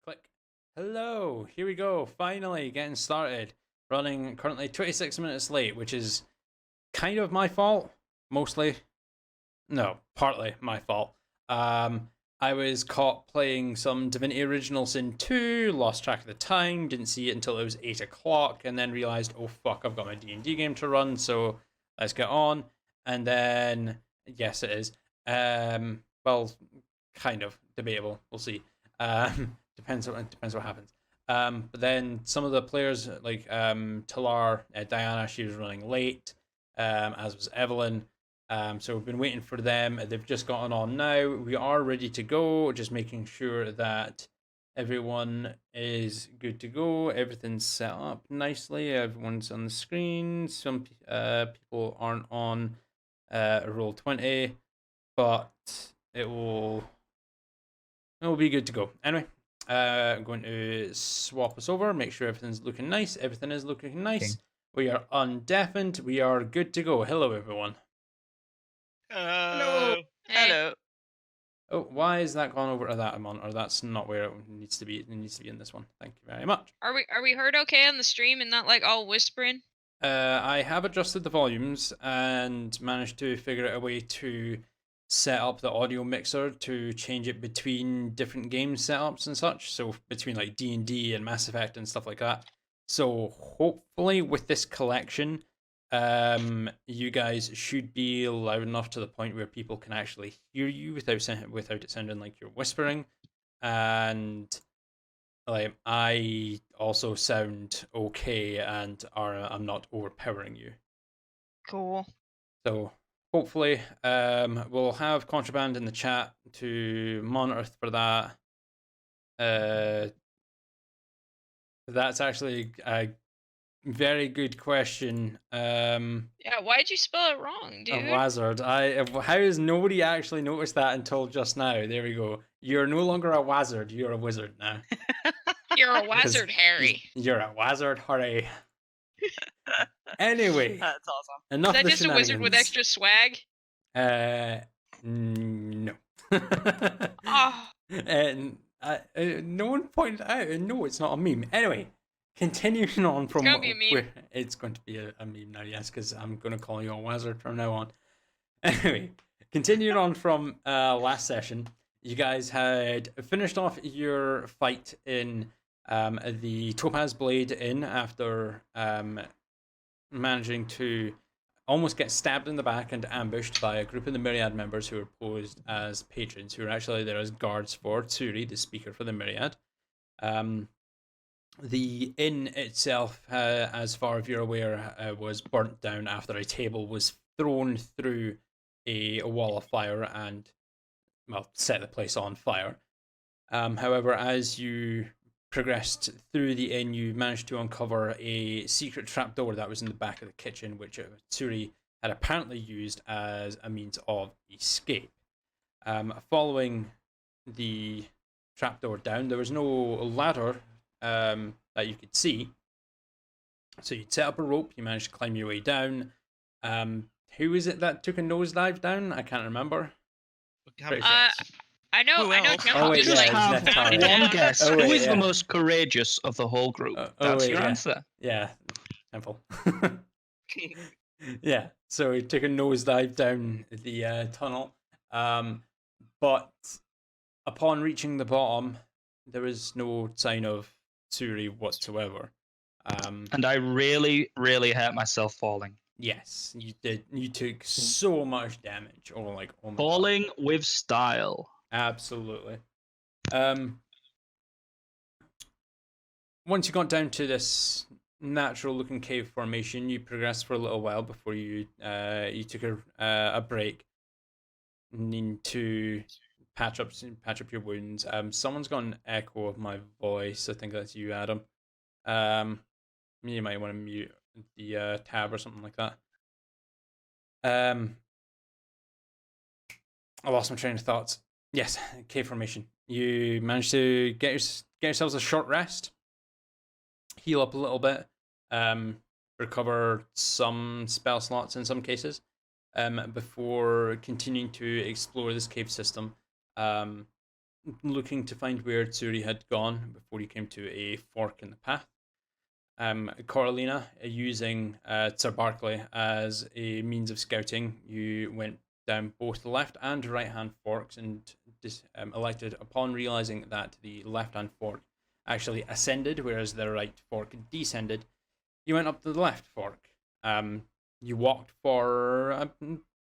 Click. Hello, here we go. Finally getting started. Running currently 26 minutes late, which is kind of my fault. Mostly. No, partly my fault. I was caught playing some Divinity Original Sin 2, lost track of the time, didn't see it until it was 8 o'clock, and then realized, oh fuck, I've got my D&D game to run, so let's get on. And then, yes, it is. Well, kind of debatable. We'll see. Depends what happens. But then some of the players like Talar, Diana, she was running late, as was Evelyn. So we've been waiting for them. They've just gotten on now. We are ready to go. Just making sure that everyone is good to go. Everything's set up nicely. Everyone's on the screen. Some people aren't on Roll20, but it will be good to go. Anyway, I'm going to swap us over. Make sure everything's looking nice. Everything is looking nice. Okay. We are undeafened. We are good to go. Hello, everyone. Hello. Hello. Oh, why is that gone over to that monitor? That's not where it needs to be. It needs to be in this one. Thank you very much. Are we heard okay on the stream and not like all whispering? I have adjusted the volumes and managed to figure out a way to set up the audio mixer to change it between different game setups and such. So between like D&D and Mass Effect and stuff like that. So hopefully with this collection, you guys should be loud enough to the point where people can actually hear you without it sounding like you're whispering, and like I also sound okay and I'm not overpowering you. Cool. So hopefully, we'll have Contraband in the chat to monitor for that. That's actually a very good question. Yeah, why'd you spell it wrong, dude? A wizard. How has nobody actually noticed that until just now? There we go. You're no longer a wizard. You're a wizard now. You're a wizard, Harry. You're a wizard, Harry. Anyway, that's awesome. Enough Is of that the just a wizard with extra swag? No. Oh. And no one pointed out. No, it's not a meme. Anyway, continuing on from it's gonna be a meme. It's going to be a meme now, yes, because I'm going to call you a wizard from now on. Anyway, continuing on from last session, you guys had finished off your fight in the Topaz Blade Inn after managing to almost get stabbed in the back and ambushed by a group of the Myriad members who were posed as patrons, who were actually there as guards for Tsuri, the speaker for the Myriad. The inn itself, as far as you're aware, was burnt down after a table was thrown through a wall of fire and, well, set the place on fire. However, as you progressed through the inn, you managed to uncover a secret trapdoor that was in the back of the kitchen, which Tsuri had apparently used as a means of escape. Following the trapdoor down, there was no ladder that you could see. So you'd set up a rope, you managed to climb your way down. Who is it that took a nosedive down? I can't remember. I know. Temple just have one guess. Who is the most courageous of the whole group? That's your answer. Yeah, Temple. Yeah, so he took a nosedive down the tunnel. But upon reaching the bottom, there was no sign of Tsuri whatsoever. And I really, really hurt myself falling. Yes, you did. You took so much damage. Oh my falling God. With style. Absolutely. Once you got down to this natural-looking cave formation, you progressed for a little while before you took a break. Need to patch up your wounds. Someone's got an echo of my voice. I think that's you, Adam. You might want to mute the tab or something like that. I lost my train of thoughts. Yes, cave formation. You managed to get yourselves a short rest, heal up a little bit, recover some spell slots in some cases, before continuing to explore this cave system. looking to find where Tsuri had gone before you came to a fork in the path. Coralina, using Sir Barclay as a means of scouting, you went down both the left and right hand forks and elected, upon realizing that the left hand fork actually ascended, whereas the right fork descended, you went up the left fork. You walked for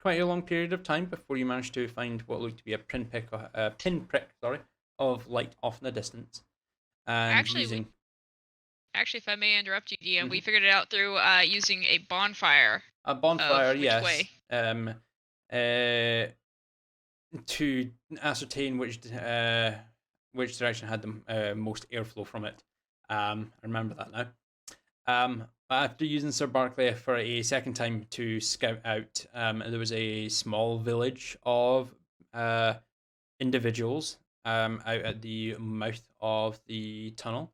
quite a long period of time before you managed to find what looked to be a pinprick of light off in the distance. And actually, if I may interrupt you, DM, we figured it out through using a bonfire. A bonfire, which yes. Way? To ascertain which direction had the most airflow from it. I remember that now. After using Sir Barclay for a second time to scout out, there was a small village of individuals out at the mouth of the tunnel,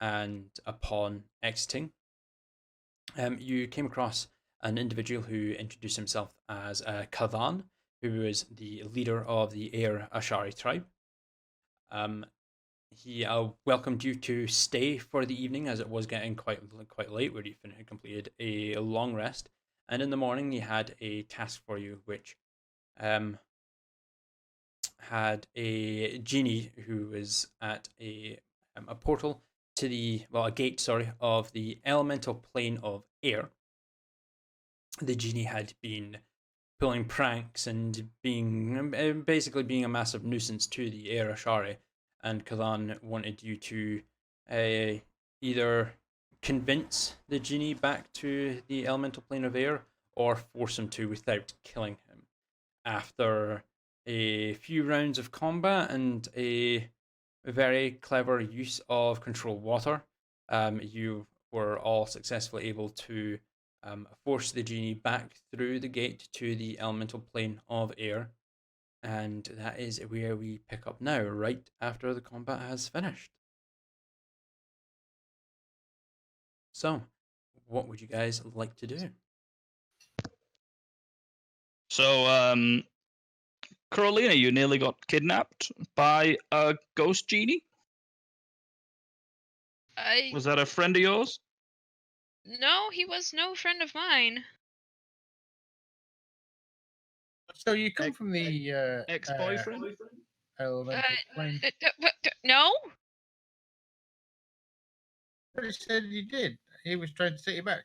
and upon exiting, you came across an individual who introduced himself as Kavan, who was the leader of the Air Ashari tribe. He welcomed you to stay for the evening, as it was getting quite late, where you completed a long rest. And in the morning, he had a task for you, which had a Djini who was at a portal to a gate, of the elemental plane of air. The Djini had been pulling pranks and basically being a massive nuisance to the Air Ashari, and Kalan wanted you to either convince the Djini back to the elemental plane of air or force him to without killing him. After a few rounds of combat and a very clever use of control water, you were all successfully able to force the Djini back through the gate to the elemental plane of air. And that is where we pick up now, right after the combat has finished. So, what would you guys like to do? So, Carolina, you nearly got kidnapped by a ghost genie? Was that a friend of yours? No, he was no friend of mine. So you come from the ex-boyfriend? Elemental plane? No? But he said you did. He was trying to set you back.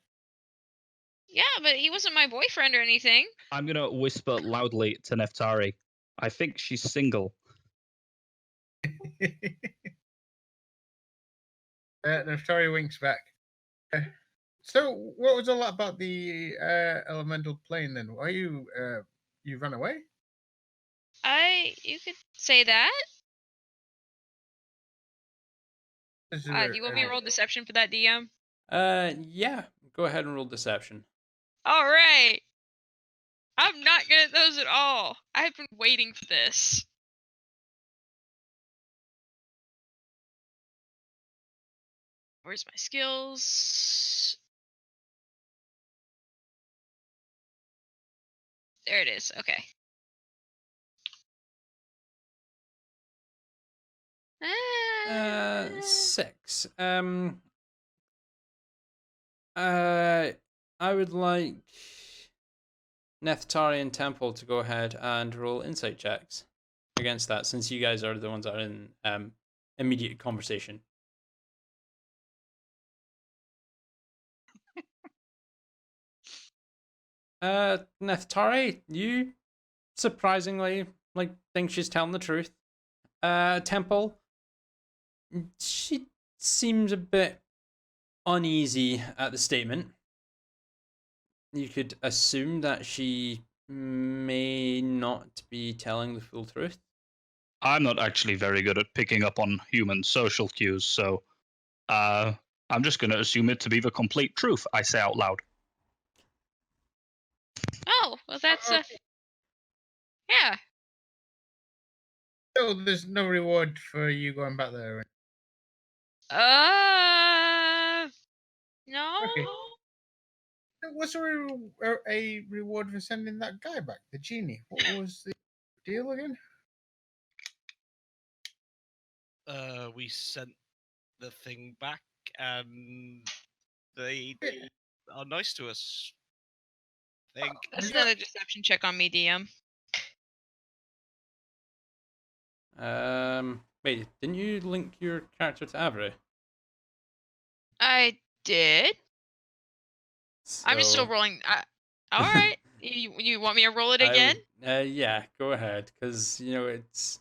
Yeah, but he wasn't my boyfriend or anything. I'm going to whisper loudly to Neftari. I think she's single. Neftari winks back. So, what was all that about the elemental plane then? Why you ran away? You could say that. Do you want me to roll deception for that, DM? Yeah. Go ahead and roll deception. All right. I'm not good at those at all. I've been waiting for this. Where's my skills? There it is. Okay. Uh, 6. I would like Neftari and Temple to go ahead and roll insight checks against that, since you guys are the ones that are in immediate conversation. Neftari, you surprisingly think she's telling the truth. Temple, she seems a bit uneasy at the statement. You could assume that she may not be telling the full truth. I'm not actually very good at picking up on human social cues, so I'm just going to assume it to be the complete truth, I say out loud. Oh, well that's yeah. So there's no reward for you going back there? No. Okay. Was there a reward for sending that guy back, the Djini? What was the deal again? We sent the thing back, and they are nice to us. I think. That's another deception check on me, DM. Wait, didn't you link your character to Avery? I did. I'm just still So- rolling. All right. You want me to roll it again? Yeah, go ahead, because it's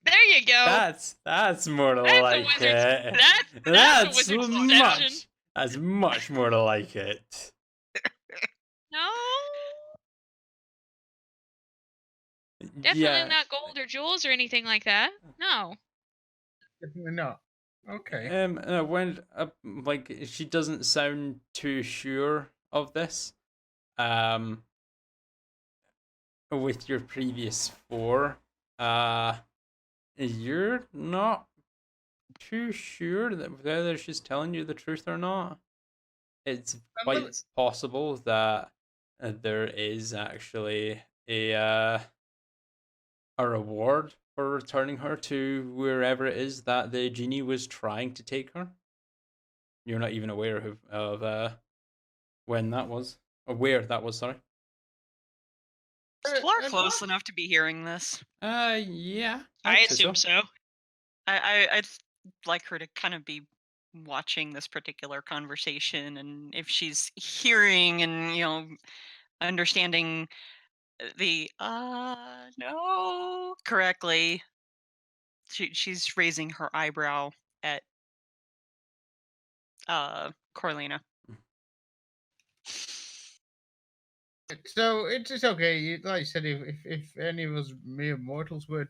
There you go. that's more to That's a like wizard's- it. that's a wizard's deception. That's much more to like it. No. Definitely not gold or jewels or anything like that. No. Definitely not. Okay. When like she doesn't sound too sure of this. With your previous 4, you're not too sure that whether she's telling you the truth or not. It's quite possible that there is actually a reward for returning her to wherever it is that the genie was trying to take her. You're not even aware of when that was, or where that was. Sorry. Is Flar close enough to be hearing this? Yeah. I I'd say assume so. I'd like her to kind of be watching this particular conversation, and if she's hearing and understanding the no correctly, she's raising her eyebrow at Corlina. So it's okay. Like you said, if any of us mere mortals were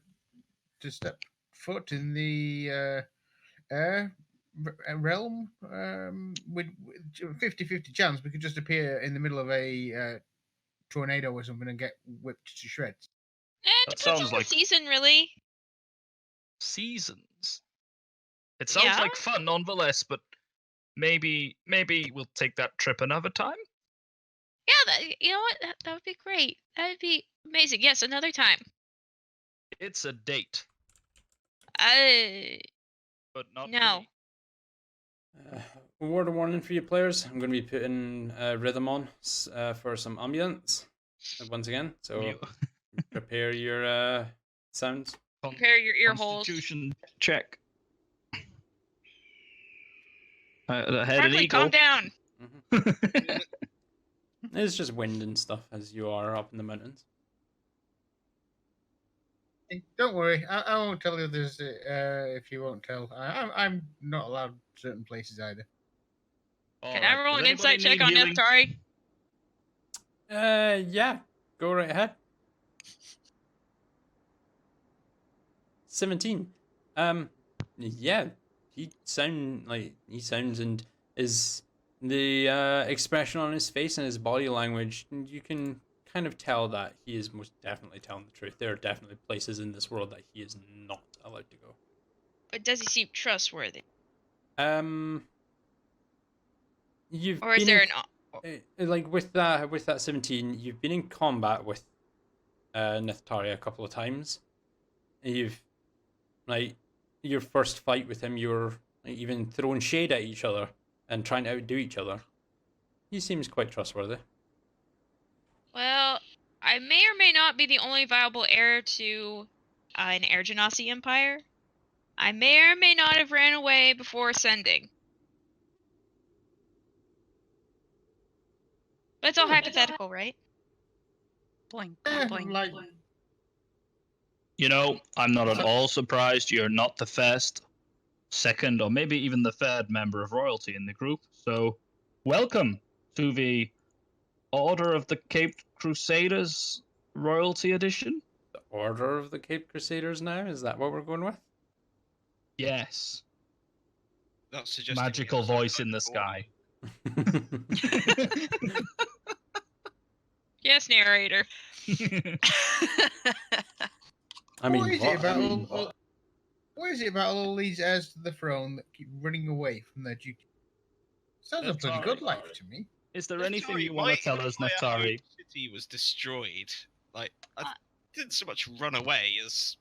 to step foot in the realm, with 50-50 chance, we could just appear in the middle of a tornado or something and get whipped to shreds. It That depends sounds on like- the season, really. Seasons. It sounds Yeah. like fun nonetheless, but maybe we'll take that trip another time. Yeah, you know what? That would be great. That would be amazing. Yes, another time. It's a date, but not for No. me. Word of warning for you players. I'm going to be putting rhythm on for some ambience once again. So You- prepare your sounds. Prepare your ear holes. Constitution check. The head Franklin, calm down. eagle. It's just wind and stuff as you are up in the mountains. Don't worry, I won't tell you this if you won't tell. I'm not allowed certain places either. Can I roll an insight check on Neftari? Yeah, go right ahead. 17. Yeah, he sounds and is the expression on his face and his body language. You can kind of tell that he is most definitely telling the truth. There are definitely places in this world that he is not allowed to go. But does he seem trustworthy? You've Or is been there in, like with that 17, you've been in combat with Neftari a couple of times. And you've your first fight with him, you were even throwing shade at each other and trying to outdo each other. He seems quite trustworthy. Well, I may or may not be the only viable heir to an Air Genasi empire. I may or may not have ran away before ascending. But it's all hypothetical, right? Blink, Eh, blink, like- blink. I'm not at all surprised you're not the first, second, or maybe even the third member of royalty in the group. So, welcome to the Order of the Cape Crusaders Royalty Edition. The Order of the Cape Crusaders now? Is that what we're going with? Yes. Not suggesting we Magical have some voice kind in the of sky. Yes, narrator. I mean, what is it about what? what is it about all these heirs to the throne that keep running away from their duty? Sounds a pretty good life to me. Is there Neftari, anything you my want to tell us, entire home Neftari? city was destroyed. Like, I didn't so much run away as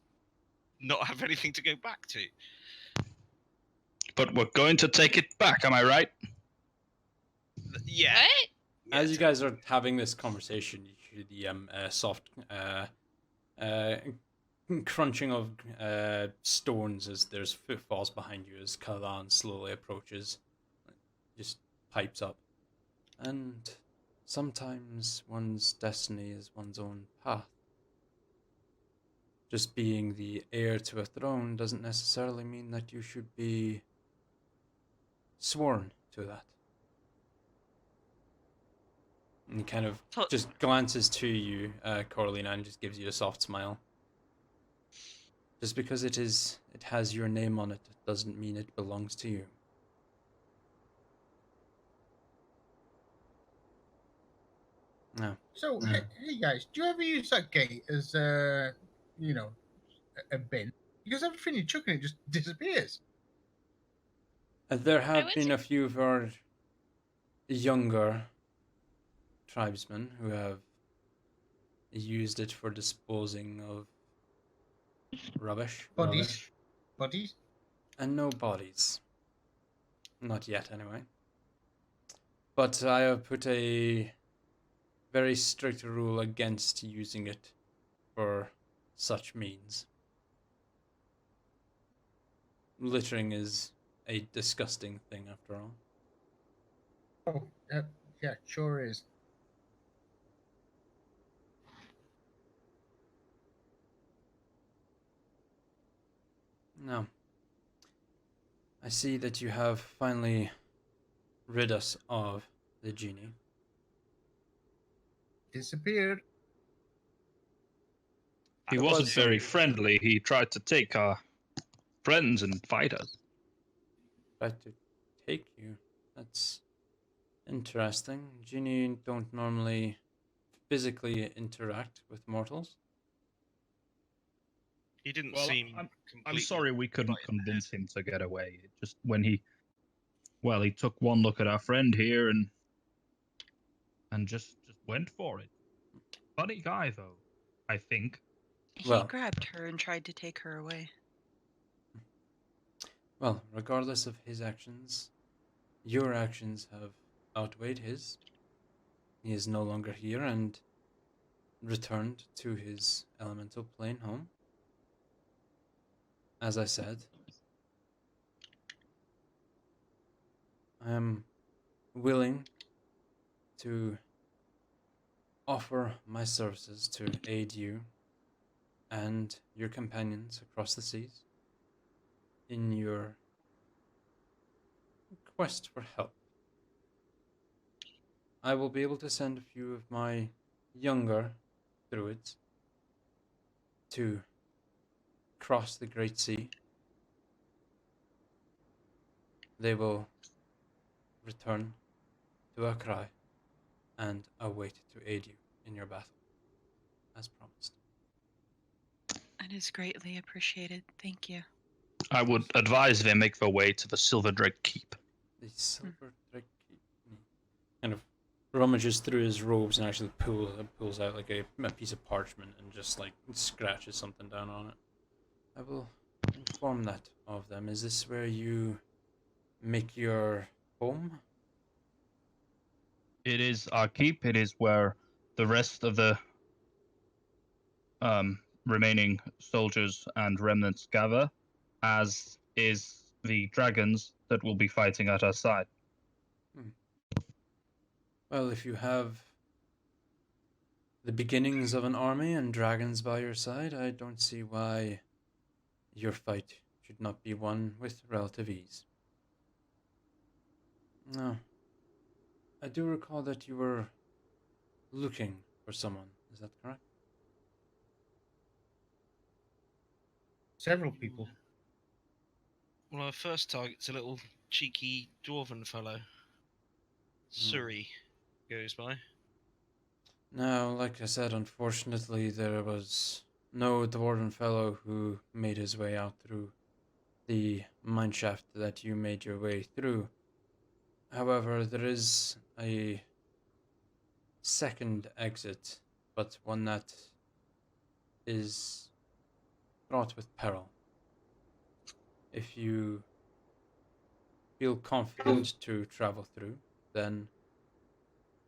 not have anything to go back to. But we're going to take it back, am I right? Yeah. What? As you guys are having this conversation, you hear the soft crunching of stones as there's footfalls behind you as Kalan slowly approaches, just pipes up. And sometimes one's destiny is one's own path. Just being the heir to a throne doesn't necessarily mean that you should be sworn to that. And he kind of So- just glances to you, Coralina, and just gives you a soft smile. Just because it has your name on it, doesn't mean it belongs to you. No. So, hey guys, do you ever use that gate as, you know, a bin? Because everything you chuck in it just disappears. There have went been to- a few of our younger tribesmen who have used it for disposing of rubbish. Bodies. Bodies. And no bodies. Not yet, anyway. But I have put a very strict rule against using it for such means. Littering is a disgusting thing, after all. Oh, yeah, sure is. Now, I see that you have finally rid us of the Djini. Disappeared. He It wasn't was very some- friendly. He tried to take our friends and fight us. Tried to take you. That's interesting. Djini don't normally physically interact with mortals. He didn't Well, seem. I'm completely sorry we couldn't right in the convince him to get away. It just when he took one look at our friend here and just went for it. Funny guy though, I think. He Well- grabbed her and tried to take her away. Well, regardless of his actions, your actions have outweighed his. He is no longer here and returned to his elemental plane home. As I said, I am willing to offer my services to aid you and your companions across the seas in your quest for help. I will be able to send a few of my younger druids to cross the Great Sea. They will return to Akrai and await to aid you in your battle, as promised. That is greatly appreciated. Thank you. I would advise they make their way to the Silver Drake Keep. The silver drake kind of rummages through his robes and actually pulls out like a piece of parchment and just like scratches something down on it. I will inform that of them. Is this where you make your home? It is our keep. It is where the rest of the remaining soldiers and remnants gather, as is the dragons that will be fighting at our side. Well, if you have the beginnings of an army and dragons by your side, I don't see why your fight should not be won with relative ease. No. I do recall that you were looking for someone. Is that correct? Several people. Well, our first target's a little cheeky dwarven fellow. Tsuri goes by. Now, like I said, unfortunately, there was no dwarven fellow who made his way out through the mineshaft that you made your way through. However, there is a second exit, but one that is fraught with peril if you feel confident to travel through, then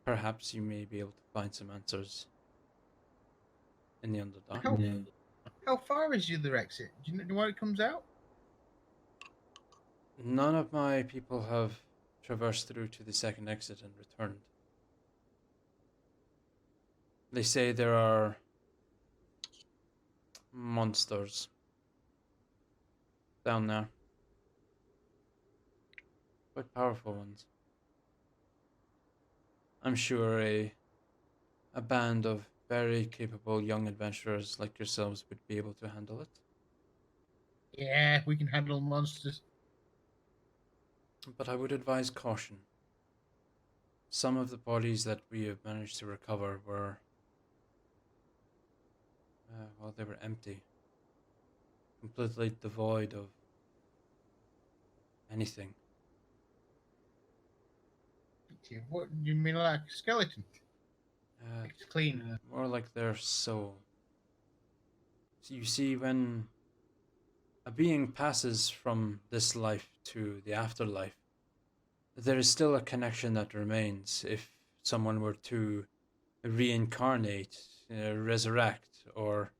perhaps you may be able to find some answers in the Underdark. How far is the other exit? Do you know where it comes out? None of my people have traversed through to the second exit and returned. They say there are monsters down there. Quite powerful ones. I'm sure a band of very capable young adventurers like yourselves would be able to handle it. Yeah, we can handle monsters. But I would advise caution. Some of the bodies that we have managed to recover were, well, they were empty. Completely devoid of anything. What do you mean, like a skeleton? It's clean. More like their soul. So you see, when a being passes from this life to the afterlife, there is still a connection that remains. If someone were to reincarnate, resurrect, or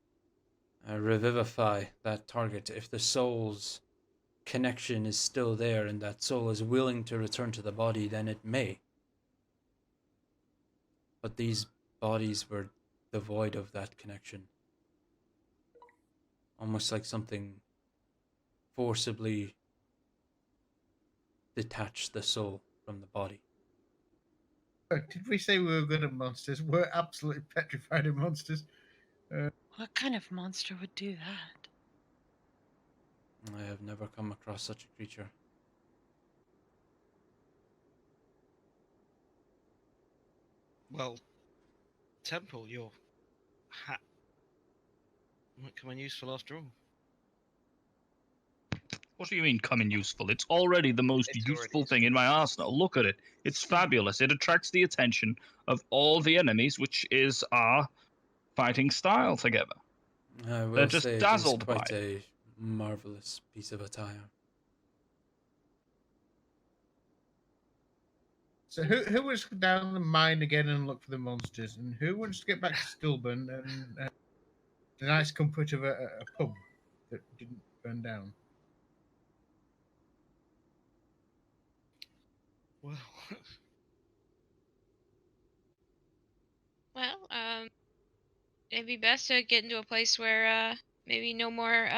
revivify that target, if the soul's connection is still there and that soul is willing to return to the body, then it may. But these bodies were devoid of that connection. Almost like something forcibly detached the soul from the body. Did we say we were good at monsters? We're absolutely petrified of monsters. What kind of monster would do that? I have never come across such a creature. Well, Temple, your hat might come in useful after all. What do you mean come in useful? It's already the most It's already useful thing in my arsenal. Look at it. It's fabulous. It attracts the attention of all the enemies, which is our fighting style together. I will They're just say dazzled it is by quite a marvelous piece of attire. So who wants to go down the mine again and look for the monsters, and who wants to get back to Stillburn and the nice comfort of a pub that didn't burn down? Well, Well, it'd be best to get into a place where maybe no more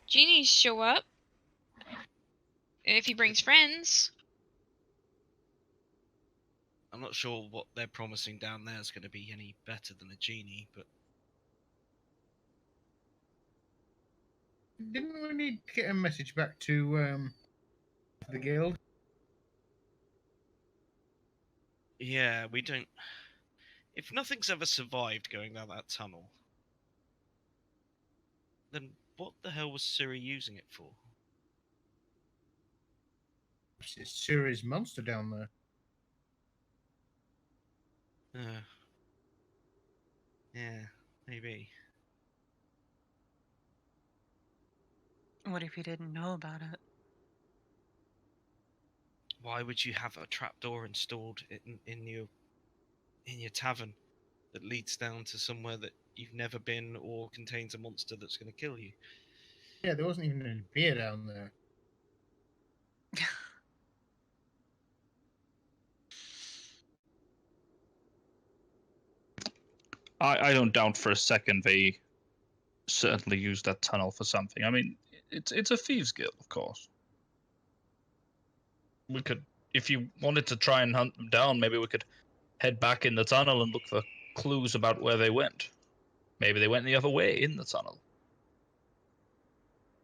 genies show up. If he brings friends. I'm not sure what they're promising down there is going to be any better than a genie, but Didn't we need to get a message back to the guild? yeah, we don't. If nothing's ever survived going down that tunnel, then what the hell was Tsuri using it for? It's Tsuri's monster down there. Yeah, maybe. What if you didn't know about it? Why would you have a trapdoor installed in your tavern that leads down to somewhere that you've never been or contains a monster that's going to kill you? Yeah, there wasn't even any beer down there. I don't doubt for a second they certainly used that tunnel for something. I mean, it's a thieves' guild, of course. We could, if you wanted to try and hunt them down, maybe we could head back in the tunnel and look for clues about where they went. Maybe they went the other way in the tunnel.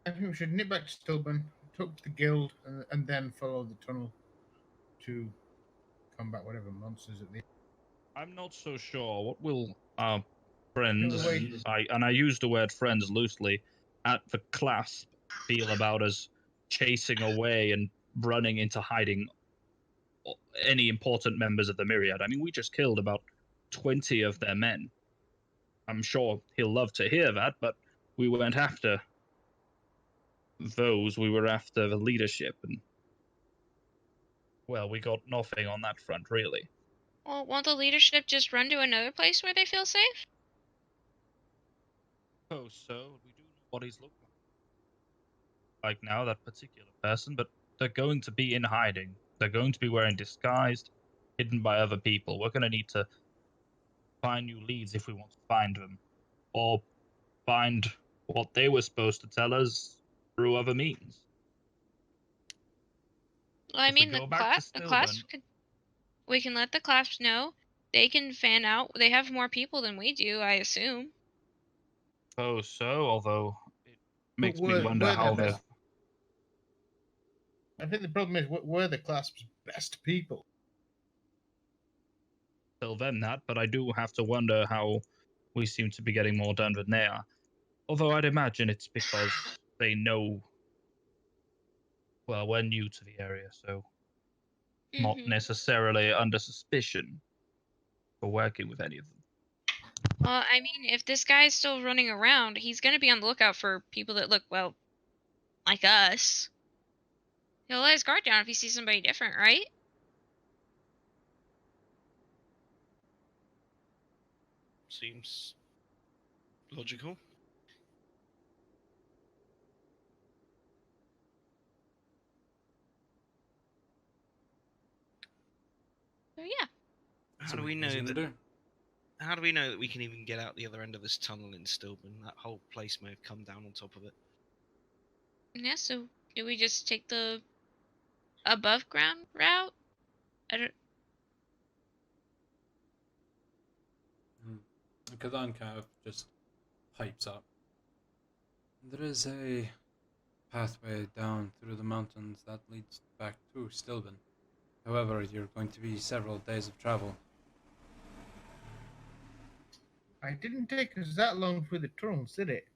I think we should nip back to Stillburn, talk to the guild, and then follow the tunnel to combat whatever monsters at the. I'm not so sure. What will our friends, No, wait. I use the word friends loosely, at the clasp feel about us chasing away and running into hiding any important members of the Myriad? I mean, we just killed about 20 of their men. I'm sure he'll love to hear that, but we weren't after those, we were after the leadership, and well, we got nothing on that front, really. Well, won't the leadership just run to another place where they feel safe? Oh, so we do know what he's looking like now, that particular person, but they're going to be in hiding. They're going to be wearing disguised, hidden by other people. We're going to need to find new leads if we want to find them, or find what they were supposed to tell us through other means. Well, I If we mean, the go back to class Stillburn- we can let the class know. They can fan out. They have more people than we do, I assume. Oh, so, although it makes me we're- wonder we're how the they're... best. I think the problem is we're the class's best people. Tell them that, but I do have to wonder how we seem to be getting more done than they are. Although I'd imagine it's because they know, well, we're new to the area, so not Mhm. necessarily under suspicion for working with any of them. Well, I mean, if this guy's still running around, he's gonna be on the lookout for people that look, well, like us. He'll let his guard down if he sees somebody different, right? Seems logical. So yeah. How So do what we you guys know gonna that? do? How do we know that we can even get out the other end of this tunnel in Stillburn? That whole place may have come down on top of it. Yeah, so do we just take the above ground route? I don't Kadan kind of just pipes up. There is a pathway down through the mountains that leads back to Stillburn. However, you're going to be several days of travel. I didn't take us that long through the tunnels, did it?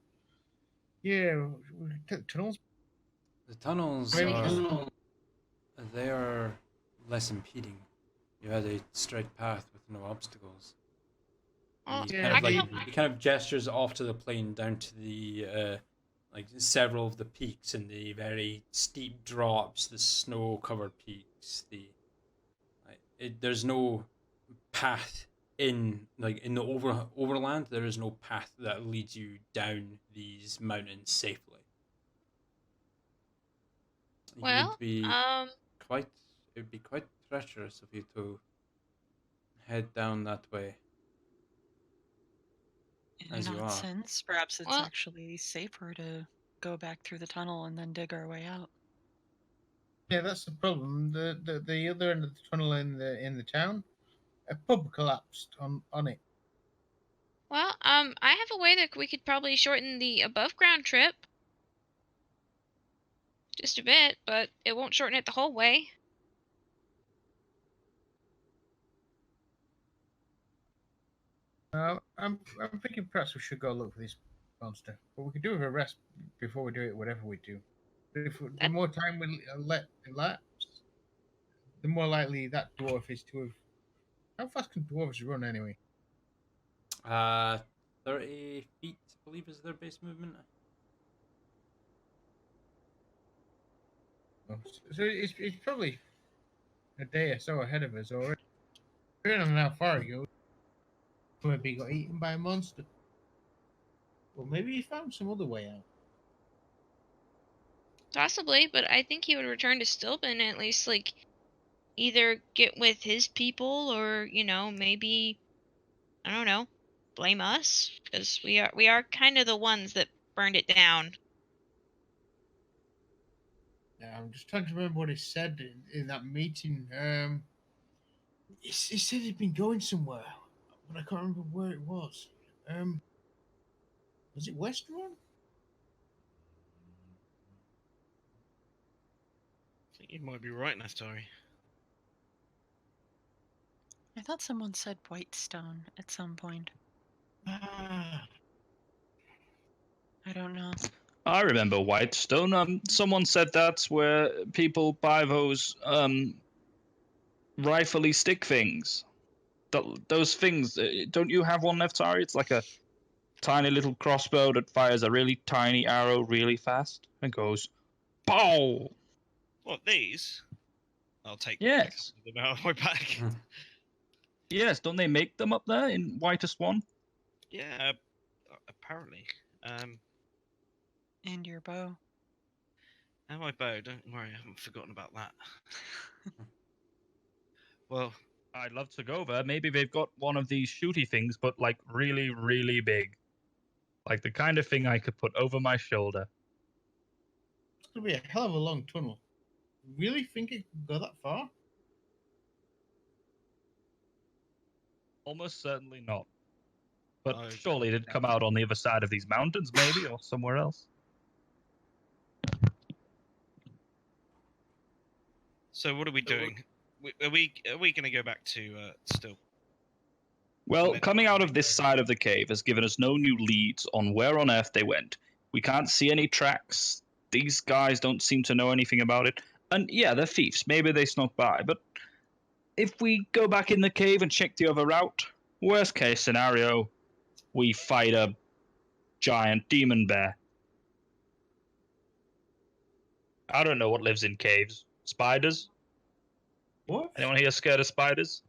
Yeah, we took tunnels. The tunnels Maybe are they are less impeding. You had a straight path with no obstacles. Well, And Yeah, kind of I like can he kind of gestures off to the plain down to the like several of the peaks and the very steep drops, the snow-covered peaks. There's no path in the overland. There is no path that leads you down these mountains safely. Well, It would be quite treacherous of you to head down that way. In As an you odd are. sense, perhaps it's Well- actually safer to go back through the tunnel and then dig our way out. Yeah, that's the problem. The other end of the tunnel in the town, a pub collapsed on it. well, I have a way that we could probably shorten the above ground trip. Just a bit, but it won't shorten it the whole way. I'm thinking perhaps we should go look for this monster, but we could do with a rest before we do it. Whatever we do, the more time we let elapse, the more likely that dwarf is to have. How fast can dwarves run anyway? 30 feet, I believe, is their base movement. Oh, so it's probably a day or so ahead of us already. Depending on how far he goes, maybe he got eaten by a monster. Well, maybe he found some other way out. Possibly, but I think he would return to Stillben and at least like either get with his people or, maybe I don't know, blame us because we are kind of the ones that burned it down. Yeah, I'm just trying to remember what he said in that meeting. He said he'd been going somewhere, but I can't remember where it was. Was it Westron? I think you might be right, Naftari. I thought someone said Whitestone at some point. Ah, I don't know. I remember Whitestone. Someone said that's where people buy those rifle-y stick things. Those things. Don't you have one, Neftari? It's like a tiny little crossbow that fires a really tiny arrow really fast and goes, pow! What, these? I'll take Yes. them out of my bag. Yes, don't they make them up there in White Swan? Yeah, apparently. And your bow. And my bow, don't worry, I haven't forgotten about that. Well, I'd love to go there. Maybe they've got one of these shooty things, but like really, really big. Like the kind of thing I could put over my shoulder. It's gonna be a hell of a long tunnel. Really think it could go that far? Almost certainly not. But Oh, surely it'd come out on the other side of these mountains, maybe, or somewhere else. so what are we doing? Are we going to go back to Still? Well, coming out of this side of the cave has given us no new leads on where on earth they went. We can't see any tracks. These guys don't seem to know anything about it. And yeah, they're thieves. Maybe they snuck by. But if we go back in the cave and check the other route, worst case scenario, we fight a giant demon bear. I don't know what lives in caves. Spiders? What? Anyone here scared of spiders?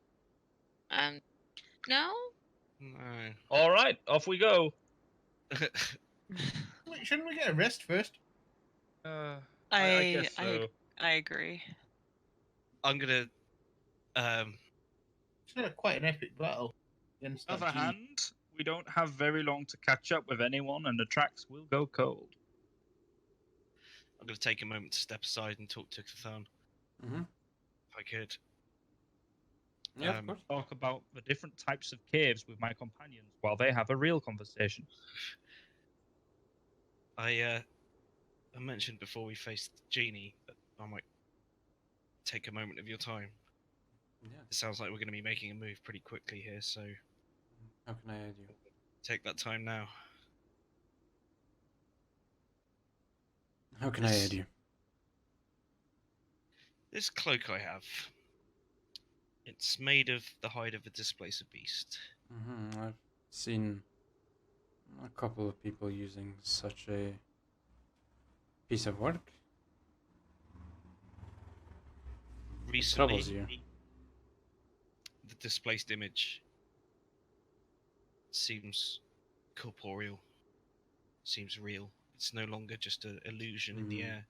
No. No. All right, off we go. Wait, shouldn't we get a rest first? I guess so. I agree. I'm going to... It's not quite an epic battle. against On the that other Djini. hand, we don't have very long to catch up with anyone, and the tracks will go cold. I'm going to take a moment to step aside and talk to Cthulhu, Mm-hmm. if I could. Yeah, of course. Talk about the different types of caves with my companions while they have a real conversation. I mentioned before we faced Djini that I might take a moment of your time. Yeah. It sounds like we're going to be making a move pretty quickly here, so How can I aid you? take that time now. How can I aid you? This cloak I have, it's made of the hide of a displacer beast. Mm-hmm. I've seen a couple of people using such a piece of work. Recently, troubles you? the displaced image seems corporeal, seems real. It's no longer just an illusion in the Mm. air.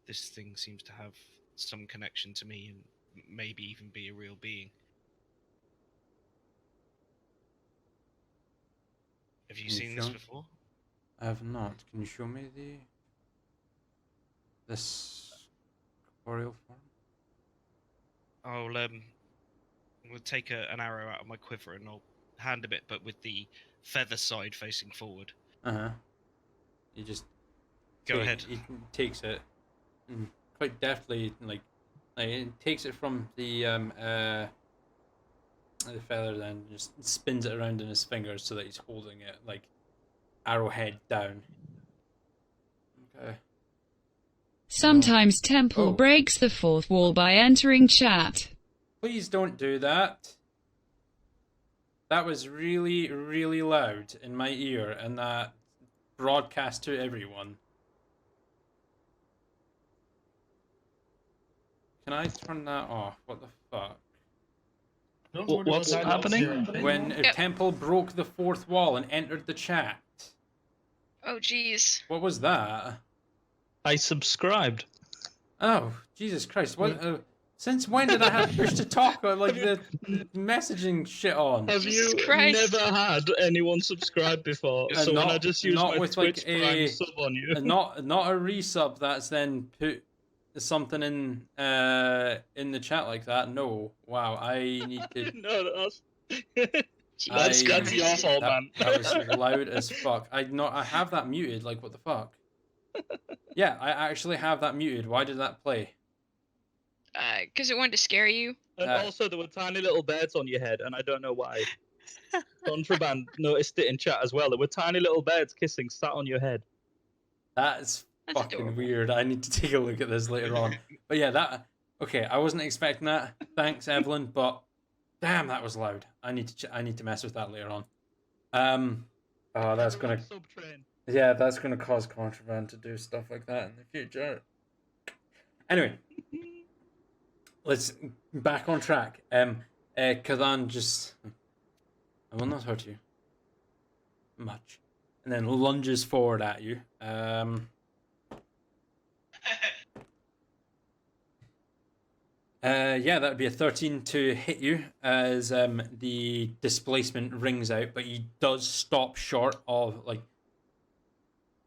This thing seems to have some connection to me and maybe even be a real being. Have you You seen this sure? before? I have not. Can you show me this corporeal form? We'll take an arrow out of my quiver and I'll hand him it, but with the feather side facing forward. Uh-huh. He just Go ahead. He takes it and quite deftly like he takes it from the feather, then just spins it around in his fingers so that he's holding it like arrowhead down. Okay. Sometimes Temple Oh. breaks the fourth wall by entering chat. Please don't do that. That was really, really loud in my ear, and that broadcast to everyone. Can I turn that off? What the fuck? Don't Wha- worry what's about that, happening? Sarah. When Yep. Temple broke the fourth wall and entered the chat. Oh, jeez. What was that? I subscribed. Oh, Jesus Christ. What? Since when did I have push to talk or like the messaging shit on? Have Jesus you Christ. never had anyone subscribe before? And So when I not- just use not my with, like, Twitch Prime a- sub on you. Not a resub that's then put something in the chat like that. No. Wow, I need to No, that's Jesus that's your Christ. fault, that, man. that was loud as fuck. I have that muted, like what the fuck? Yeah, I actually have that muted. Why did that play? Because it wanted to scare you. And also, there were tiny little birds on your head, and I don't know why. Contraband noticed it in chat as well. There were tiny little birds kissing sat on your head. That's That's fucking adorable. weird. I need to take a look at this later on. But yeah, that okay, I wasn't expecting that. Thanks, Evelyn, but Damn, that was loud. I need to mess with that later on. Oh, that's gonna. Yeah, that's gonna cause Contraband to do stuff like that in the future. Anyway, let's back on track. Kazan just. I will not hurt you. Much. And then lunges forward at you. Yeah, that would be a 13 to hit you as the displacement rings out, but he does stop short of, like,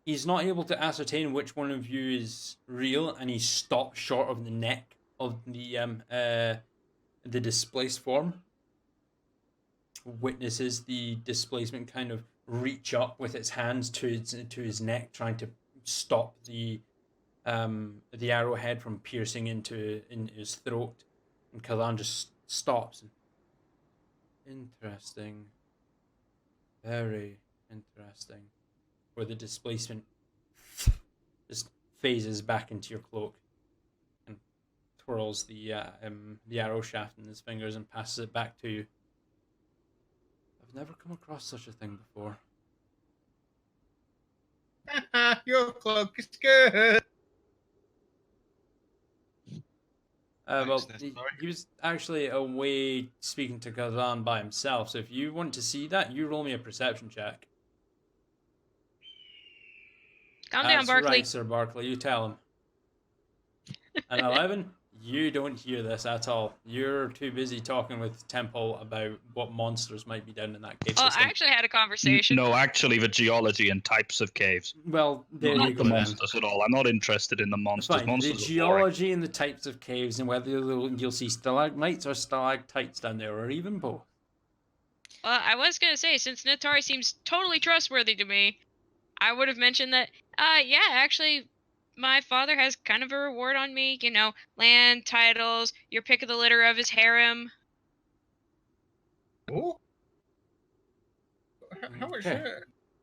he's not able to ascertain which one of you is real, and he stops short of the neck of the displaced form. Witnesses the displacement kind of reach up with its hands to his neck, trying to stop the arrowhead from piercing into his throat, and Kalan just stops. Interesting, very interesting. Where the displacement just phases back into your cloak and twirls the arrow shaft in his fingers and passes it back to you. I've never come across such a thing before. Your cloak is good. Well, he was actually away speaking to Kazan by himself, so if you want to see that, you roll me a perception check. Calm down, Barkley. Right, Sir Barkley, you tell him. An 11? You don't hear this at all. You're too busy talking with Temple about what monsters might be down in that cave Well, system. I actually had a conversation. No, actually, the geology and types of caves. Well, there Not you go the then. monsters at all. I'm not interested in the monsters. Fine. Monsters The are boring. geology and the types of caves, and whether you'll see stalagmites or stalactites down there, or even both. Well, I was gonna say, since Natari seems totally trustworthy to me, I would have mentioned that, yeah, actually, my father has kind of a reward on me, you know, land, titles, your pick of the litter of his harem. Oh. How much? Okay.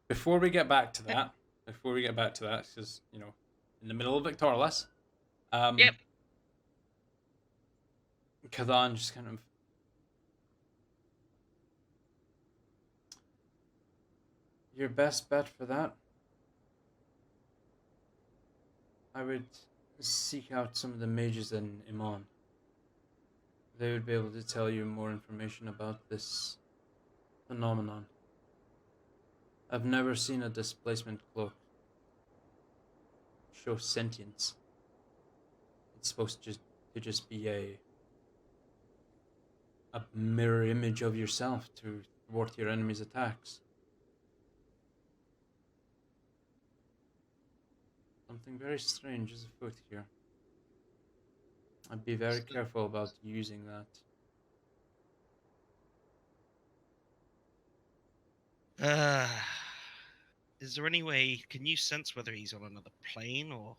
Before we get back to that, because, you know, in the middle of Victorless, Yep. Kazan just kind of your best bet for that, I would seek out some of the mages in Iman. They would be able to tell you more information about this phenomenon. I've never seen a displacement cloak show sentience. It's supposed to just be a mirror image of yourself to thwart your enemy's attacks. Something very strange is afoot here. I'd be very careful about using that. Is there any way, can you sense whether he's on another plane or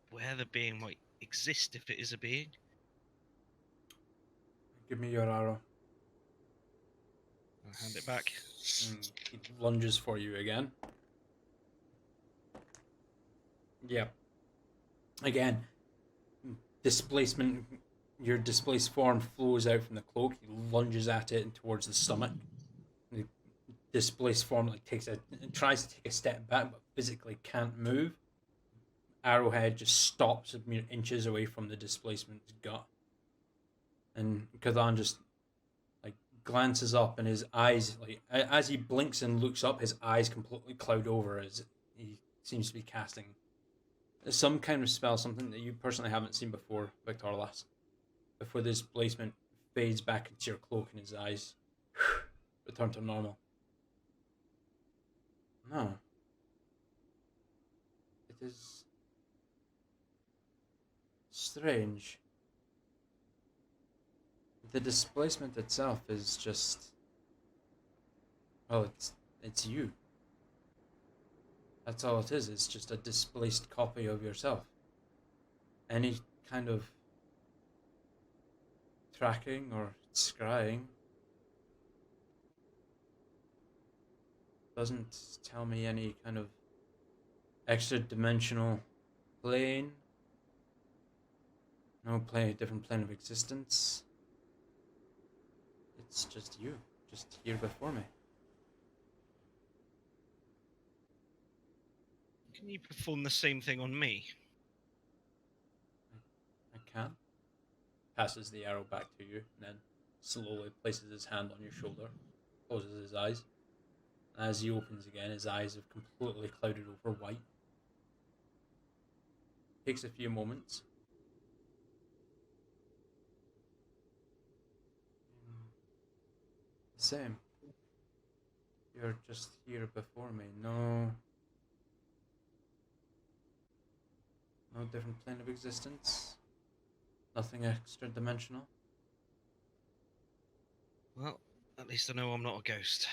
where the being might exist if it is a being? Give me your arrow. I'll hand it back. He lunges for you again. Yeah. Again, displacement. Your displaced form flows out from the cloak. He lunges at it and towards the stomach. The displaced form tries to take a step back, but physically can't move. Arrowhead just stops a mere inches away from the displacement's gut. And Kazan just glances up, and his eyes, as he blinks and looks up, his eyes completely cloud over as he seems to be casting some kind of spell, something that you personally haven't seen before, Victorlas. Before the displacement fades back into your cloak and his eyes return to normal. No. It is strange. The displacement itself is just... well, it's you. That's all it is. It's just a displaced copy of yourself. Any kind of tracking or scrying doesn't tell me any kind of extra dimensional plane. No different plane of existence. It's just you, just here before me. Can you perform the same thing on me? I can. Passes the arrow back to you, and then slowly places his hand on your shoulder, closes his eyes. And as he opens again, his eyes have completely clouded over white. Takes a few moments. Same. You're just here before me. No different plane of existence. Nothing extra dimensional. Well, at least I know I'm not a ghost.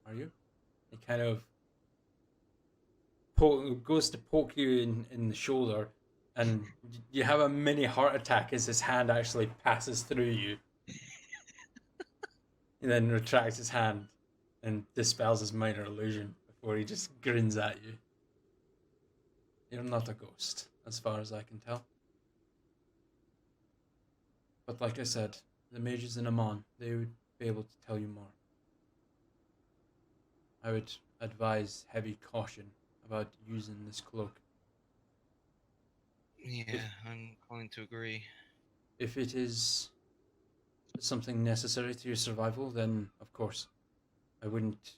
Are you? He kind of goes to poke you in the shoulder, and you have a mini heart attack as his hand actually passes through you. He then retracts his hand and dispels his minor illusion before he just grins at you. You're not a ghost, as far as I can tell. But like I said, the mages in Amon, they would be able to tell you more. I would advise heavy caution about using this cloak. Yeah, I'm inclined to agree. If it is something necessary to your survival, then of course, I wouldn't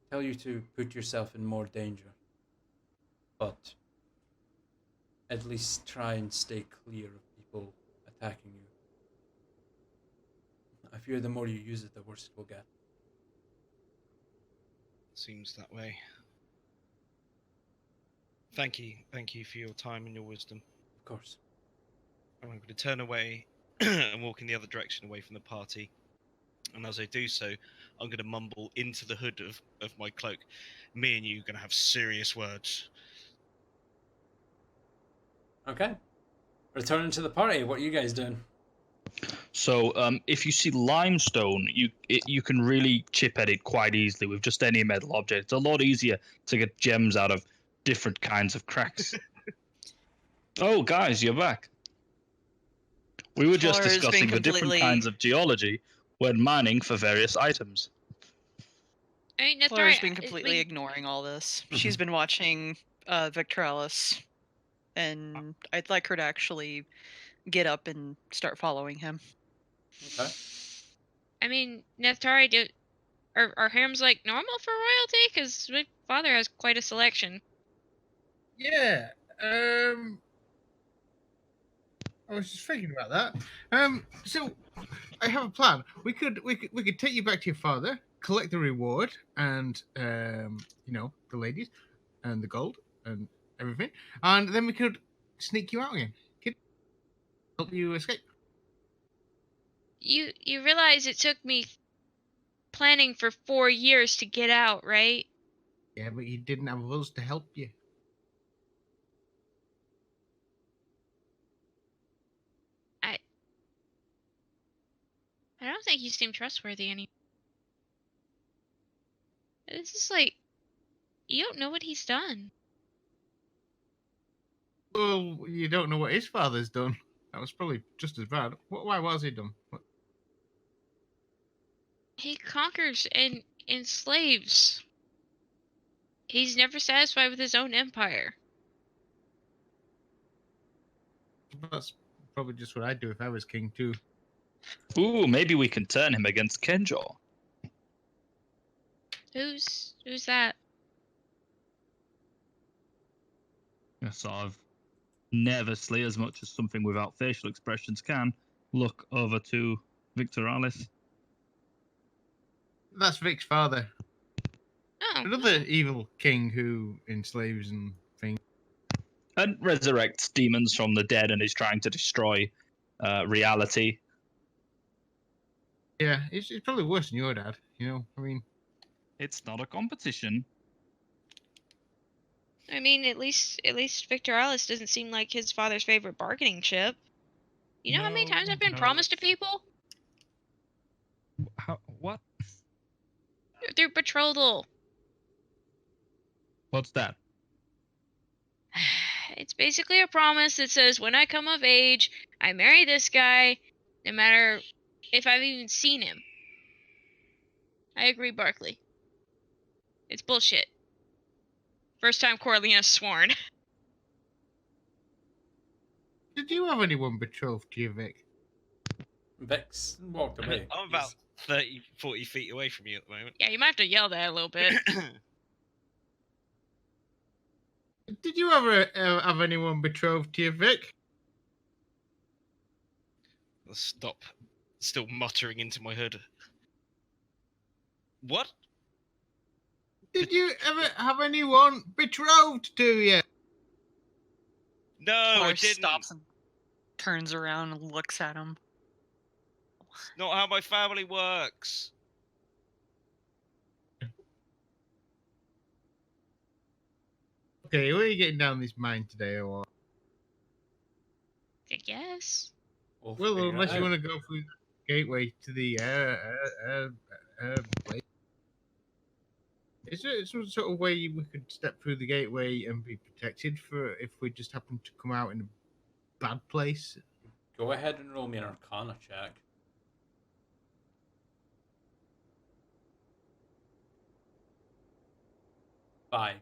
tell you to put yourself in more danger. But at least try and stay clear of people attacking you. I fear the more you use it, the worse it will get. Seems that way. Thank you for your time and your wisdom. Of course. I'm going to turn away and walk in the other direction away from the party. And as I do so, I'm going to mumble into the hood of my cloak. Me and you are going to have serious words. Okay. Returning to the party, what are you guys doing? So, if you see limestone, you can really chip at it quite easily with just any metal object. It's a lot easier to get gems out of different kinds of cracks. Oh, guys, you're back. We were just Laura's been discussing the different completely- kinds of geology when mining for various items. I mean, that's Laura's right. been completely ignoring all this. She's been watching Victoralis, and I'd like her to actually get up and start following him. Okay. I mean, Neftari, are harems like normal for royalty? Because my father has quite a selection. Yeah. I was just thinking about that. So I have a plan. We could take you back to your father, collect the reward, and the ladies, and the gold, and everything, and then we could sneak you out again. Could help you escape. You realize it took me planning for 4 years to get out, right? Yeah, but you didn't have us to help you. I don't think you seem trustworthy anymore. This is like, you don't know what he's done. Well, you don't know what his father's done. That was probably just as bad. Why was he done? He conquers and enslaves. He's never satisfied with his own empire. That's probably just what I'd do if I was king too. Ooh, maybe we can turn him against Kenjor. Who's that? Yes, I've nervously, as much as something without facial expressions can, look over to Victoralis. That's Vic's father. Oh, Another evil king who enslaves and things. And resurrects demons from the dead and is trying to destroy reality. Yeah, it's probably worse than your dad. I mean, It's not a competition. I mean, at least Victoralis doesn't seem like his father's favorite bargaining chip. You know how many times I've been promised to people? What? Through betrothal. What's that? It's basically a promise that says when I come of age, I marry this guy, no matter if I've even seen him. I agree, Barkley. It's bullshit. First time Corleone's sworn. Did you have anyone betrothed to you, Vic? Vix walked away. I'm about 30, 40 feet away from you at the moment. Yeah, you might have to yell that a little bit. Did you ever have anyone betrothed to you, Vic? I'll stop. Still muttering into my hood. What? Did you ever have anyone betrothed to you? No, I Car didn't. stops and turns around and looks at him. Not how my family works. Okay, where are you getting down this mine today, or what? I guess. We'll Well, figure it unless you out. want to go through the gateway to the place. Is there some sort of way we could step through the gateway and be protected for if we just happen to come out in a bad place? Go ahead and roll me an Arcana check. 5.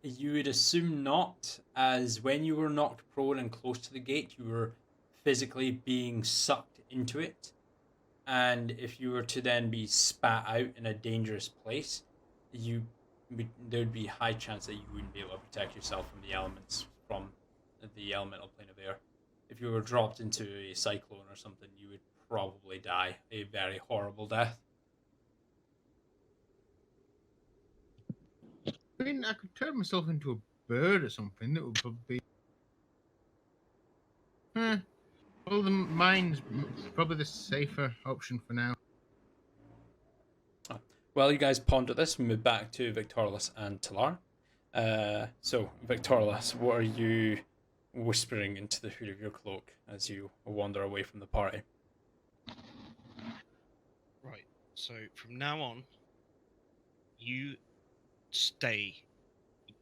You would assume not, as when you were knocked prone and close to the gate, you were physically being sucked into it. And if you were to then be spat out in a dangerous place, there would be a high chance that you wouldn't be able to protect yourself from the elements from the elemental plane of air. If you were dropped into a cyclone or something, you would probably die a very horrible death. I mean, I could turn myself into a bird or something. That would probably be. Well, the mine's probably the safer option for now. Well, you guys ponder this and move back to Victorlus and Talar. So, Victorlus, what are you whispering into the hood of your cloak as you wander away from the party? Right. So from now on, you stay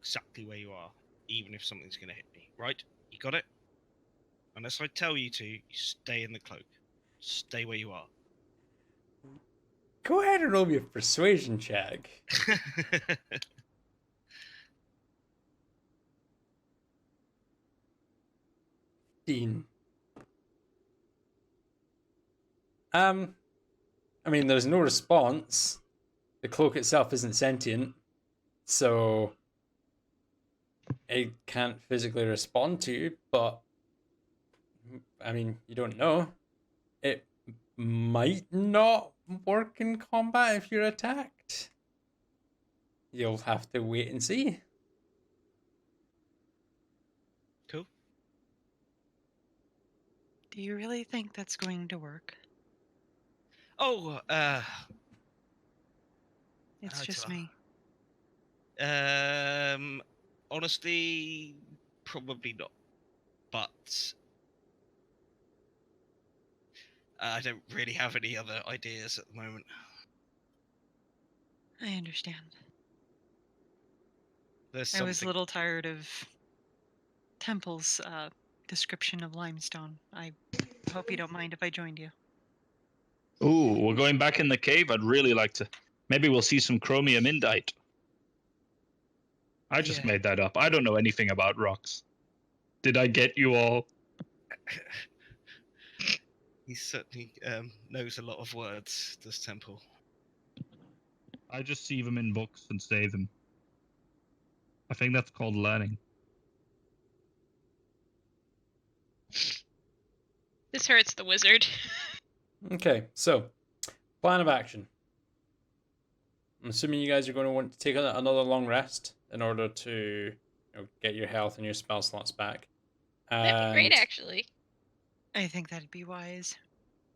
exactly where you are, even if something's going to hit me. Right? You got it? Unless I tell you to, you stay in the cloak. Stay where you are. Go ahead and roll me a persuasion check. Dean. I mean, there's no response. The cloak itself isn't sentient, so it can't physically respond to you, but I mean, you don't know. It might not work in combat if you're attacked. You'll have to wait and see. Cool. Do you really think that's going to work? Oh, It's How just to- me. honestly, probably not. But I don't really have any other ideas at the moment. I understand. There's I was a something. little tired of Temple's description of limestone. I hope you don't mind if I joined you. Ooh, we're going back in the cave. I'd really like to. Maybe we'll see some chromium indite. I just Yeah. made that up. I don't know anything about rocks. Did I get you all? He certainly knows a lot of words, does Temple. I just see them in books and say them. I think that's called learning. This hurts the wizard. Okay, so plan of action. I'm assuming you guys are going to want to take another long rest in order to get your health and your spell slots back. That'd be great, And- actually. I think that'd be wise.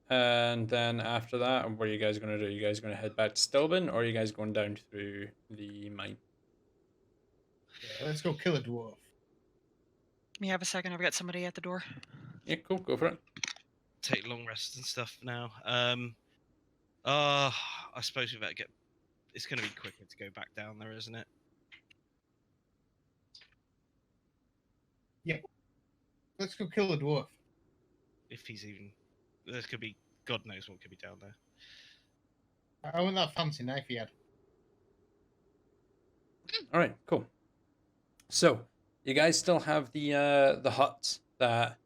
And then after that, what are you guys going to do? You guys going to head back to Stilben, or are you guys going down through the mine? Yeah, let's go kill a dwarf. You have a second? I've got somebody at the door. Yeah, cool. Go for it. Take long rests and stuff now. I suppose we better get. It's going to be quicker to go back down there, isn't it? Let's go kill the dwarf. If he's even, there could be God knows what could be down there. I want that fancy knife he had. All right, cool. So you guys still have the hut that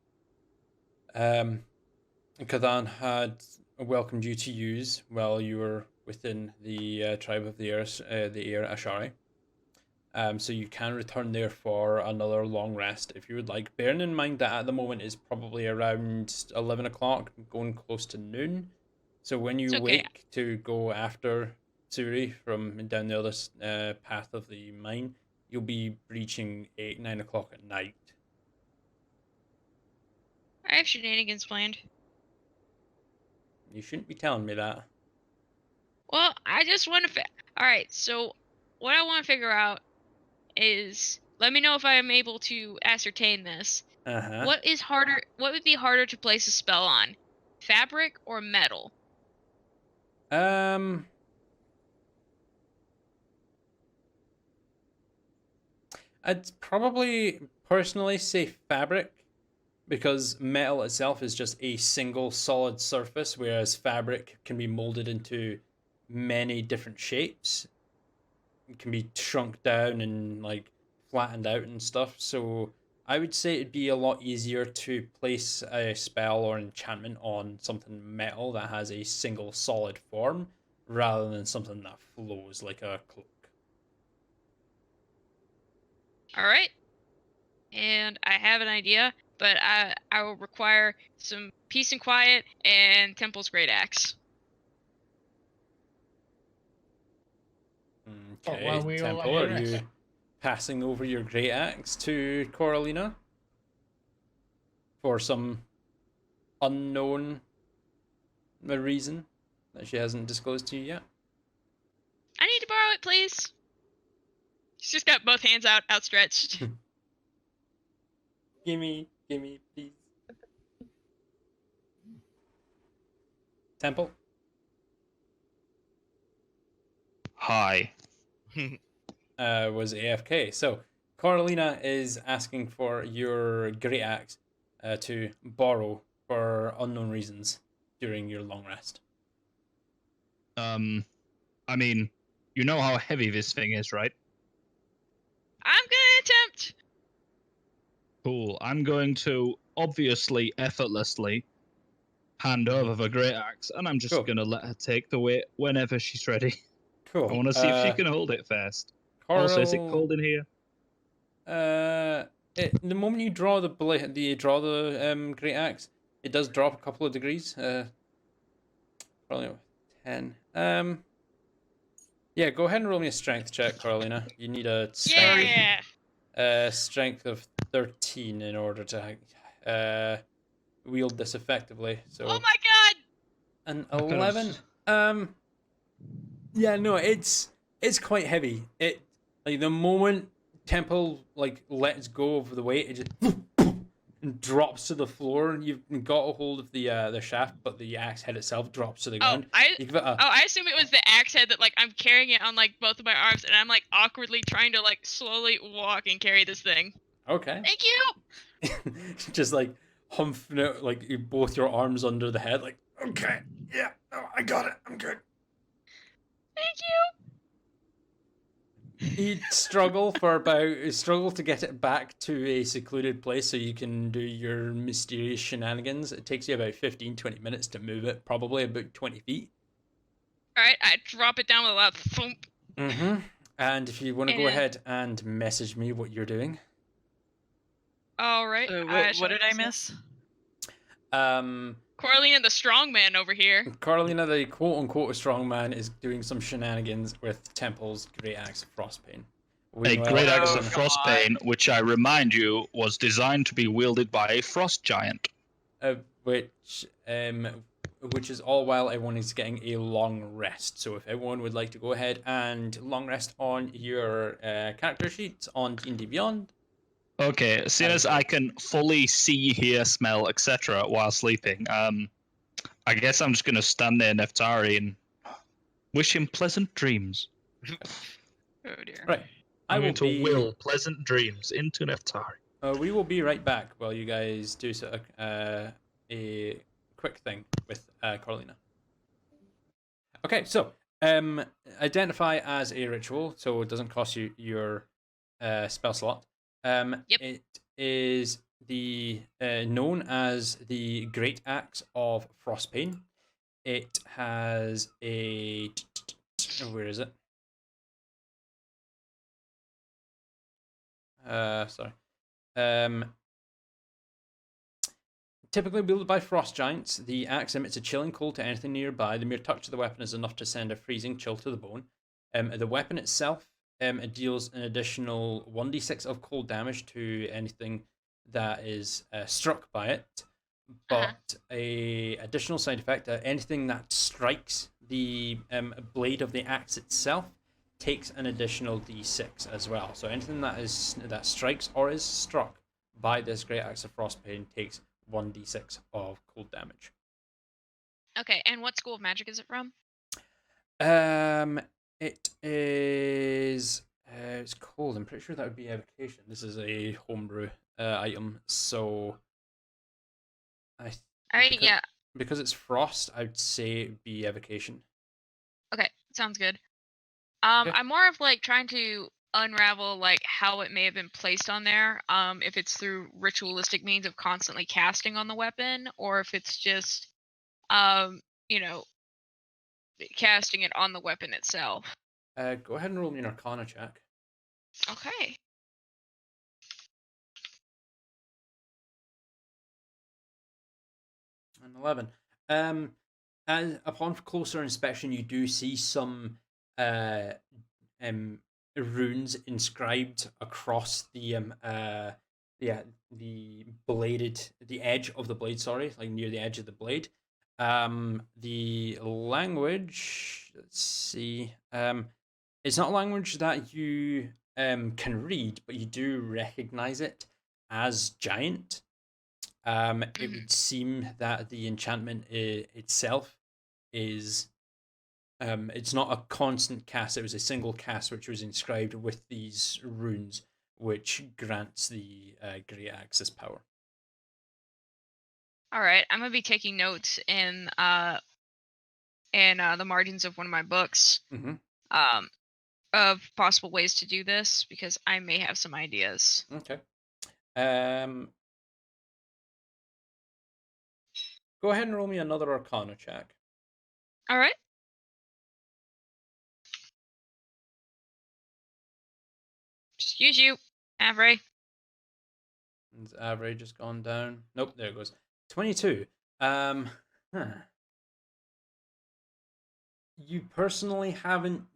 Kadan had welcomed you to use while you were within the tribe of the air Ashari. So you can return there for another long rest if you would like. Bearing in mind that at the moment it's probably around 11 o'clock, going close to noon. So when you wake to go after Tsuri from down the other path of the mine, you'll be reaching 9 o'clock at night. I have shenanigans planned. You shouldn't be telling me that. Well, I just want to. Alright, so what I want to figure out is, let me know if I am able to ascertain this. Uh-huh. What is harder? What would be harder to place a spell on, fabric or metal? I'd probably personally say fabric, because metal itself is just a single solid surface, whereas fabric can be molded into many different shapes. It can be shrunk down and like flattened out and stuff. So I would say it'd be a lot easier to place a spell or enchantment on something metal that has a single solid form rather than something that flows like a cloak. Alright. And I have an idea, but I will require some peace and quiet and Temple's Great Axe. Okay, while we all Temple, have are a you rest. passing over your great axe to Coralina for some unknown reason that she hasn't disclosed to you yet? I need to borrow it, please. She's just got both hands outstretched. Gimme, please. Temple? Hi. Was AFK. So, Coralina is asking for your great axe to borrow for unknown reasons during your long rest. I mean, you know how heavy this thing is, right? I'm gonna attempt. Cool. I'm going to obviously, effortlessly hand over the great axe, and I'm just Cool. gonna let her take the weight whenever she's ready. Cool. I want to see if she can hold it fast. Also, is it cold in here? The moment you draw the great axe, it does drop a couple of degrees. Probably 10. Yeah, go ahead and roll me a strength check, Carolina. You need a strength, Yeah. strength of 13 in order to wield this effectively. So Oh my god! an I could've 11. Yeah, no, it's quite heavy. It like the moment Temple like lets go of the weight, it just and drops to the floor. You've got a hold of the shaft, but the axe head itself drops to the ground. I I assume it was the axe head that like I'm carrying it on like both of my arms, and I'm like awkwardly trying to like slowly walk and carry this thing. Okay. Thank you. Just like humping it, like both your arms under the head, like okay, yeah, oh, I got it, I'm good. Thank you. You struggle to get it back to a secluded place so you can do your mysterious shenanigans. It takes you about 15-20 minutes to move it, probably about 20 feet. Alright, I drop it down with a loud thump. Mm-hmm. And if you want to go ahead and message me what you're doing. Alright. What did I miss? Coralina the strong man over here. Carolina, the quote-unquote strongman, is doing some shenanigans with Temple's Great Axe of Frostbane. A great axe of God. Frostbane, which I remind you was designed to be wielded by a frost giant. Which is all while everyone is getting a long rest. So if everyone would like to go ahead and long rest on your character sheets on D&D Beyond. Okay, seeing as I can fully see, hear, smell, etc. while sleeping, I guess I'm just going to stand there, Neftari, and wish him pleasant dreams. Oh dear. Right. I'm going to will pleasant dreams into Neftari. We will be right back while you guys do a quick thing with Carlina. Okay, so identify as a ritual, so it doesn't cost you your spell slot. Yep. It is the known as the Great Axe of Frostbane. It has a where is it? Sorry. Typically wielded by frost giants, the axe emits a chilling cold to anything nearby. The mere touch of the weapon is enough to send a freezing chill to the bone. The weapon itself it deals an additional 1d6 of cold damage to anything that is struck by it. But a additional side effect, anything that strikes the blade of the axe itself takes an additional d6 as well. So anything that strikes or is struck by this Great Axe of Frostbane takes 1d6 of cold damage. Okay, and what school of magic is it from? It is. It's cold. I'm pretty sure that would be evocation. This is a homebrew item, so All right, yeah. Because it's frost, I'd say it'd be evocation. Okay, sounds good. Okay. I'm more of like trying to unravel like how it may have been placed on there. If it's through ritualistic means of constantly casting on the weapon, or if it's just, you know, casting it on the weapon itself. Go ahead and roll me an Arcana check. Okay. An 11. And upon closer inspection, you do see some runes inscribed across the edge of the blade. Sorry, like near the edge of the blade. The language. Let's see. It's not a language that you can read, but you do recognize it as giant. It would seem that the enchantment itself is it's not a constant cast. It was a single cast which was inscribed with these runes, which grants the Great Axe's power. All right, I'm gonna be taking notes in the margins of one of my books. Of possible ways to do this because I may have some ideas. Okay. Go ahead and roll me another Arcana check. All right. Excuse you, Avery. Has Avery just gone down? Nope, there it goes. 22. You personally haven't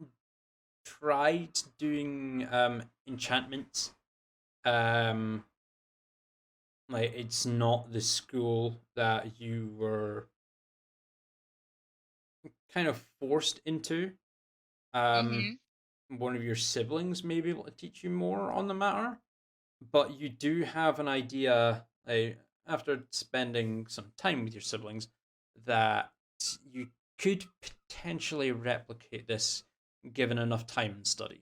tried doing enchantments. Like it's not the school that you were kind of forced into. One of your siblings may be able to teach you more on the matter, but you do have an idea, after spending some time with your siblings, that you could potentially replicate this given enough time and study.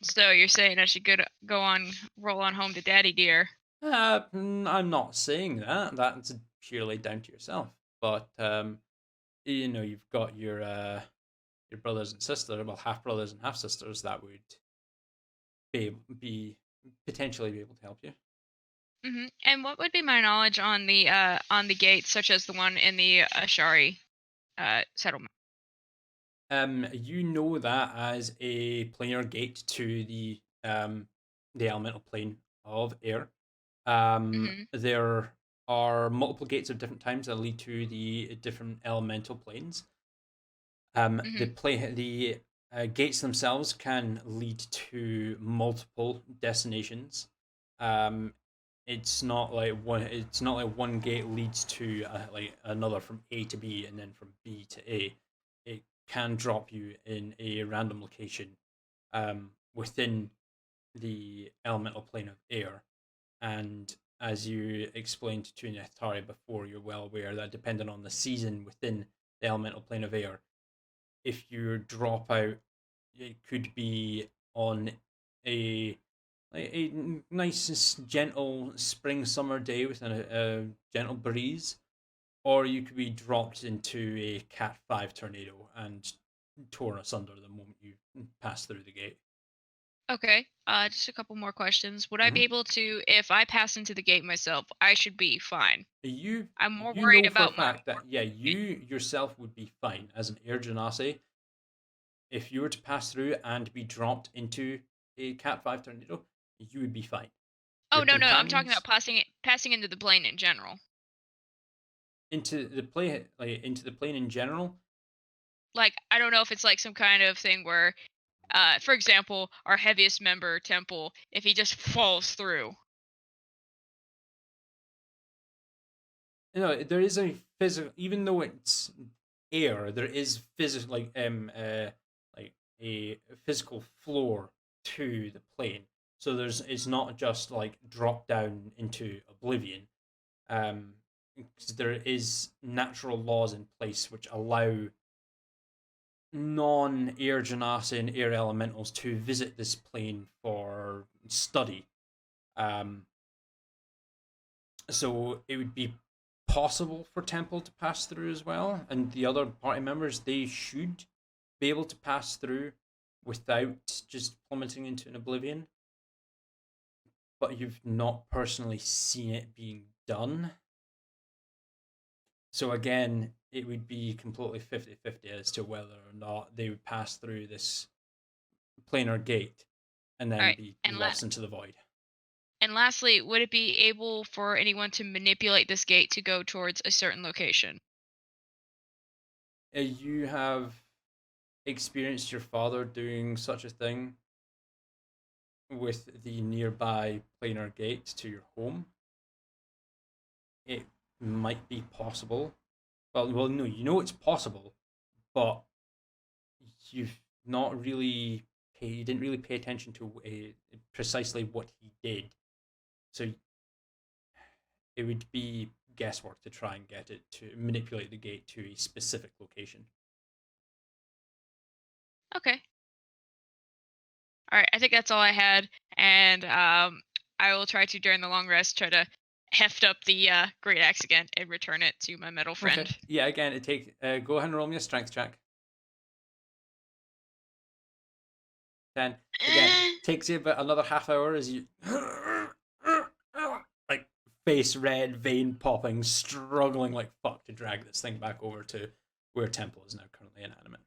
So you're saying I should roll on home to Daddy dear? I'm not saying that. That's purely down to yourself. But you've got your brothers and sisters, well, half brothers and half sisters that would be potentially be able to help you. And what would be my knowledge on the gates, such as the one in the Ashari settlement? You know that as a planar gate to the elemental plane of air. There are multiple gates of different times that lead to the different elemental planes. The gates themselves can lead to multiple destinations. It's not like one gate leads to like another from A to B and then from B to A. It can drop you in a random location within the elemental plane of air. And as you explained to Neftari before, you're well aware that depending on the season within the elemental plane of air, if you drop out, it could be on a a nice, gentle spring summer day with a gentle breeze, or you could be dropped into a Cat 5 tornado and torn asunder the moment you pass through the gate. Okay. Just a couple more questions. Would I be Mhm. able to, if I pass into the gate myself, I should be fine. You I'm more you worried know for a about my. fact that you yourself would be fine as an Air Genasi if you were to pass through and be dropped into a Cat 5 tornado. You would be fine. Oh Your no, no, I'm talking about companions passing into the plane in general. into the plane, like into the plane in general. Like, I don't know if it's like some kind of thing where, for example, our heaviest member, Temple, if he just falls through. You know, there is a physical, even though it's air, there is physical, like a physical floor to the plane. So it's not just like drop down into oblivion. 'Cause there is natural laws in place which allow non-air genasi and air elementals to visit this plane for study. So it would be possible for Temple to pass through as well, and the other party members, they should be able to pass through without just plummeting into an oblivion. But you've not personally seen it being done. So again, it would be completely 50-50 as to whether or not they would pass through this planar gate and then Alright, be and lost into the void. And lastly, would it be able for anyone to manipulate this gate to go towards a certain location? You have experienced your father doing such a thing with the nearby planar gate to your home. It might be possible. Well, no, you know it's possible, but you've not really you didn't really pay attention to precisely what he did. So it would be guesswork to try and get it to manipulate the gate to a specific location. Okay. Alright, I think that's all I had. And I will try to, during the long rest, try to heft up the great axe again and return it to my metal friend. Okay. Yeah, again, it take go ahead and roll me a strength check. 10. Again, takes you about another half hour as you like face red, vein popping, struggling like fuck to drag this thing back over to where Temple is now currently inanimate.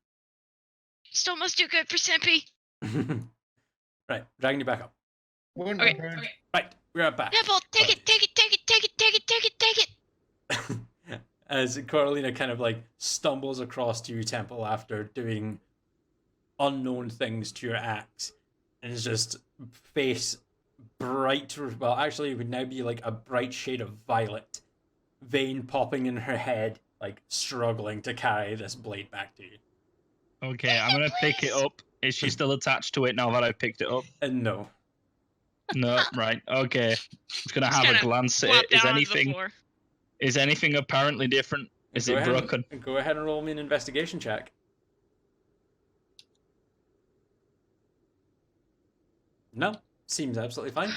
Still must do good for Simpy. Right, dragging you back up. Okay. Right, we're back. Temple, take it, take it, take it, take it, take it, take it, take it. As Carolina kind of like stumbles across to you, Temple, after doing unknown things to your axe, and is just face bright, well, actually it would now be like a bright shade of violet, vein popping in her head, like struggling to carry this blade back to you. Okay, I'm gonna pick it up. Is she still attached to it now that I picked it up? And no. No, right. Okay. Just gonna have a glance at Flop it. Is down onto the anything floor. apparently different? Is it broken? Go ahead and roll me an investigation check. No, seems absolutely fine.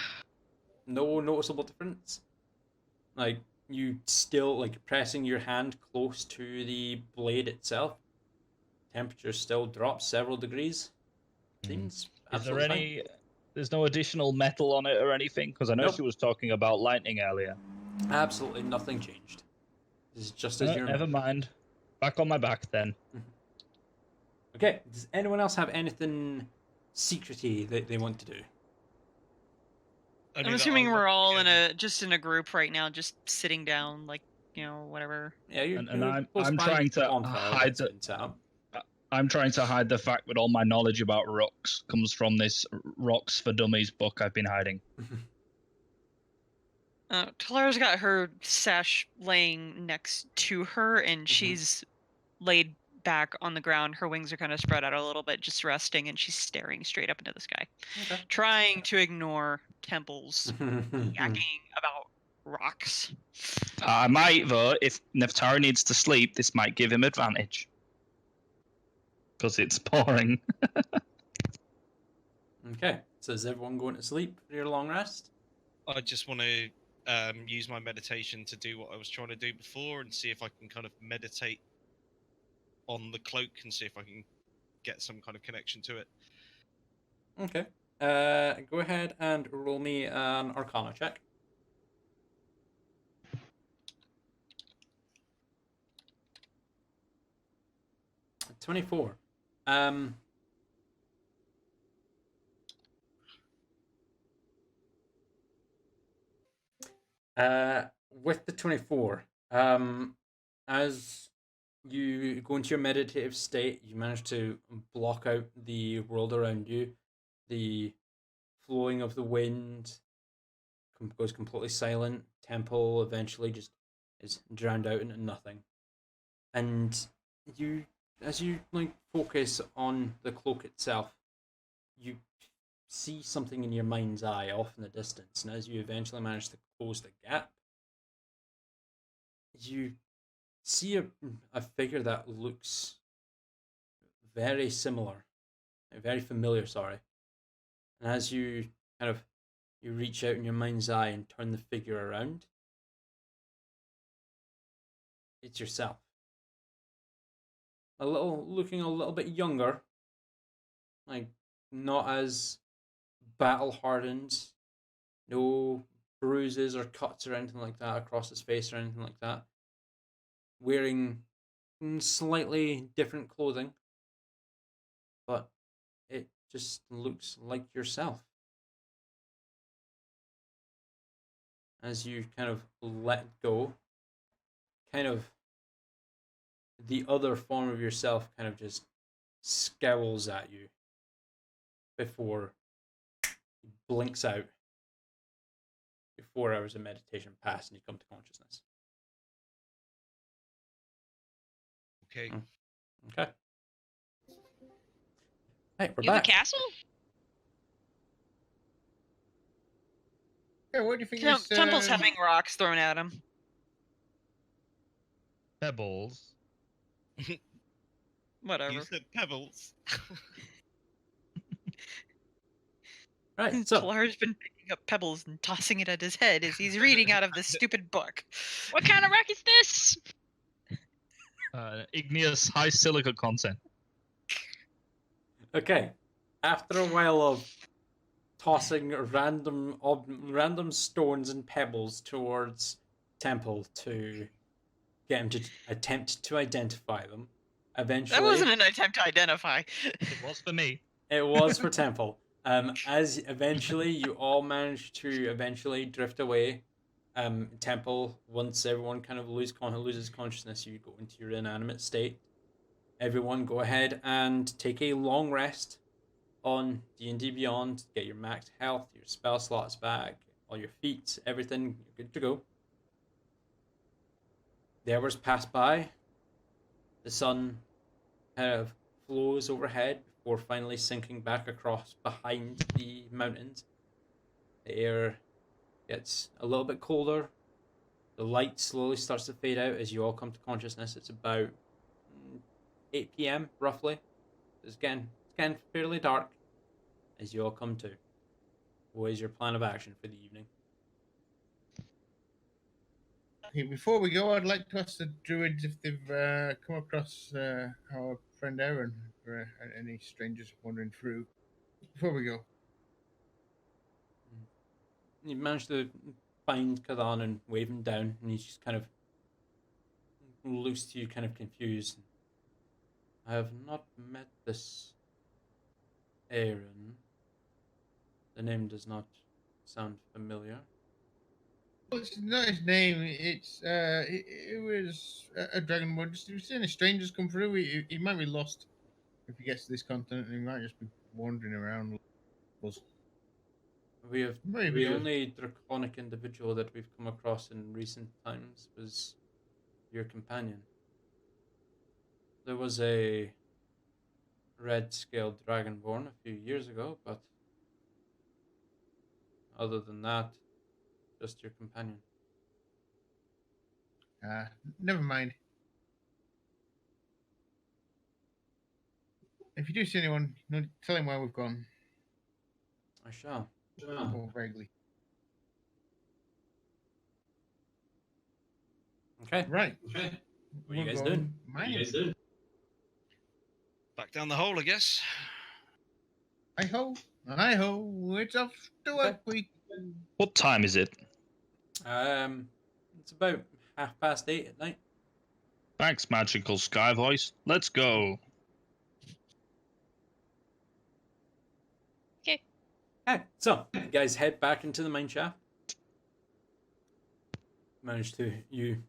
No noticeable difference. Like, you still, like, pressing your hand close to the blade itself. Temperature still drops several degrees. Seems Is there absolutely fine. any? There's no additional metal on it or anything? Because I know Nope. she was talking about lightning earlier. Absolutely nothing changed. This is just as No, you're... never mind. Back on my back then. Okay, does anyone else have anything secrety that they want to do? I'm assuming we're all in a group right now, just sitting down, like, whatever. Yeah, you're, And you're close I'm by trying the to bonfire hide that's been set up. I'm trying to hide the fact that all my knowledge about rocks comes from this Rocks for Dummies book I've been hiding. Talara's got her sash laying next to her, and she's laid back on the ground. Her wings are kind of spread out a little bit, just resting, and she's staring straight up into the sky, trying to ignore Temple's yakking about rocks. I might, though, if Neftari needs to sleep, this might give him advantage. Because it's boring. Okay. So is everyone going to sleep for your long rest? I just want to use my meditation to do what I was trying to do before and see if I can kind of meditate on the cloak and see if I can get some kind of connection to it. Okay. Go ahead and roll me an Arcana check. 24. With the 24, as you go into your meditative state, you manage to block out the world around you. The flowing of the wind goes completely silent. Temple eventually just is drowned out into nothing. And you, as you like focus on the cloak itself, you see something in your mind's eye off in the distance, and as you eventually manage to close the gap, you see a figure that looks very similar, very familiar, sorry. And as you kind of you reach out in your mind's eye and turn the figure around, it's yourself. Looking a little bit younger, like not as battle hardened, no bruises or cuts or anything like that across his face or anything like that. Wearing slightly different clothing, but it just looks like yourself. As you kind of let go, kind of the other form of yourself kind of just scowls at you before he blinks out. 4 hours of meditation pass and you come to consciousness. Okay. Okay. Hey, we're You have back. a castle? Yeah, what do you think? Temple's having rocks thrown at him. Pebbles. Whatever. You said pebbles. Right, so Talar's been picking up pebbles and tossing it at his head as he's reading out of this stupid book. What kind of rock is this? Igneous high silica content. okay. After a while of tossing random stones and pebbles towards Temple to get him to attempt to identify them, eventually That wasn't an attempt to identify. It was for me. it was for Temple. As eventually you all manage to eventually drift away. Temple, once everyone kind of loses consciousness, you go into your inanimate state. Everyone go ahead and take a long rest on D&D Beyond. Get your maxed health, your spell slots back, all your feats, everything. You're good to go. The hours pass by. The sun kind of flows overhead before finally sinking back across behind the mountains. The air gets a little bit colder. The light slowly starts to fade out as you all come to consciousness. It's about 8 p.m. roughly. It's getting fairly dark as you all come to. What is your plan of action for the evening? Okay, before we go, I'd like to ask the druids if they've come across our friend Aaron or any strangers wandering through. Before we go. You manage to find Kadan and wave him down, and he's just kind of looks to you, kind of confused. I have not met this Aaron. The name does not sound familiar. Well, it's not his name. It's it was a dragonborn. Just if you see any strangers come through, he might be lost if he gets to this continent. He might just be wandering around. We have Maybe. the only draconic individual that we've come across in recent times was your companion. There was a red-scaled dragonborn a few years ago, but other than that, just your companion. Never mind. If you do see anyone, tell him where we've gone. I shall. Or vaguely. Okay. Right. What are you We're guys going doing? mining. Back down the hole, I guess. Hi ho, it's off to work week. What time is it? It's about 8:30 at night. Thanks, magical sky voice. Let's go. Okay. Okay, so you guys head back into the mine shaft. You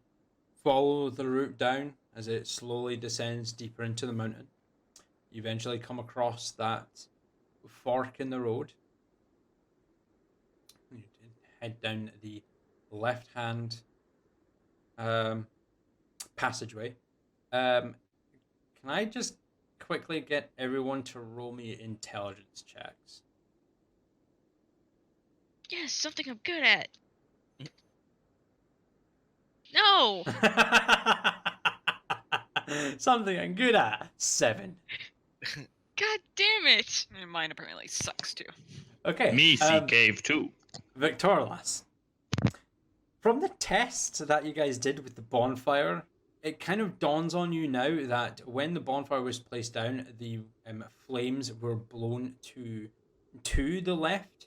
follow the route down as it slowly descends deeper into the mountain. You eventually come across that fork in the road. You head down the left-hand passageway. Can I just quickly get everyone to roll me intelligence checks? Yes, something I'm good at. No. Something I'm good at. 7. God damn it. And mine apparently sucks too. Okay. Me see cave too. Victorlas. From the test that you guys did with the bonfire, it kind of dawns on you now that when the bonfire was placed down, the flames were blown to the left,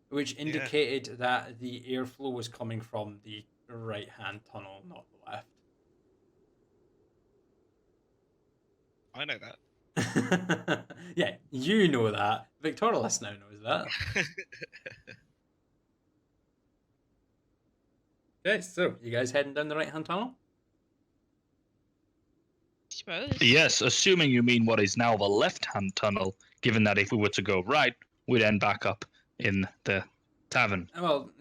which indicated that the airflow was coming from the right-hand tunnel, not the left. I know that. Yeah, you know that. Victorlas now knows that. Okay, so you guys heading down the right-hand tunnel? Suppose. Yes, assuming you mean what is now the left-hand tunnel, given that if we were to go right, we'd end back up in the tavern. Well,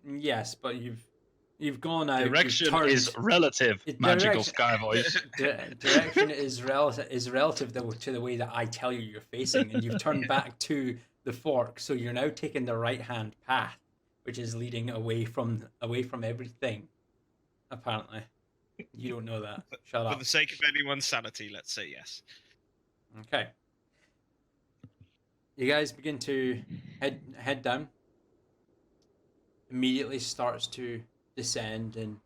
yes, but you've gone out. Direction you've is relative, magical sky voice. Direction is relative to the way that I tell you you're facing, and you've turned back to the fork, so you're now taking the right-hand path, which is leading away from everything. Apparently, you don't know that. Shut up. For the sake of anyone's sanity, let's say yes. Okay. You guys begin to head down. Immediately starts to descend and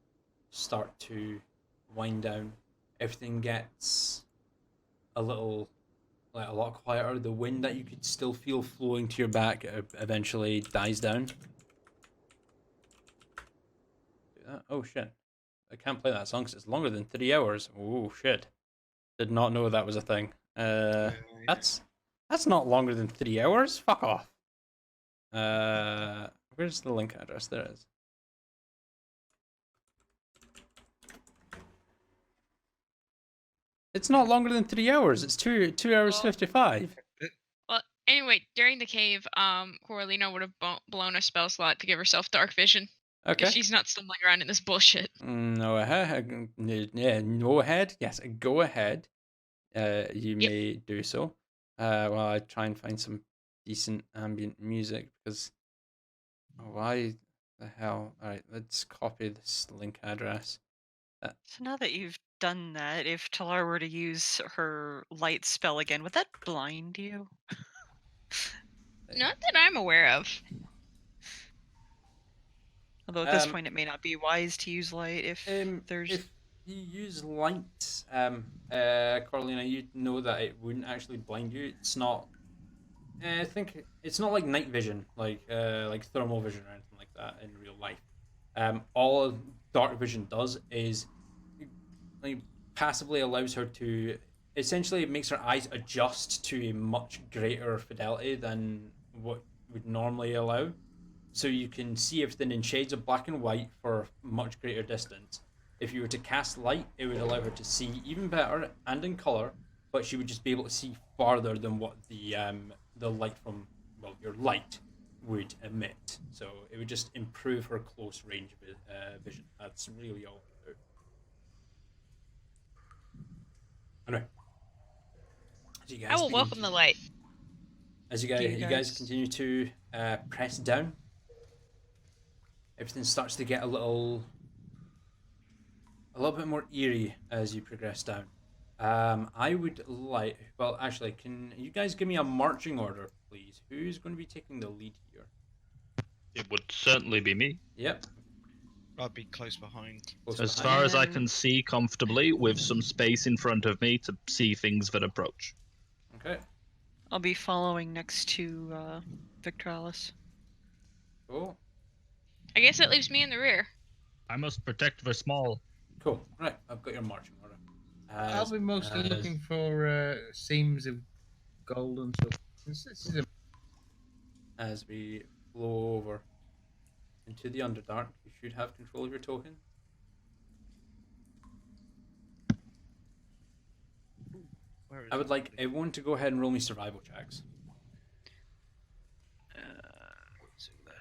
start to wind down. Everything gets a lot quieter. The wind that you could still feel flowing to your back eventually dies down. Oh shit. I can't play that song because it's longer than 3 hours. Oh shit. Did not know that was a thing. That's not longer than 3 hours. Fuck off. Where's the link address? There it is. It's not longer than 3 hours. It's 2 hours 55. Well, anyway, during the cave, Coralina would have blown a spell slot to give herself dark vision. Okay. Because she's not stumbling around in this bullshit. No ahead. Yeah, go ahead. Yes, go ahead. You may do so. While I try and find some decent ambient music because why the hell? All right, let's copy this link address. So now that you've done that, if Talar were to use her light spell again, would that blind you? Not that I'm aware of. Although at this point it may not be wise to use light if there's... If you use light, Coralina, you'd know that it wouldn't actually blind you. It's not... I think it's not like night vision, like thermal vision or anything like that in real life. All dark vision does is passively allows her to... Essentially, it makes her eyes adjust to a much greater fidelity than what would normally allow. So you can see everything in shades of black and white for much greater distance. If you were to cast light, it would allow her to see even better and in color, but she would just be able to see farther than what the light from your light would emit. So it would just improve her close range vision. That's really all it would do. Anyway, as you guys I will welcome the light. As you guys continue to press down, everything starts to get a little bit more eerie as you progress down. I would like. Well, actually, can you guys give me a marching order, please? Who's going to be taking the lead here? It would certainly be me. Yep. I'd be close behind. Close As behind. far as I can see comfortably, with some space in front of me to see things that approach. Okay. I'll be following next to Victralis. Cool. I guess that leaves me in the rear. I must protect the small. Cool. Right. I've got your marching order. I'll be mostly looking for seams of gold and stuff. This is a... As we flow over into the Underdark, you should have control of your token. Where is I would like everybody? everyone to go ahead and roll me survival checks. What's in there?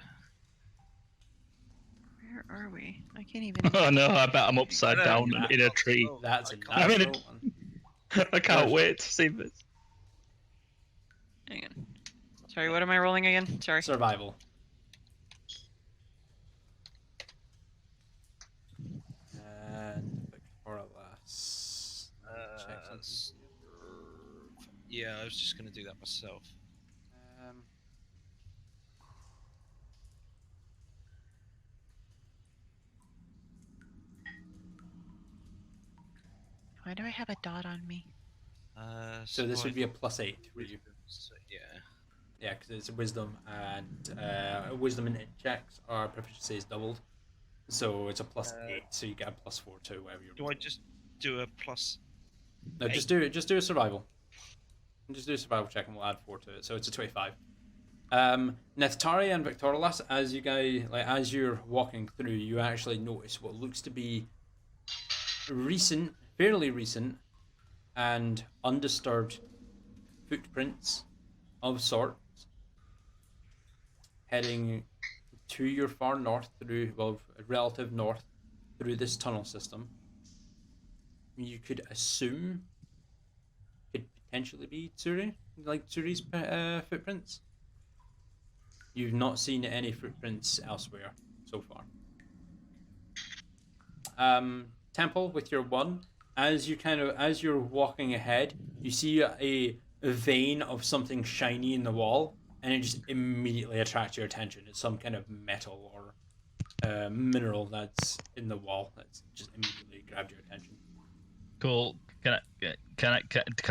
Where are we? I can't even. Oh no, I bet I'm upside down that- in a tree. That's a I mean, natural one. I can't wait to see this. Hang on. Sorry, what am I rolling again? Sorry. Survival. And Victoralas. Check something. Yeah, I was just gonna do that myself. Um, Why do I have a dot on me? so this would be a +8 for you. wisdom, so, yeah. Yeah, because it's wisdom, and wisdom and int checks are proficiency is doubled. So it's a +8, so you get a +4 to whatever you're Do I rolling. just do a plus? No, just do it. Just do a survival. Just do a survival check, and we'll add 4 to it. So it's a 25. Neftari and Victoralas, as you guys, as you're walking through, you actually notice what looks to be recent, fairly recent, and undisturbed footprints of sorts, heading to your far north through, well, relative north through this tunnel system. You could assume could potentially be Tsuri, like Tsuri's footprints. You've not seen any footprints elsewhere so far. Temple with your 1, as you're walking ahead, you see a vein of something shiny in the wall, and it just immediately attracts your attention. It's some kind of metal or mineral that's in the wall that's just immediately grabbed your attention. Cool. Can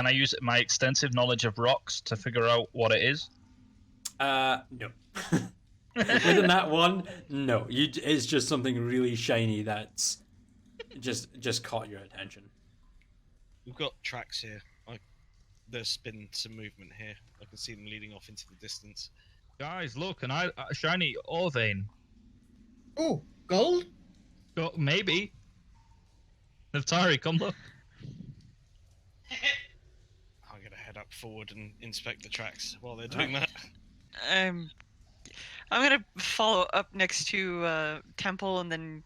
I use my extensive knowledge of rocks to figure out what it is? No. Within that one, no. It's just something really shiny that's just caught your attention. We've got tracks here. There's been some movement here. I can see them leading off into the distance. Guys, look, a shiny ore vein. Oh, gold? Maybe. Neftari, come look. I'm gonna head up forward and inspect the tracks while they're doing that. I'm gonna follow up next to Temple and then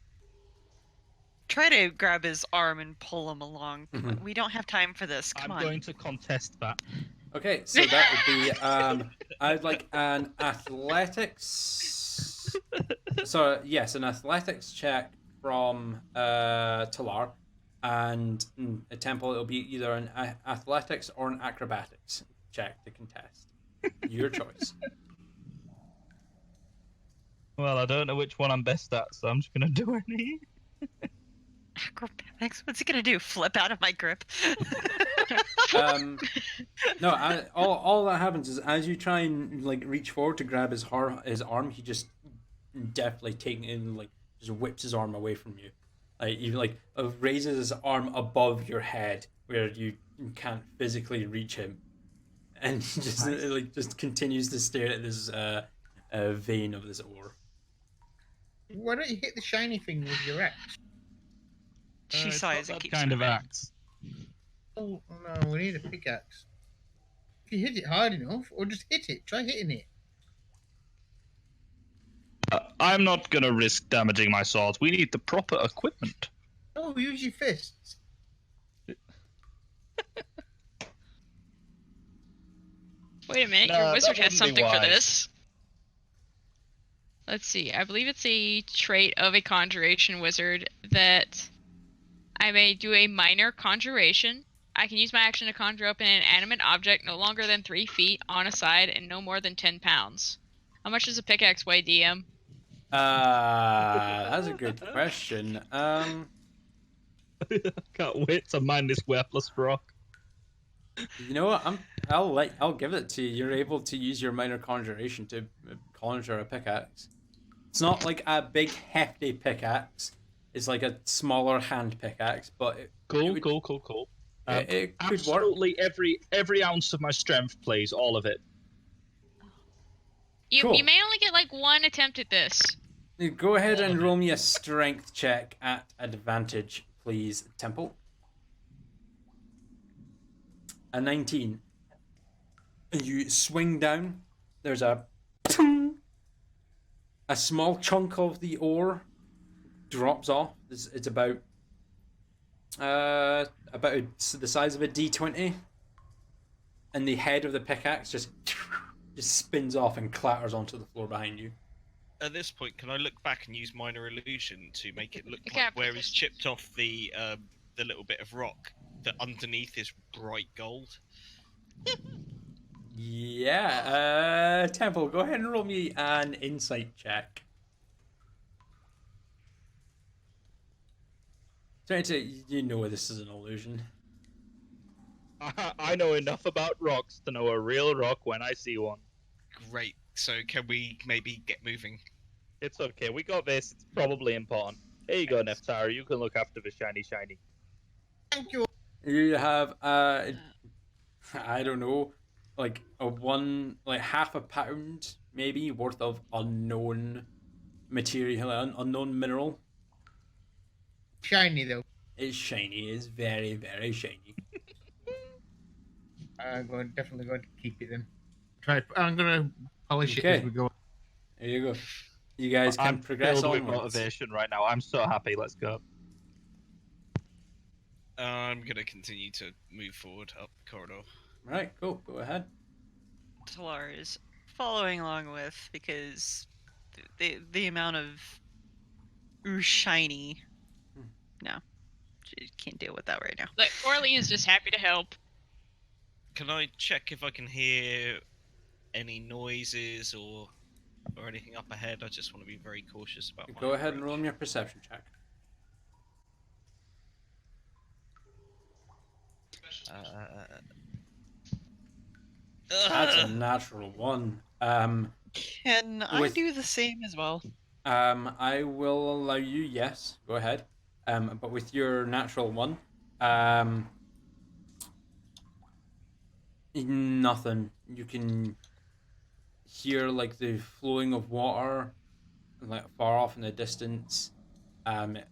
try to grab his arm and pull him along. Mhm. We don't have time for this. Come I'm on. going to contest that. Okay, so that would be I'd like an athletics. So yes, an athletics check from Talar, and a Temple. It'll be either an athletics or an acrobatics check to contest. Your choice. Well, I don't know which one I'm best at, so I'm just gonna do any. Acrobatics? What's he gonna do? Flip out of my grip? No, all that happens is as you try and reach forward to grab his arm, he just deftly just whips his arm away from you. He raises his arm above your head where you can't physically reach him, and he just continues to stare at this vein of this ore. Why don't you hit the shiny thing with your axe? She It's sighs not and that keeps kind of moving. axe. Oh no, we need a pickaxe. If you hit it hard enough, or just hit it, try hitting it. I'm not gonna risk damaging my swords. We need the proper equipment. Oh, use your fists. Wait a minute, Nah, your that wizard has wouldn't be something for wise. this. Let's see, I believe it's a trait of a conjuration wizard that I may do a minor conjuration I can use my action to conjure up an inanimate object no longer than 3 feet on a side and no more than 10 pounds. How much does a pickaxe weigh, DM? That's a good question. Can't wait to mine this worthless rock. You know what? I'll give it to you. You're able to use your minor conjuration to conjure a pickaxe. It's not like a big hefty pickaxe. It's like a smaller hand pickaxe, but Cool. it could work. Absolutely every ounce of my strength, please, all of it. You Cool. may only get like 1 attempt at this. Go ahead and roll me a strength check at advantage, please, Temple. A 19. You swing down. There's a small chunk of the ore drops off. It's about the size of a D20, and the head of the pickaxe just spins off and clatters onto the floor behind you. At this point, can I look back and use minor illusion to make it look Okay, like where he's chipped off the little bit of rock that underneath is bright gold? Yeah, Temple, go ahead and roll me an insight check. You know this is an illusion. I know enough about rocks to know a real rock when I see one. Great. So can we maybe get moving? It's okay, we got this. It's probably important. Here you go, Neftari. You can look after the shiny. Thank you. You have I don't know, like half a pound maybe worth of unknown material, unknown mineral. Shiny though. It's shiny. It's very, very shiny. I'm definitely going to keep it then. I'm going to polish it Okay. as we go. There you go. You guys can I'm progress filled with onwards. motivation right now. I'm so happy. Let's go. I'm gonna continue to move forward up the corridor. Right, cool. Go ahead. Talar is following along with, because the amount of shiny, no, she can't deal with that right now. Look, Orly is just happy to help. Can I check if I can hear any noises or anything up ahead? I just want to be very cautious about my Go ahead and approach. roll me a perception check. That's a natural one. Can I With- do the same as well? I will allow you. Yes, go ahead. But with your natural one, nothing. You can hear like the flowing of water, like far off in the distance. Other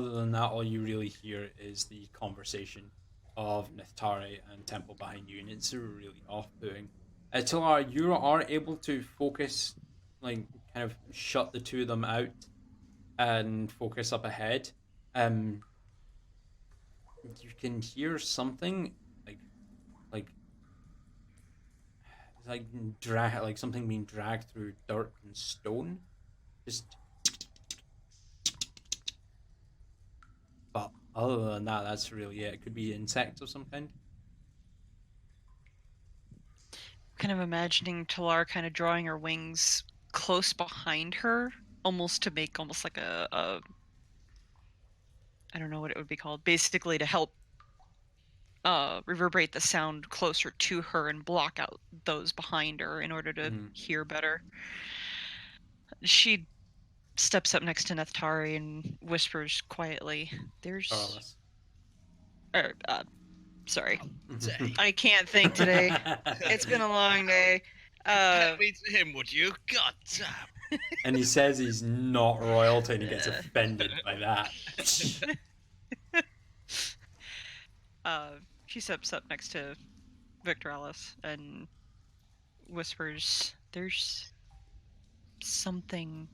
than that, all you really hear is the conversation of Neftari and Temple behind you, and it's really off-putting. Talar, you are able to focus, like kind of shut the two of them out, and focus up ahead. You can hear something like something being dragged through dirt and stone. But other than that, that's really it. It could be insects of some kind. Kind of imagining Talar kind of drawing her wings close behind her, almost to make almost like a I don't know what it would be called, basically to help reverberate the sound closer to her and block out those behind her in order to hear better. She steps up next to Neftari and whispers quietly, "There's..." Sorry. I can't think today. It's been a long day. Let me to him, would you? God damn. And he says he's not royalty and he gets offended by that. She steps up next to Victoralis and whispers, "There's something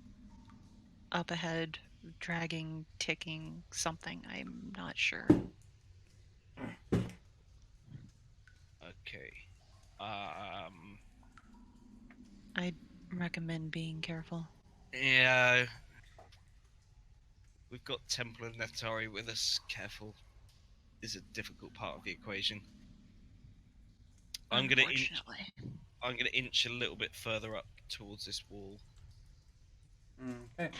up ahead, dragging, ticking, something. I'm not sure." Okay. I'd recommend being careful. Yeah. We've got Temple and Neftari with us. Careful. is a difficult part of the equation. I'm gonna inch a little bit further up towards this wall. Okay.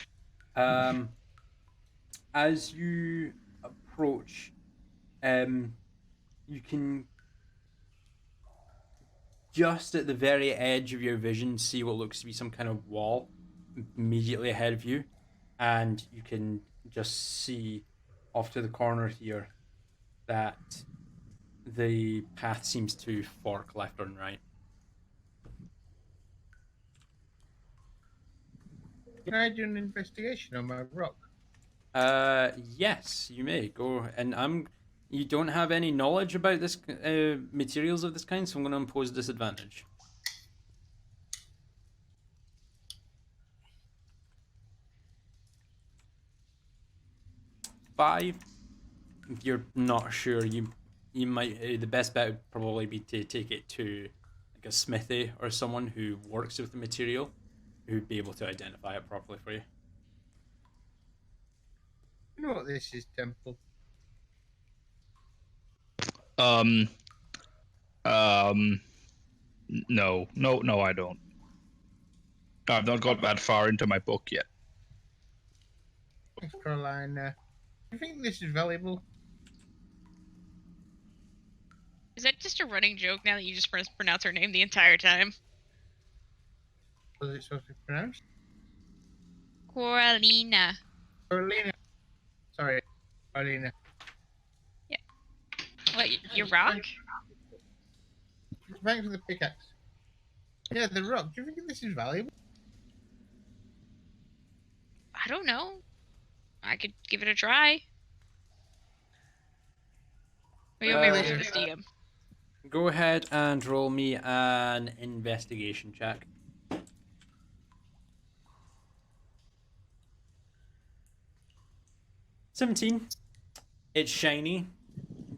As you approach, you can just at the very edge of your vision see what looks to be some kind of wall immediately ahead of you, and you can just see off to the corner here that the path seems to fork left and right. Can I do an investigation on my rock? Yes, you may go, and you don't have any knowledge about this materials of this kind, so I'm going to impose disadvantage. 5. You're not sure. You might the best bet would probably be to take it to like a smithy or someone who works with the material, who'd be able to identify it properly for you. You know what this is, Temple? No, I don't. I've not got that far into my book yet. Thanks, Carolina. Do you think this is valuable? Is that just a running joke now that you just pronounce her name the entire time? Was it supposed to be pronounced? Coralina. Carolina. Sorry, Carolina. What, your rock? Thanks for the pickaxe. Yeah, the rock. Do you think this is valuable? I don't know. I could give it a try. Or you want me to roll for this DM? Go ahead and roll me an investigation check. 17. It's shiny.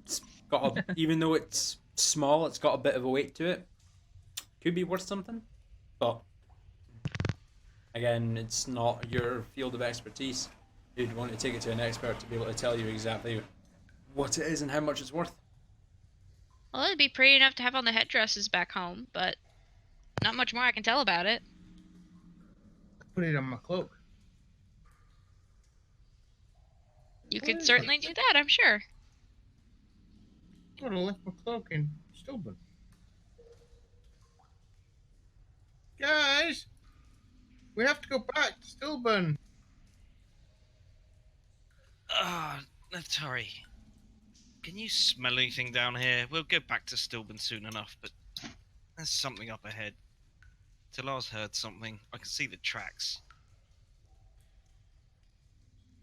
It's got a, even though it's small, it's got a bit of a weight to it. Could be worth something, but again, it's not your field of expertise. You'd want to take it to an expert to be able to tell you exactly what it is and how much it's worth. Well, it'd be pretty enough to have on the headdresses back home, but not much more I can tell about it. Put it on my cloak. You could certainly do that, I'm sure. I would have left my cloak in Stillburn. Guys, we have to go back to Stillburn. Ah, Natari. Can you smell anything down here? We'll go back to Stillburn soon enough, but there's something up ahead. Talar's heard something. I can see the tracks.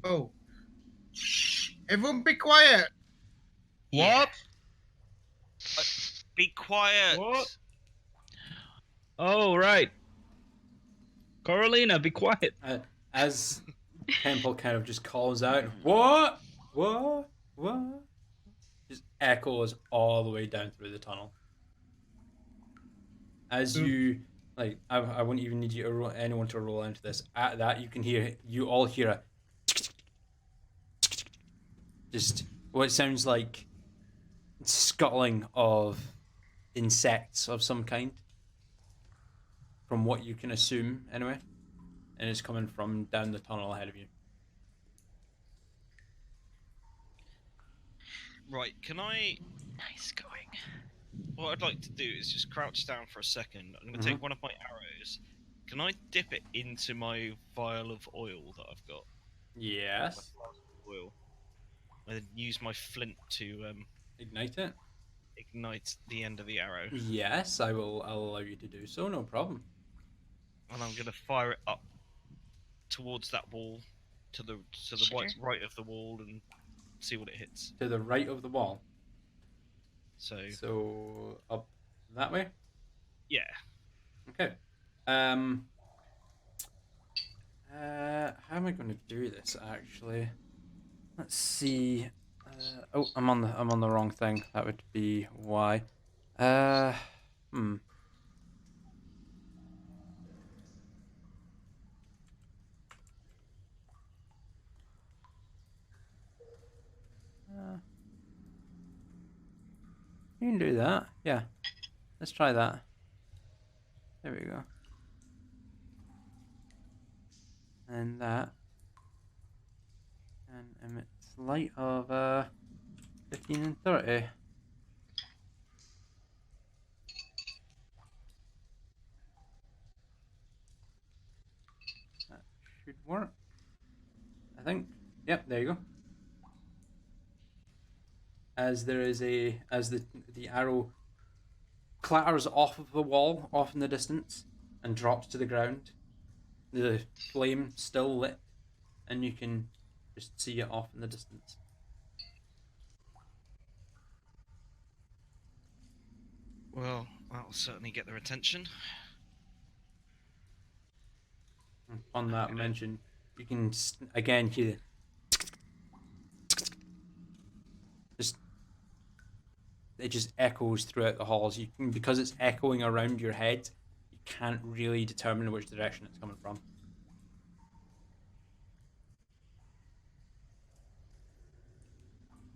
Oh. Everyone be quiet. What? Be quiet. What? Oh, right. Carolina, be quiet. As Temple kind of just calls out, what? What? What? Just echoes all the way down through the tunnel. As you, like, I wouldn't even need you to roll, anyone to roll into this. At that, you all hear a just what sounds like scuttling of insects of some kind. From what you can assume, anyway. And it's coming from down the tunnel ahead of you. Right, can I... Nice going. What I'd like to do is just crouch down for a second. I'm going to take one of my arrows. Can I dip it into my vial of oil that I've got? Yes. Oil. And then use my flint to Ignite it? ignite the end of the arrow. Yes, I'll allow you to do so, no problem. And I'm going to fire it up towards that wall, to the right of the wall, and see what it hits. To the right of the wall. So up that way? yeah. Okay. How am I going to do this actually? Let's see. Oh, I'm on the wrong thing. That would be why. You can do that. Yeah. Let's try that. There we go. And that. And emits light of 15 and 30. That should work. I think. Yep, there you go. As the arrow clatters off of the wall, off in the distance, and drops to the ground, the flame still lit, and you can just see it off in the distance. Well, that'll certainly get their attention. And on that mention, you can again hear it just echoes throughout the halls. You can, because it's echoing around your head, you can't really determine which direction it's coming from.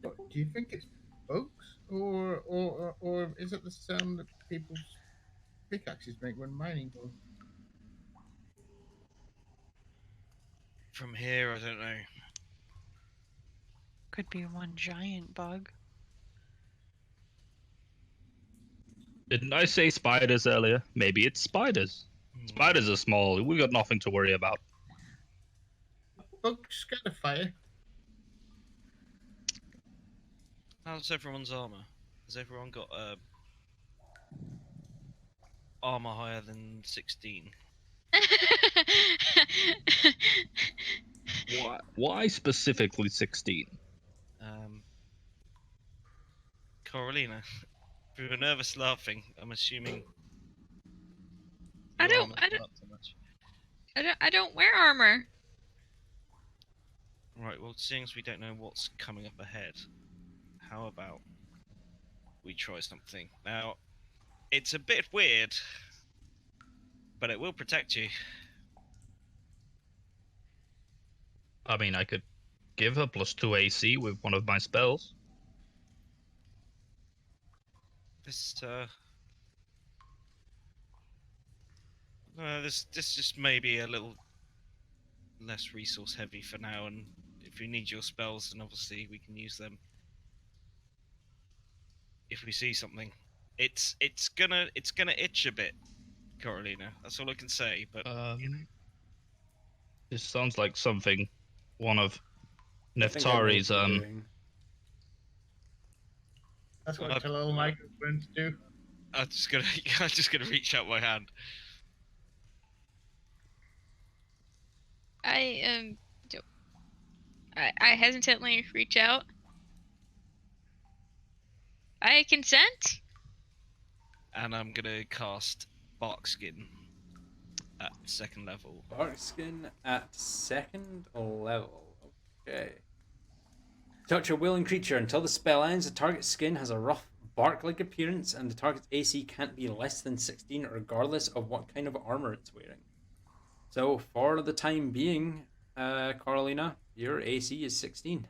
But do you think it's bugs, or is it the sound that people's pickaxes make when mining? From here, I don't know. Could be one giant bug. Didn't I say spiders earlier? Maybe it's spiders. Spiders are small. We got nothing to worry about. Bugs scared of fire. How's everyone's armor? Has everyone got armor higher than 16? Why specifically 16? Carolina, if you were nervous laughing, I'm assuming. I your don't- armor's I not don't- up so much. I don't wear armor. Right, well, seeing as we don't know what's coming up ahead, how about we try something? Now, it's a bit weird, but it will protect you. I mean, I could give her +2 AC with one of my spells. This just may be a little less resource heavy for now, and if you need your spells, then obviously we can use them. If we see something, it's gonna itch a bit, Carolina. That's all I can say. But This sounds like something one of I think I know what Neftari's you're doing. That's what Well, tell all my friends do. I'm just gonna reach out my hand. I hesitantly reach out. I consent. And I'm gonna cast Barkskin at 2nd level. Barkskin at 2nd level. Okay. Touch a willing creature. Until the spell ends, the target's skin has a rough bark-like appearance, and the target's AC can't be less than 16, regardless of what kind of armor it's wearing. So, for the time being, Carolina, your AC is 16.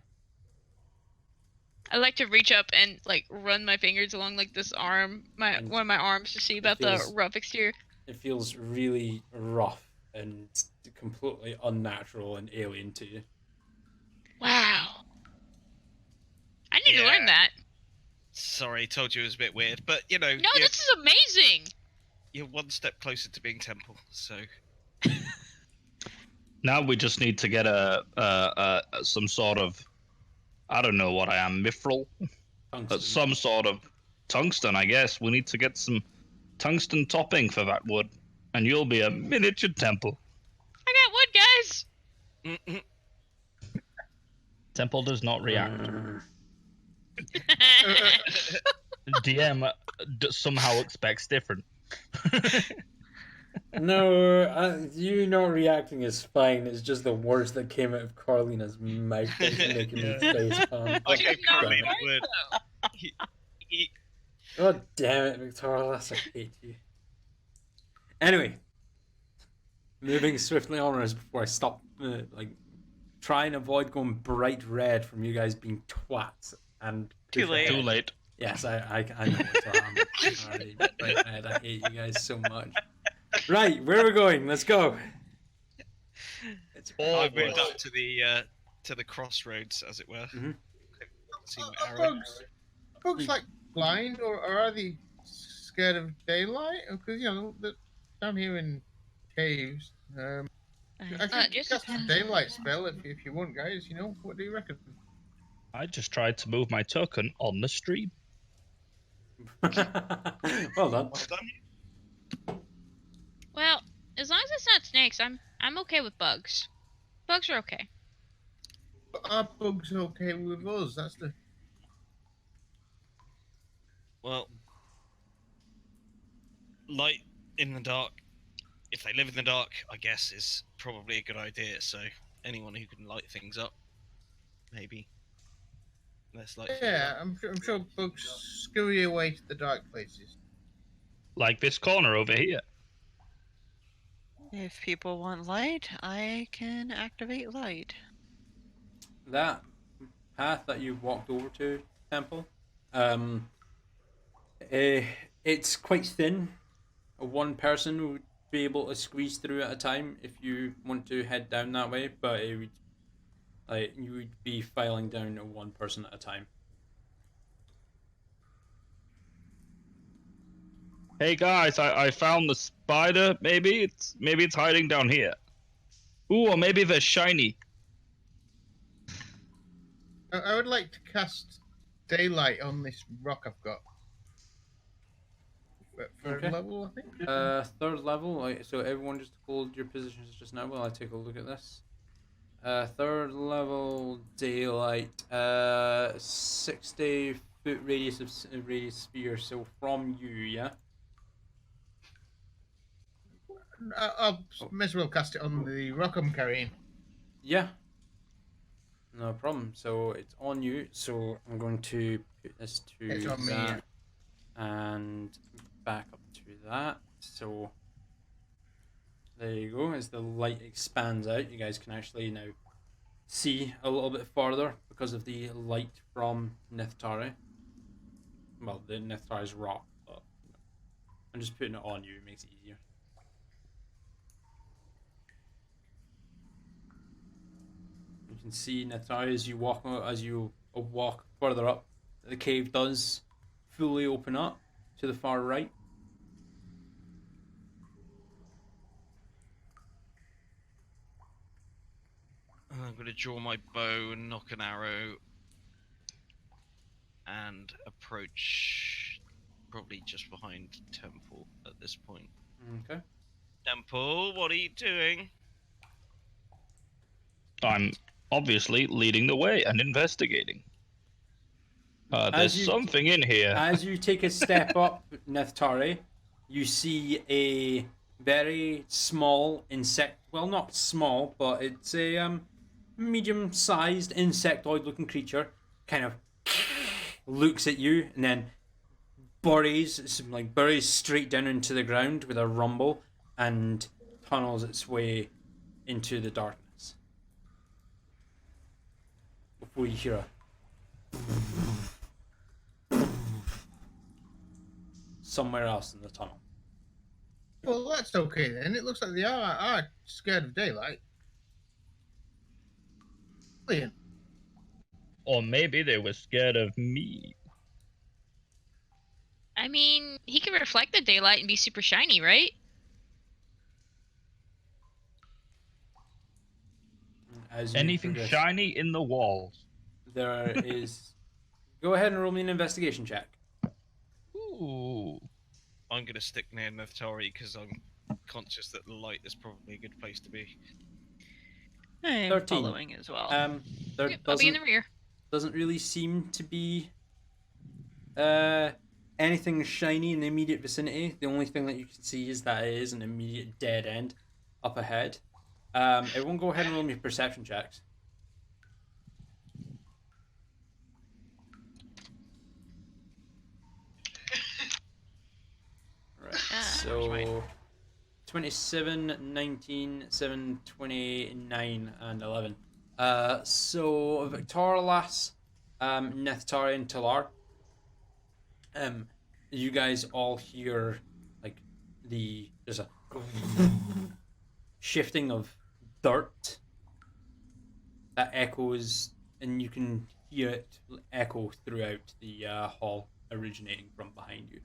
I like to reach up and like run my fingers along like this arm, And one of my arms to see about feels- the rough exterior. It feels really rough and completely unnatural and alien to you. Wow. I need to Yeah. learn that. Sorry, told you it was a bit weird, but you know, No, this is amazing. you're one step closer to being Temple. So Now we just need to get some sort of, I don't know what I am, mithril? Tungsten. Some sort of tungsten, I guess. We need to get some tungsten topping for that wood, and you'll be a miniature temple. I got wood, guys. Temple does not react. DM somehow expects different. No, you not reacting is fine. It's just the words that came out of Carolina's mouth that's making me face palm. I gave not Carolina right, a word. He- God damn it, Victoria, I hate you. Anyway, moving swiftly onwards before I stop, try and avoid going bright red from you guys being twats and Too late. Too late. Yes, I know what's on. Alright, right, Ed, I hate you guys so much. Right, where are we going? Let's go. It's I've Forward. moved up to the crossroads, as it were. Mhm. See my Are arrow. bugs like blind, or are they scared of daylight? Because down here in caves, I could Just cast a daylight spell if you want, guys. What do you reckon? I just tried to move my token on the stream. well done. Well done. well, as long as it's not snakes, I'm okay with bugs. Bugs are okay. But are bugs okay with us? That's the. Well, light in the dark. If they live in the dark, I guess is probably a good idea. So anyone who can light things up, maybe. Let's light. things Yeah, up. I'm sure bugs scurry away to the dark places. Like this corner over here. If people want light, I can activate light. That path that you walked over to, Temple, it's quite thin. One person would be able to squeeze through at a time if you want to head down that way, but it would, you would be filing down one person at a time. Hey guys, I found the spider. Maybe it's hiding down here. Ooh, or maybe they're shiny. I would like to cast daylight on this rock I've got. Third Okay. level, I think. Third level. So everyone just hold your positions just now while I take a look at this. Third level daylight. 60-foot radius sphere. So from you, yeah. I'll may as well cast it on the rock I'm carrying. Yeah. No problem. So it's on you. So I'm going to put this to It's on me, that and back up to that. So there you go. As the light expands out, you guys can actually now see a little bit farther because of the light from Nithtari. Well, the Nithtari's rock, but I'm just putting it on you. It makes it easier. You can see Nithtari as you walk further up. The cave does fully open up to the far right. I'm going to draw my bow and knock an arrow and approach probably just behind Temple at this point. Okay. Temple, what are you doing? I'm obviously leading the way and investigating. There's As you- something in here. As you take a step up, Nithtari, you see a very small insect. Well, not small, but it's a medium-sized insectoid-looking creature. Kind of looks at you and then burrows straight down into the ground with a rumble and tunnels its way into the darkness. Before you hear a somewhere else in the tunnel. Well, that's okay then. It looks like they are scared of daylight. Brilliant. Or maybe they were scared of me. I mean, he can reflect the daylight and be super shiny, right? As you Anything progress, shiny in the walls. there is. Go ahead and roll me an investigation check. Ooh. I'm going to stick near Nefthari because I'm conscious that the light is probably a good place to be. I'm 13. following as well. There Yep, I'll be in the rear. doesn't really seem to be anything shiny in the immediate vicinity. The only thing that you can see is that it is an immediate dead end up ahead. Everyone go ahead and roll me perception checks. Right, so 27, 19, 7, 29, and 11. So Victorlas, Nefthari, and Talar, You guys all hear like there's a shifting of dirt that echoes, and you can hear it echo throughout the hall, originating from behind you.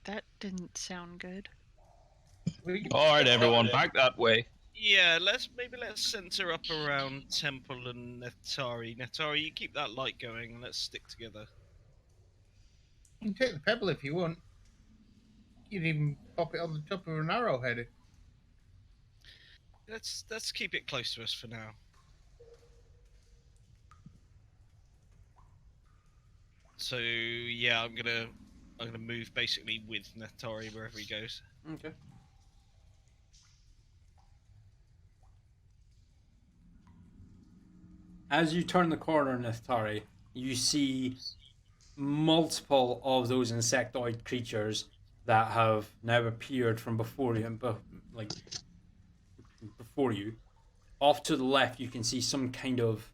That didn't sound good. All right, everyone, back that way. Yeah, let's center up around Temple and Netari. Netari, you keep that light going and let's stick together. You can take the pebble if you want. You can even pop it on the top of an arrowhead. Let's keep it close to us for now. So yeah, I'm gonna move basically with Netari wherever he goes. Okay. As you turn the corner, Nithari, you see multiple of those insectoid creatures that have now appeared from before you, like before you. Off to the left, you can see some kind of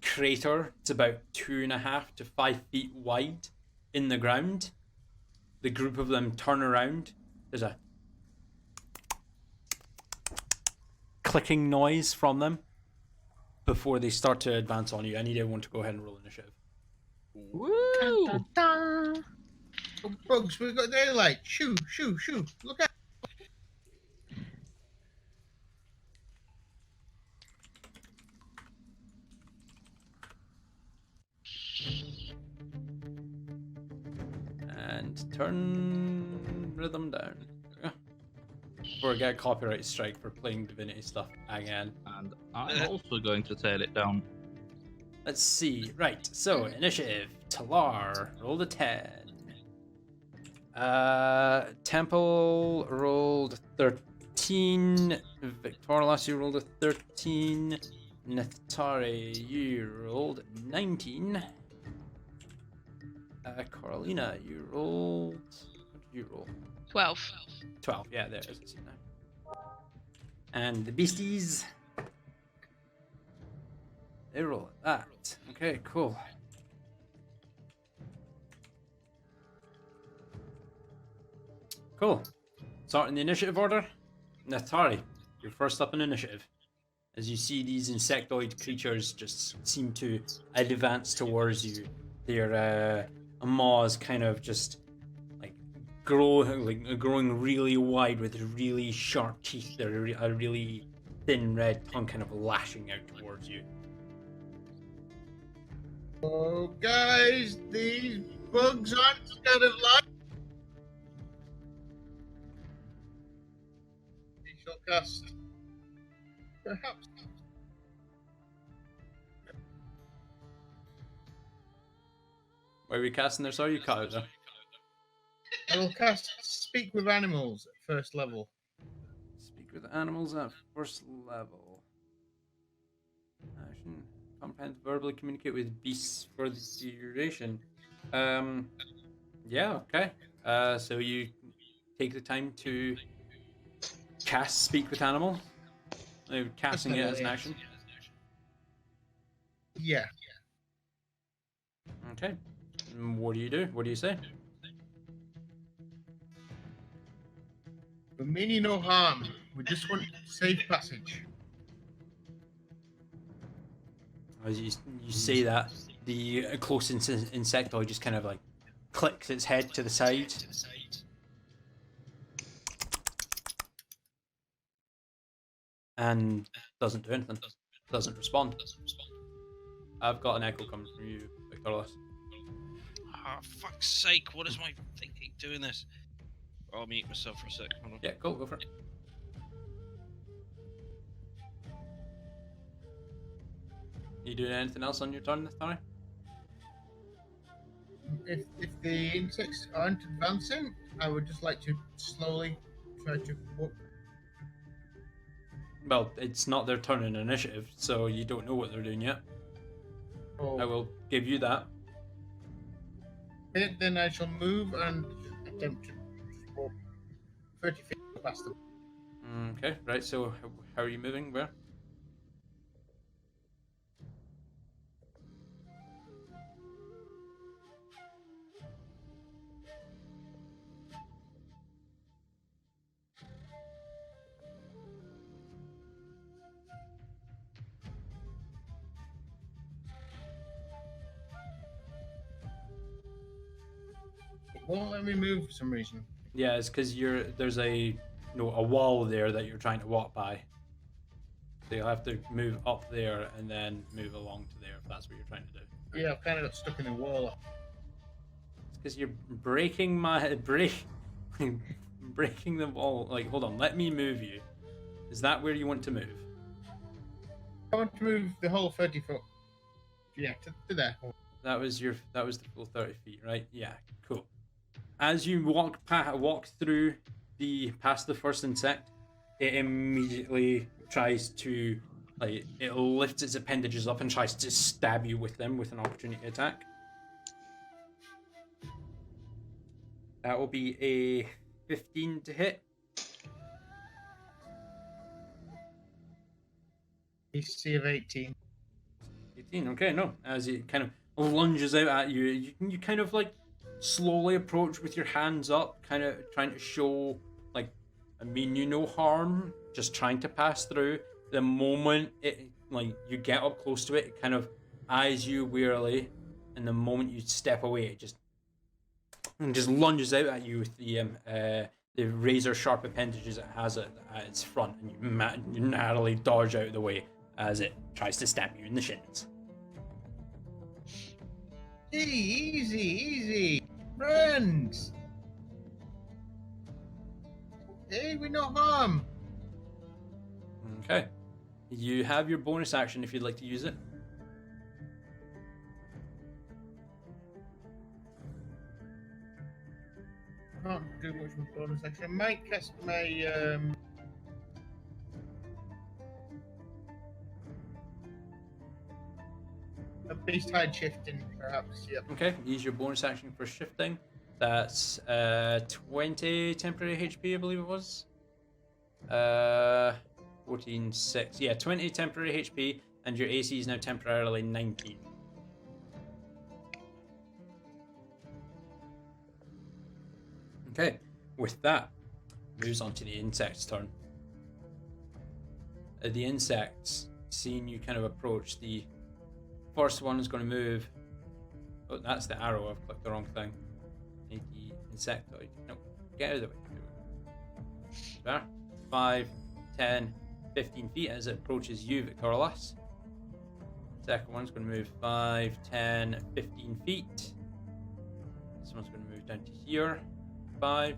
crater. It's about 2.5 to 5 feet wide in the ground. The group of them turn around. There's a clicking noise from them before they start to advance on you. I need everyone to go ahead and roll initiative. Woo! Oh, bugs, we've got daylight. Shoo, shoo, shoo. Look out. And turn rhythm down. Before I get a copyright strike for playing Divinity stuff again. And I'm also going to tear it down. Let's see. Right, so initiative. Talar rolled a 10. Temple rolled 13. Victorlas, you rolled a 13. Nethitari, you rolled 19. Carolina, you rolled. What did you roll? 12. 12. Yeah, there it is. I see it now. And the beasties. They roll that. Okay, cool. Cool. Starting the initiative order. Natari, you're first up in initiative. As you see these insectoid creatures just seem to advance towards you. Their maws kind of just growing really wide with really sharp teeth. They're a really thin red tongue kind of lashing out towards you. Oh, guys, these bugs aren't kind of like. We shall cast. Perhaps. Where are we casting there? Sorry, you cut out there. I will cast Speak with Animals at first level. Speak with animals at first level. Action. Comprehend verbally communicate with beasts for the duration. Yeah, okay. So you take the time to cast Speak with Animal. Casting it as an action. Yeah. Okay. What do you do? What do you say? We mean you no harm. We just want safe passage. As you say that, the close insectoid just kind of like clicks its head to the side. And doesn't do anything. Doesn't respond. I've got an echo coming from you, Victorlas. Ah, fuck's sake, what is my thinking doing this? I'll mute myself for a sec. Hold on. Yeah, go for it. You doing anything else on your turn this time? If the insects aren't advancing, I would just like to slowly try to walk. Well, it's not their turn in initiative, so you don't know what they're doing yet. Oh. I will give you that. Then I shall move and attempt to walk 30 feet past them. Okay, right, so how are you moving? Where? won't let me move for some reason. Yeah, it's because there's a wall there that you're trying to walk by. So you'll have to move up there and then move along to there if that's what you're trying to do. Yeah, I've kind of got stuck in the wall. It's because you're breaking breaking the wall. Like, hold on, let me move you. Is that where you want to move? I want to move the whole 30 foot. Yeah, to there. That was the full 30 feet, right? Yeah, cool. As you walk through past the first insect, it immediately tries to, like, it lifts its appendages up and tries to stab you with them with an opportunity attack. That will be a 15 to hit. DC of 18. 18, okay, no. As it kind of lunges out at you, you kind of like slowly approach with your hands up, kind of trying to show, like, I mean you no harm, just trying to pass through. The moment you get up close to it, it kind of eyes you wearily, and the moment you step away, it just lunges out at you with the razor sharp appendages it has at its front, and you narrowly dodge out of the way as it tries to stab you in the shins. Easy. Friends. Hey, we no harm. Okay. You have your bonus action if you'd like to use it. Can't do much with bonus action. I might cast my a beast hide shifting, perhaps. Yep. Okay, use your bonus action for shifting. That's 20 temporary HP, I believe it was. 14, 6. Yeah, 20 temporary HP, and your AC is now temporarily 19. Okay, with that, moves on to the insect's turn. The insects, seeing you kind of approach, the first one is going to move. Oh, that's the arrow. I've clicked the wrong thing. Need the insectoid. No, get out of the way. There. 5, 10, 15 feet as it approaches you, Victorlas. Second one's going to move 5, 10, 15 feet. This one's going to move down to here. 5,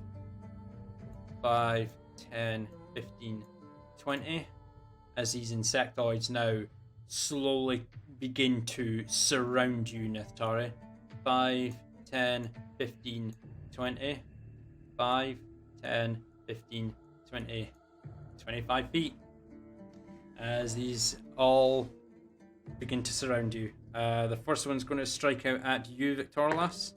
10, 15, 20. As these insectoids now slowly begin to surround you, Nithtari. 5, 10, 15, 20. 5, 10, 15, 20, 25 feet. As these all begin to surround you. The first one's going to strike out at you, Victorlas.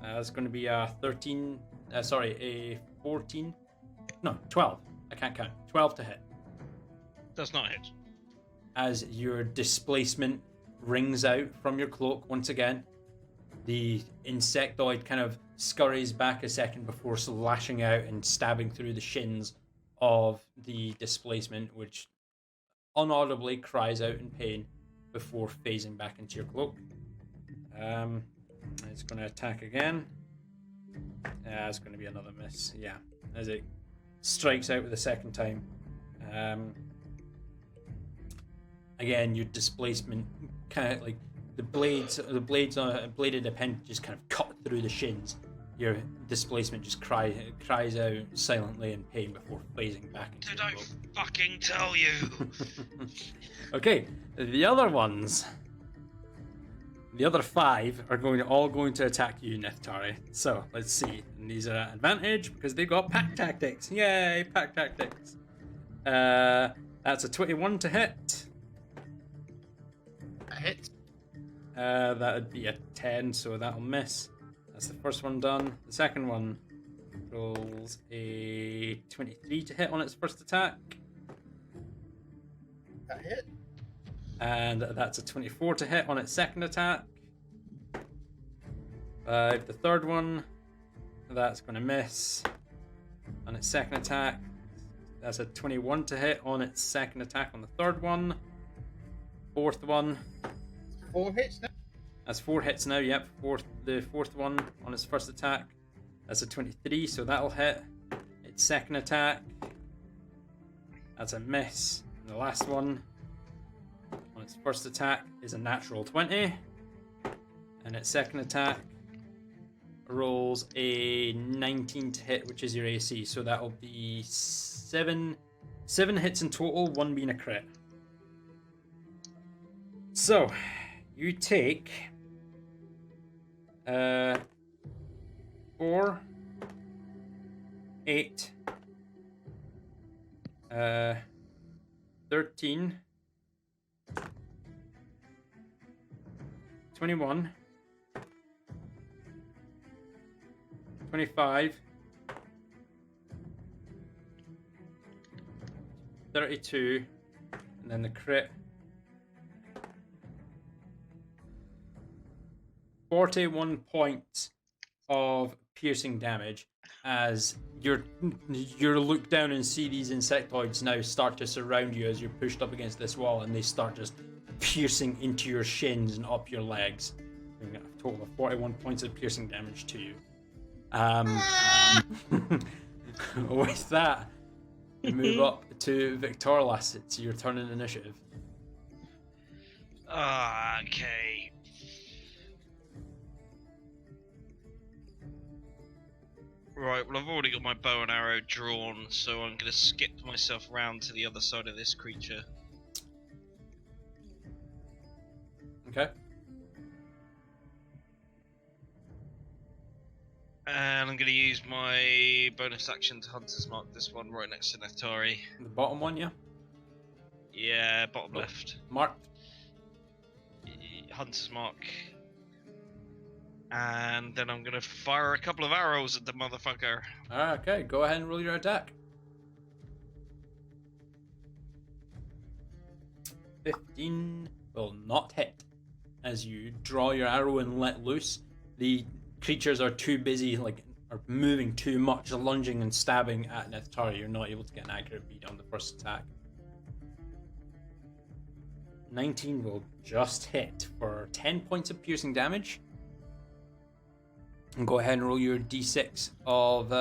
It's going to be a 13. A 14. No, 12. I can't count. 12 to hit. Does not hit. As your displacement rings out from your cloak once again, the insectoid kind of scurries back a second before slashing out and stabbing through the shins of the displacement, which unaudibly cries out in pain before phasing back into your cloak. It's going to attack again. It's going to be another miss. Yeah, as it strikes out with the second time. Again, your displacement kind of like the bladed appendages kind of cut through the shins. Your displacement just cries out silently in pain before phasing back into Did the I cloak. fucking tell you? Okay, the other 5 are going to attack you, Nithtari. So let's see. And these are at advantage because they've got pack tactics. Yay, pack tactics. That's a 21 to hit. That hit. That would be a 10, so that'll miss. That's the first one done. The second one rolls a 23 to hit on its first attack. That hit. And that's a 24 to hit on its second attack. 5, the third one, that's going to miss on its second attack. That's a 21 to hit on its second attack on the third one. Fourth one, 4 hits now? That's 4 hits now, yep. The fourth one on its first attack. That's a 23, so that'll hit. Its second attack. That's a miss. And the last one on its first attack is a natural 20. And its second attack rolls a 19 to hit, which is your AC. So that'll be 7 hits in total, 1 being a crit. So, you take 4, 8, 13, 21, 25, 32, and then the crit. 41 points of piercing damage as you look down and see these insectoids now start to surround you as you're pushed up against this wall, and they start just piercing into your shins and up your legs. Doing a total of 41 points of piercing damage to you. With that, we move up to Victorlas. It's your turn in initiative. Okay. Right, well, I've already got my bow and arrow drawn, so I'm going to skip myself around to the other side of this creature. Okay. And I'm going to use my bonus action to Hunter's Mark this one right next to Neftari. The bottom one, yeah? Yeah, bottom left. Marked. Hunter's Mark. And then I'm going to fire a couple of arrows at the motherfucker. Okay, go ahead and roll your attack. 15 will not hit. As you draw your arrow and let loose, the creatures are too busy, are moving too much, lunging and stabbing at Neftari. You're not able to get an accurate beat on the first attack. 19 will just hit for 10 points of piercing damage. And go ahead and roll your d6 of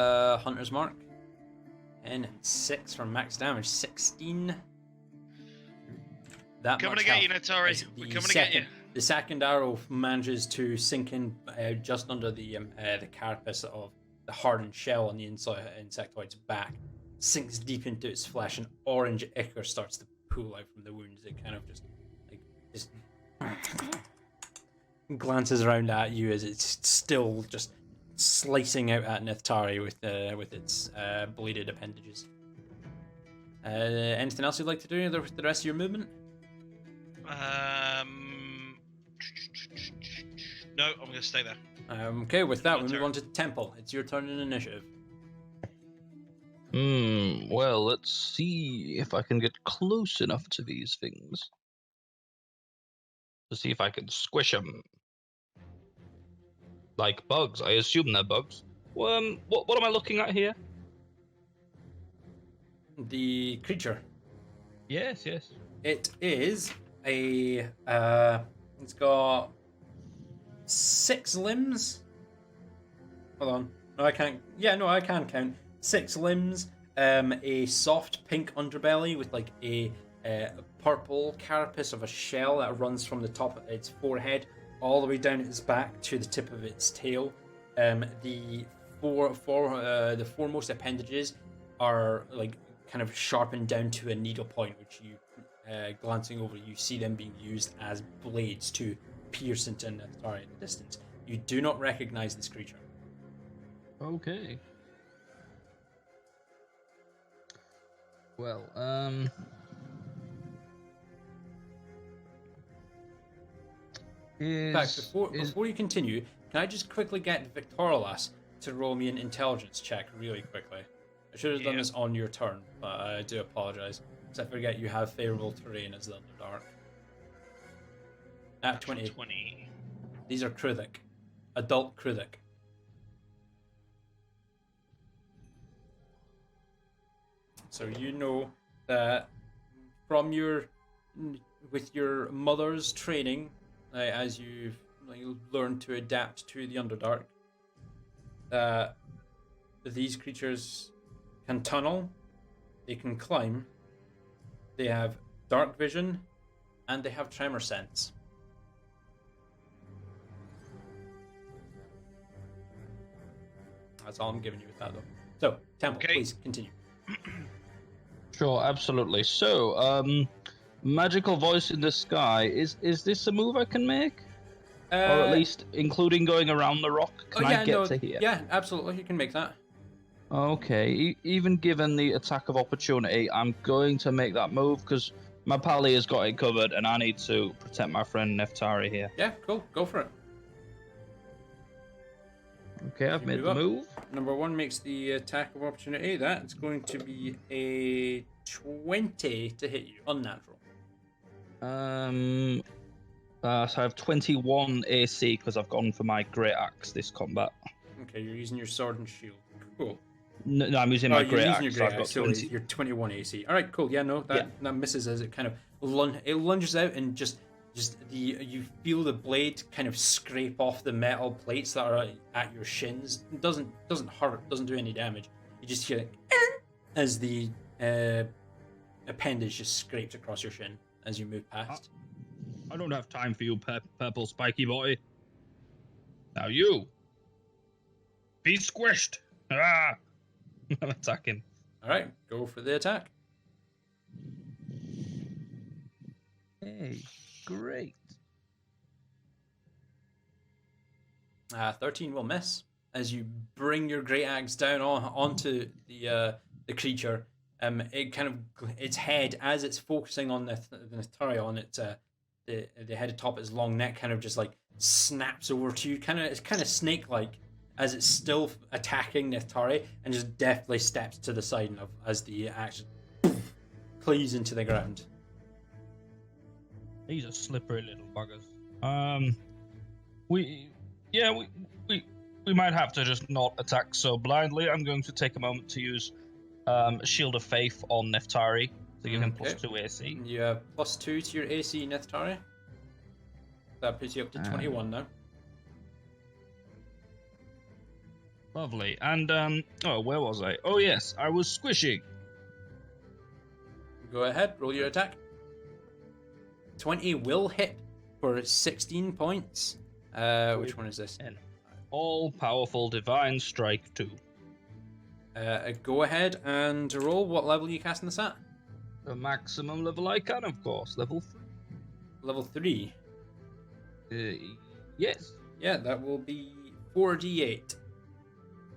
Hunter's Mark. 10 and 6 for max damage. 16. That Coming much to get you, health. Neftari. As We're the coming to get you. The second arrow manages to sink in just under the carapace of the hardened shell on the insectoid's back. Sinks deep into its flesh, and orange ichor starts to pool out from the wounds. It kind of just glances around at you as it's still just slicing out at Neftari with its bladed appendages. Anything else you'd like to do with the rest of your movement? No, I'm going to stay there. Okay, with that, we move on to the temple. It's your turn in initiative. Well, let's see if I can get close enough to these things. To see if I can squish them. Like bugs. I assume they're bugs. What am I looking at here? The creature. Yes. It is a it's got 6 limbs. Hold on. No, I can't. Yeah, no, I can count. 6 limbs. A soft pink underbelly with like a purple carapace of a shell that runs from the top of its forehead all the way down its back to the tip of its tail. The foremost appendages are like kind of sharpened down to a needle point, which you, glancing over, you see them being used as blades to pierce into Neftari in the distance. You do not recognize this creature. Okay. Well, In fact, before you continue, can I just quickly get Victorlas to roll me an intelligence check really quickly? I should have done this on your turn, but I do apologize. Because I forget you have favorable terrain as the Underdark. At 20. These are Kruthic. Adult Kruthic. So you know that with your mother's training as you've learned to adapt to the Underdark, these creatures can tunnel, they can climb, they have dark vision, and they have tremor sense. That's all I'm giving you with that, though. So, Temple, Okay. please continue. Sure, absolutely. So, magical voice in the sky. Is this a move I can make? Or at least including going around the rock? Can I get to here? Yeah, absolutely. You can make that. Okay, even given the attack of opportunity, I'm going to make that move because my pally has got it covered and I need to protect my friend Neftari here. Yeah, cool. Go for it. Okay, I've You made move the up. move. Number 1 makes the attack of opportunity. That's going to be a 20 to hit you. Unnatural. So I have 21 AC because I've gone for my great axe this combat. Okay, you're using your sword and shield. Cool. No, I'm using my you're great using axe. your So great I've got axe, so 20. you're 21 AC. All right, cool. Yeah, no, that misses as it kind of lunges out and just you feel the blade kind of scrape off the metal plates that are at your shins. It doesn't hurt, doesn't do any damage. You just hear it as the appendage just scrapes across your shin as you move past. I don't have time for you, purple spiky boy. Now you, be squished. Ah! I'm attacking. All right, go for the attack. Hey, great. 13 will miss as you bring your great axe down onto the creature. It kind of its head as it's focusing on the Tharion, it's the head atop its long neck kind of just like snaps over to you. It's kind of snake-like as it's still attacking Neftari and just deftly steps to the side as the axe cleaves into the ground. These are slippery little buggers. We might have to just not attack so blindly. I'm going to take a moment to use Shield of Faith on Neftari to give him plus 2 AC. You have plus 2 to your AC, Neftari. That puts you up to 21 now. Lovely. And where was I? Oh yes, I was squishing. Go ahead, roll your attack. 20 will hit for 16 points. Which one is this? All-powerful divine strike 2. Go ahead and roll. What level are you casting this at? The maximum level I can, of course. Level 3. Level 3. Yes. Yeah, that will be 4d8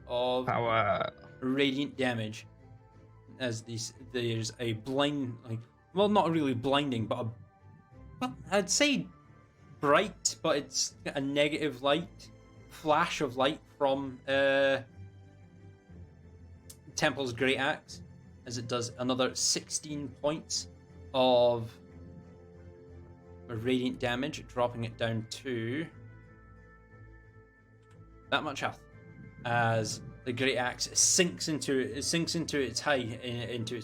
of Power. radiant damage. As there's a blind, well, not really blinding, but I'd say bright, but it's a negative light, flash of light from Temple's Great Axe, as it does another 16 points of radiant damage, dropping it down to that much health, as the Great Axe sinks into its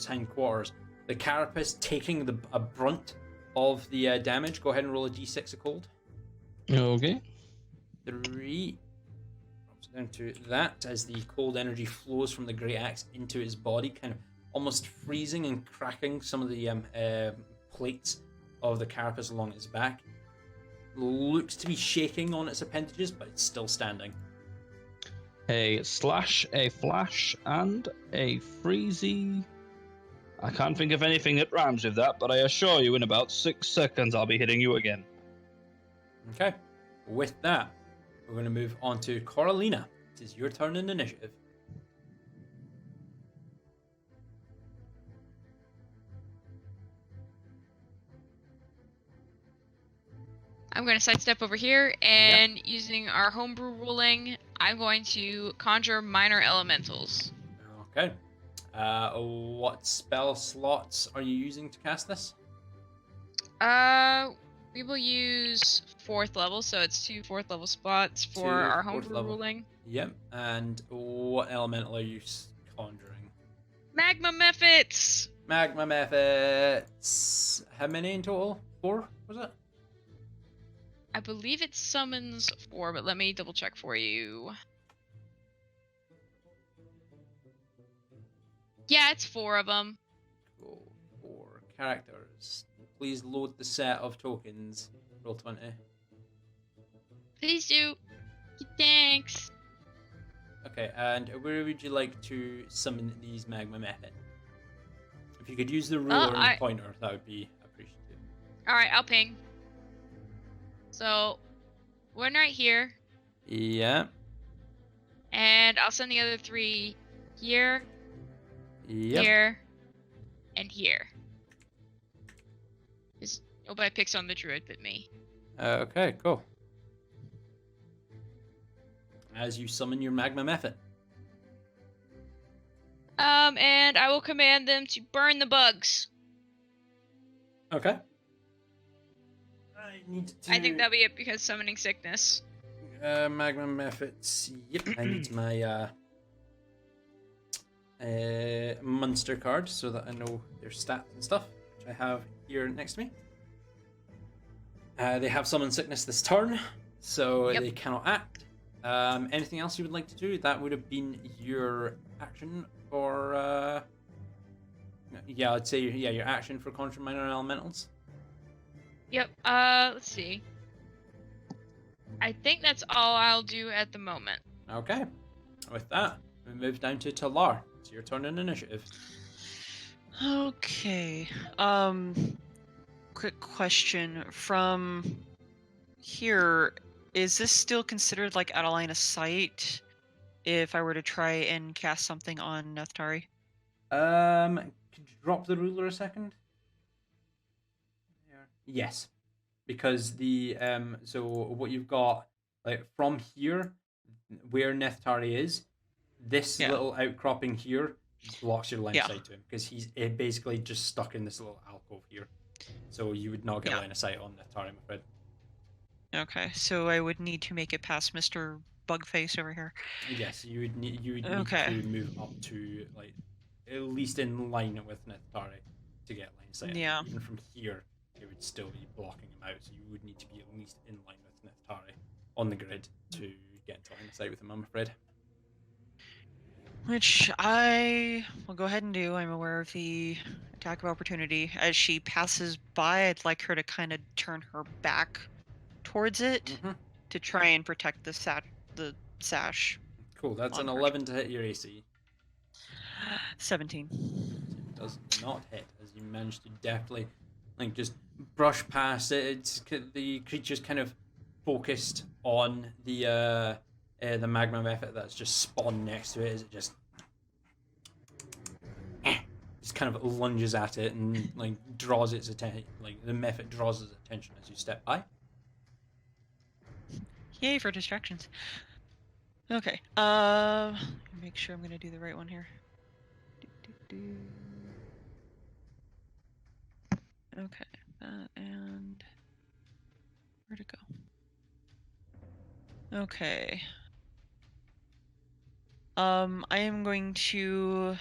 hindquarters. The carapace taking a brunt of the damage. Go ahead and roll a d6 of cold. Okay. 3. Drops it down to that as the cold energy flows from the Great Axe into his body, kind of almost freezing and cracking some of the plates of the carapace along its back. Looks to be shaking on its appendages, but it's still standing. A slash, a flash, and a freezy. I can't think of anything that rhymes with that, but I assure you in about 6 seconds I'll be hitting you again. Okay. With that, we're going to move on to Coralina. It is your turn in initiative. I'm going to sidestep over here, and using our homebrew ruling, I'm going to conjure minor elementals. Okay. What spell slots are you using to cast this? We will use 4th level, so it's 2 4th level spots for Two our 4th homebrew level. ruling. Yep. And what elemental are you conjuring? Magma Mephits! Magma Mephits. How many in total? 4, was it? I believe it summons 4, but let me double check for you. Yeah, it's 4 of them. Cool. 4 characters. Please load the set of tokens. Roll 20. Please do. Thanks. Okay, and where would you like to summon these magma method? If you could use the ruler and the pointer, that would be appreciated. Alright, I'll ping. So, one right here, Yeah. and I'll send the other 3 here, Yep. here, and here. Nobody picks on the druid but me. Okay, cool. As you summon your magma method. And I will command them to burn the bugs. Okay. I need to... I think that'll be it because summoning sickness. Magma methods. Yep, I need my monster card so that I know their stats and stuff, which I have here next to me. They have summon sickness this turn, so Yep. they cannot act. Anything else you would like to do? That would have been your action for... yeah, I'd say your action for Contra Minor Elementals. Yep, let's see. I think that's all I'll do at the moment. Okay. With that, we move down to Talar. It's your turn in initiative. Okay. Quick question. From here, is this still considered like out of line of sight if I were to try and cast something on Neftari? Could you drop the ruler a second? Yes, because the so what you've got, like, from here, where Neftari is, this little outcropping here blocks your line of sight to him because he's basically just stuck in this little alcove here. So you would not get line of sight on Neftari, I'm afraid. Okay, so I would need to make it past Mr. Bugface over here. Yes, you would need to move up to, like, at least in line with Neftari to get line of sight. Yeah. Even from here, it would still be blocking him out, so you would need to be at least in line with Neftari on the grid to get into line of sight with him, I'm afraid. Which I will go ahead and do. I'm aware of the attack of opportunity. As she passes by, I'd like her to kind of turn her back towards it to try and protect the sash. Cool, that's an on her. 11 to hit your AC. 17. It does not hit, as you manage to deftly, like, just brush past it. The creature's kind of focused on the magma method that's just spawned next to it, as it just kind of lunges at it and, like, draws its attention. Like, the method draws its attention as you step by. Yay for distractions. Okay. Make sure I'm gonna do the right one here. Okay. And where'd it go? Okay. I am going to...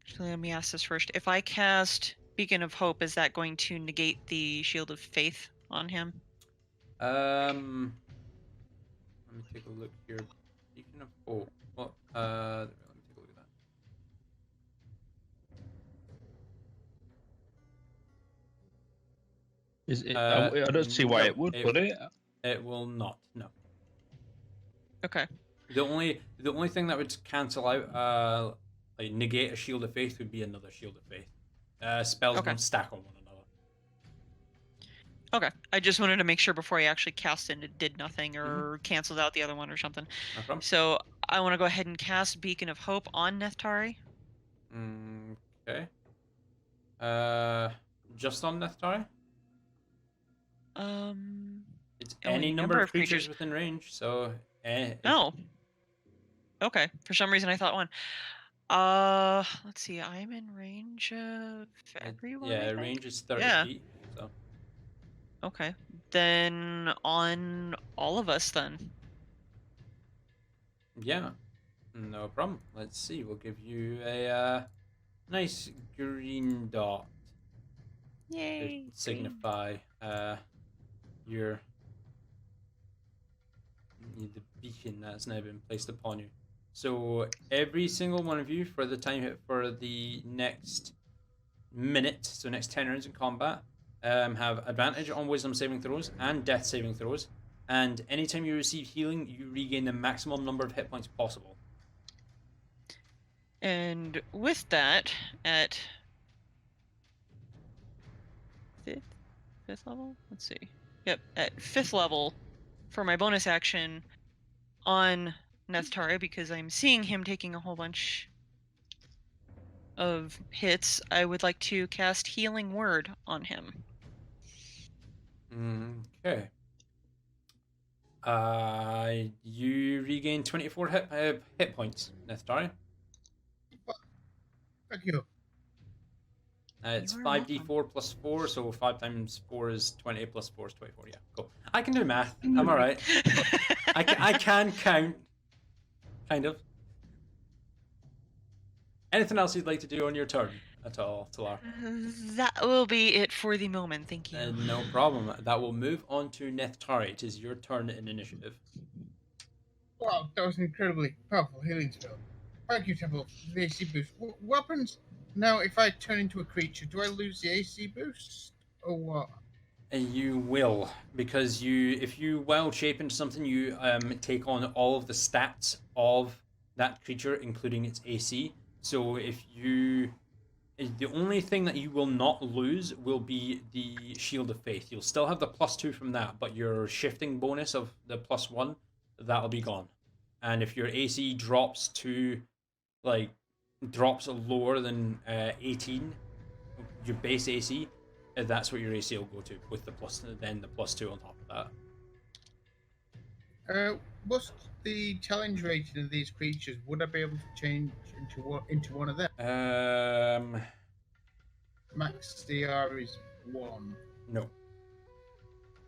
Actually, let me ask this first. If I cast Beacon of Hope, is that going to negate the Shield of Faith on him? Let me take a look here. Beacon of Hope. Well, let me take a look at that. Is it, I don't see why no, it would it? It will not. No. Okay. The only thing that would cancel out, like, negate a Shield of Faith would be another Shield of Faith. Spells don't stack on one another. Okay. I just wanted to make sure before I actually cast it, it did nothing or canceled out the other one or something. No problem. So I want to go ahead and cast Beacon of Hope on Neftari. Okay. Just on Neftari? It's any number of creatures within range, so... Oh. Okay. For some reason I thought one. Let's see. I'm in range of everyone. Yeah, range is 30 feet, so... Okay. Then on all of us, then. Yeah. No problem. Let's see. We'll give you a nice green dot. Yay! green. signify your the beacon that's now been placed upon you. So every single one of you for the next minute, so next 10 rounds in combat, have advantage on wisdom saving throws and death saving throws. And anytime you receive healing, you regain the maximum number of hit points possible. And with that, at fifth level? Let's see. Yep, at 5th level, for my bonus action on Nestari, because I'm seeing him taking a whole bunch of hits, I would like to cast Healing Word on him. Okay. You regain 24 hit points, Nestari. Thank you. It's You are 5d4 plus 4, so 5 times 4 is 20, plus 4 is 24. Yeah, cool. I can do math. I'm alright. I can count. Kind of. Anything else you'd like to do on your turn at all, Talar? That will be it for the moment, thank you. No problem. That will move on to Neftari. It is your turn in initiative. Wow, that was an incredibly powerful healing spell. Thank you, Temple, for the AC boost. What happens now if I turn into a creature? Do I lose the AC boost? Or what? You will, because if you wild shape into something, you take on all of the stats of that creature, including its AC. So the only thing that you will not lose will be the Shield of Faith. You'll still have the +2 from that, but your shifting bonus of the +1, that'll be gone. And if your AC drops lower than 18, your base AC, that's what your AC will go to, with the +2 on top of that. What's the challenge rating of these creatures? Would I be able to change into one of them? Max CR is 1. No.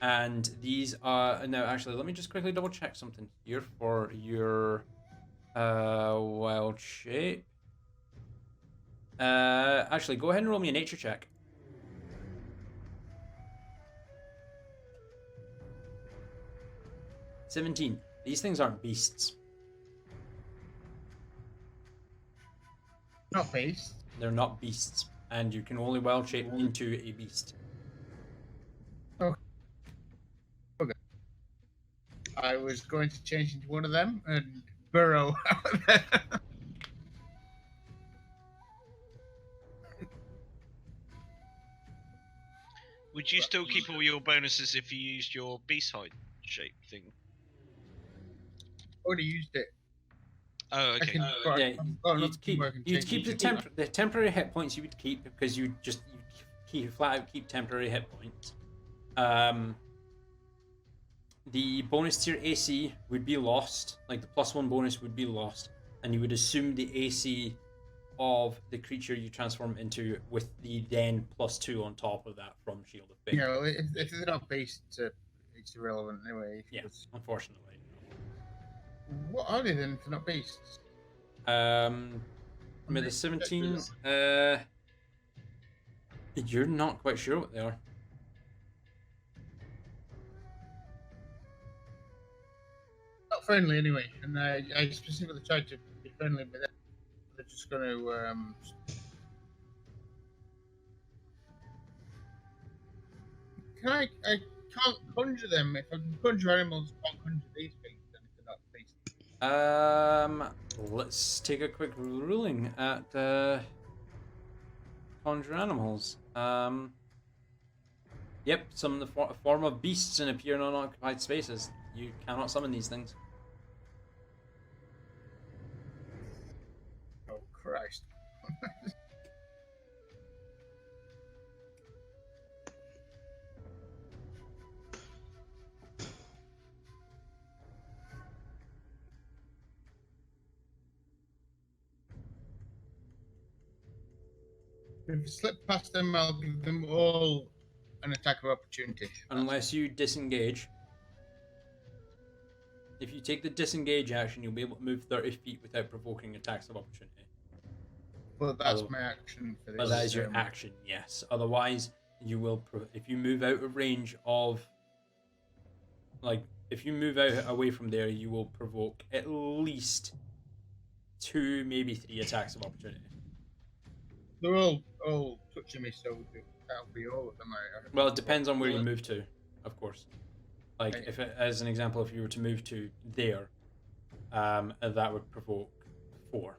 And these are now. Actually, let me just quickly double check something here for your wild shape. Actually, go ahead and roll me a nature check. 17. These things aren't beasts. Not beasts. They're not beasts, and you can only wild shape into a beast. Okay. I was going to change into one of them and burrow out of there. Would you still keep all your bonuses if you used your beast hide shape thing? Already used it. Oh, okay. You'd keep the temporary hit points. You would keep because you flat out keep temporary hit points. The bonus to your AC would be lost, like the +1 bonus would be lost, and you would assume the AC of the creature you transform into with the then +2 on top of that from Shield of Faith. Yeah, well, if they're not based, it's irrelevant anyway. Yeah, unfortunately. What are they then if they're not beasts? With the 17, you're not quite sure what they are. Not friendly anyway, and I specifically tried to be friendly, but they're just going to. I can't conjure them. If I can conjure animals, I can't conjure these things. Then if they're not beasts. Let's take a quick ruling at conjure animals. Yep, summon the form of beasts and appear in unoccupied spaces. You cannot summon these things. Oh Christ! If I slip past them, I'll give them all an attack of opportunity. Unless you disengage. If you take the disengage action, you'll be able to move 30 feet without provoking attacks of opportunity. Well, that's my action for this. But that is your action, yes. Otherwise, you will if you move out of range of, like, if you move out away from there, you will provoke at least 2, maybe 3 attacks of opportunity. They're all touching me, so that'll be all of them. Well, it depends on where you move to, of course. Like, Okay. if it, as an example, if you were to move to there, that would provoke 4.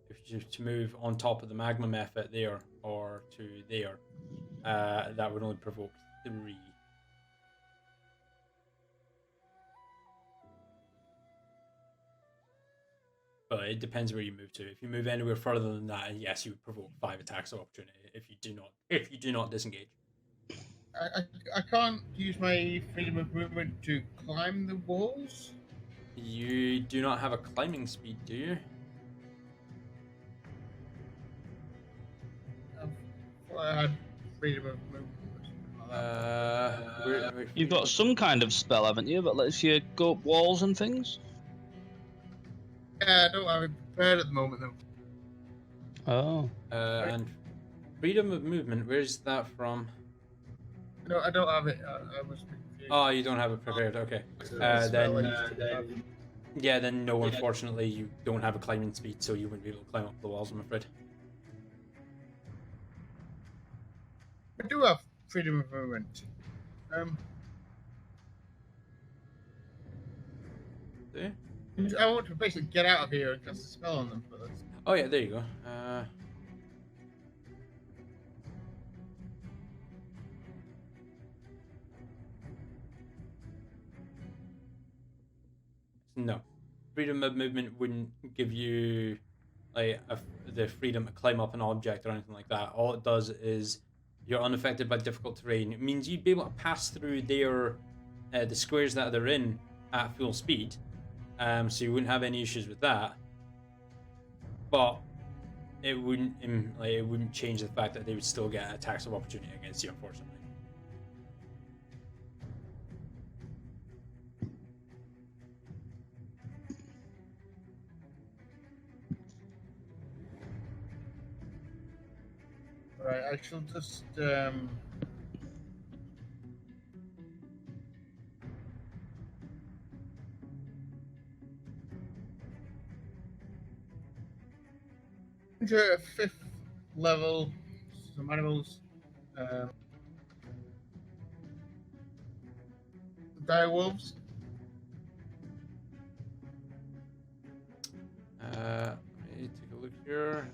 If you were to move on top of the magma method there or to there, that would only provoke 3. But it depends where you move to. If you move anywhere further than that, yes, you would provoke 5 attacks of opportunity. If you do not disengage. I can't use my freedom of movement to climb the walls. You do not have a climbing speed, do you? I had freedom of movement. You've got some kind of spell, haven't you, that lets you go up walls and things? Yeah, I don't have it prepared at the moment though. Oh. And freedom of movement, where's that from? No, I don't have it. I was confused. Oh, you don't have it prepared, okay. Then no, unfortunately, you don't have a climbing speed, so you wouldn't be able to climb up the walls, I'm afraid. I do have freedom of movement. Do you? I want to basically get out of here and cast a spell on them. But that's... Oh yeah, there you go. No, freedom of movement wouldn't give you like the freedom to climb up an object or anything like that. All it does is you're unaffected by difficult terrain. It means you'd be able to pass through their the squares that they're in at full speed, so you wouldn't have any issues with that. But it wouldn't change the fact that they would still get attacks of opportunity against you, unfortunately. Right, I shall just enter a 5th level some animals. Dire wolves. Let me take a look here.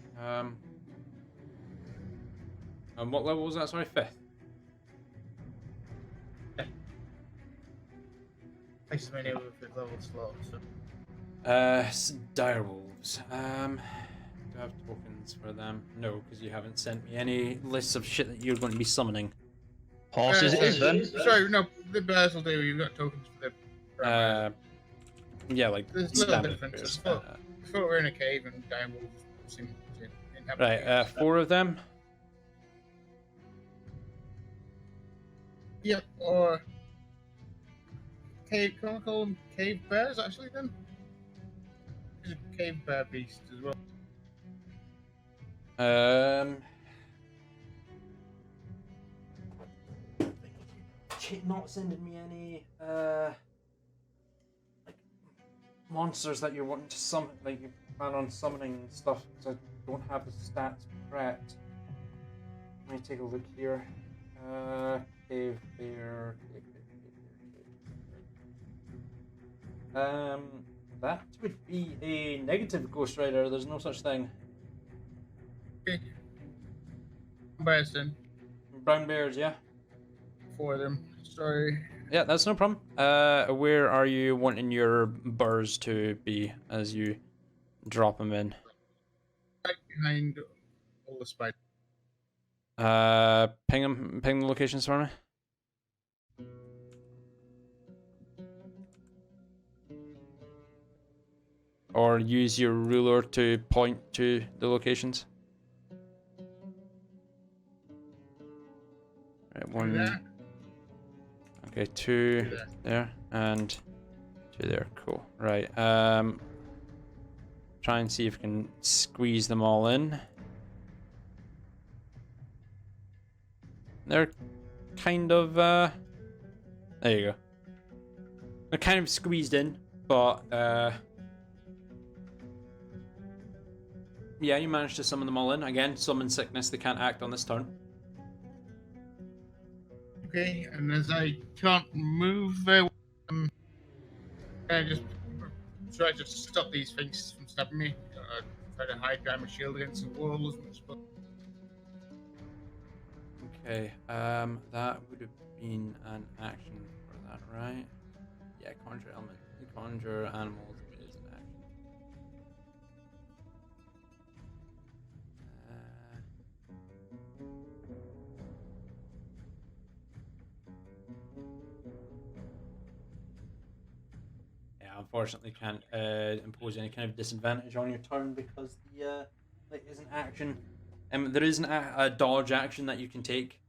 And what level was that? Sorry, 5th. I just made it with the level slot. So. Dire wolves. Do I have tokens for them? No, because you haven't sent me any lists of shit that you're going to be summoning. Horses it is then. Sorry, no, the bears will do. You've got tokens for the. Yeah, like There's little standard differences. bears. I thought we're in a cave and dire wolves seem to inhabit Right, caves. 4 of them. Yep, or cave. Can I call them cave bears? Actually, then there's a cave bear beast as well. Not sending me any like monsters that you're wanting to summon, like you plan on summoning and stuff, because I don't have the stats prepped. Let me take a look here. Cave bear. That would be a negative Ghost Rider. There's no such thing. Okay. Bears then. Brown bears, yeah. 4 of them. Sorry. Yeah, that's no problem. Where are you wanting your burrs to be as you drop them in? Right behind all the spiders. Ping the locations for me. Or use your ruler to point to the locations. Right, 1. There. Okay, 2 there and 2 there. Cool. Right. Try and see if we can squeeze them all in. They're kind of, there you go. They're kind of squeezed in, but, yeah, you managed to summon them all in. Again, summon sickness, they can't act on this turn. Okay, and as I can't move, I just try to stop these things from stabbing me. Try to hide behind my shield against the wall as much as possible. Okay, that would have been an action for that, right? Yeah, conjure element. Conjure animals is an action. Yeah, unfortunately can't impose any kind of disadvantage on your turn because the it is an action. There is a dodge action that you can take,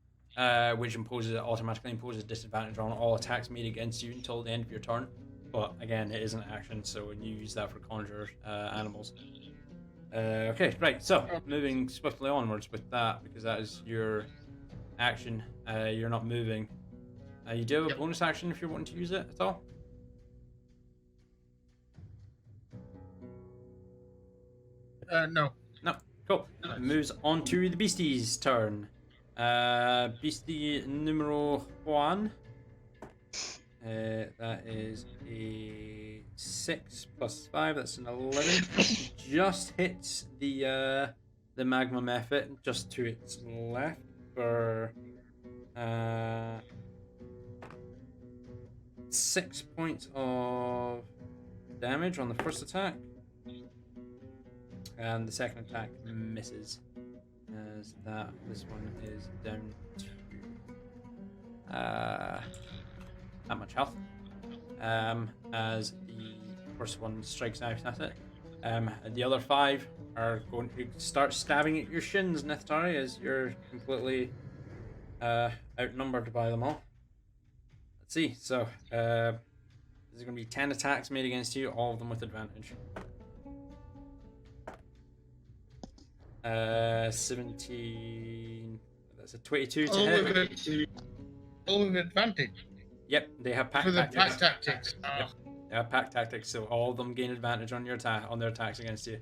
which automatically imposes disadvantage on all attacks made against you until the end of your turn. But again, it is an action, so you use that for conjure animals. Okay, right. So moving swiftly onwards with that because that is your action. You're not moving. You do have a bonus action if you're wanting to use it at all. No. No. Cool. Moves on to the beastie's turn. Beastie numero one. That is a 6 plus 5. That's an 11. Just hits the magma method just to its left for 6 points of damage on the first attack. And the second attack misses. As this one is down to that much health. As the first one strikes out at it. And the other 5 are going to start stabbing at your shins, Nithari, as you're completely outnumbered by them all. Let's see. So there's going to be 10 attacks made against you, all of them with advantage. 17. That's a 22 to hit. All with advantage. Yep, they have pack For the tactics. pack tactics. Yep, they have pack tactics, so all of them gain advantage on their attacks against you.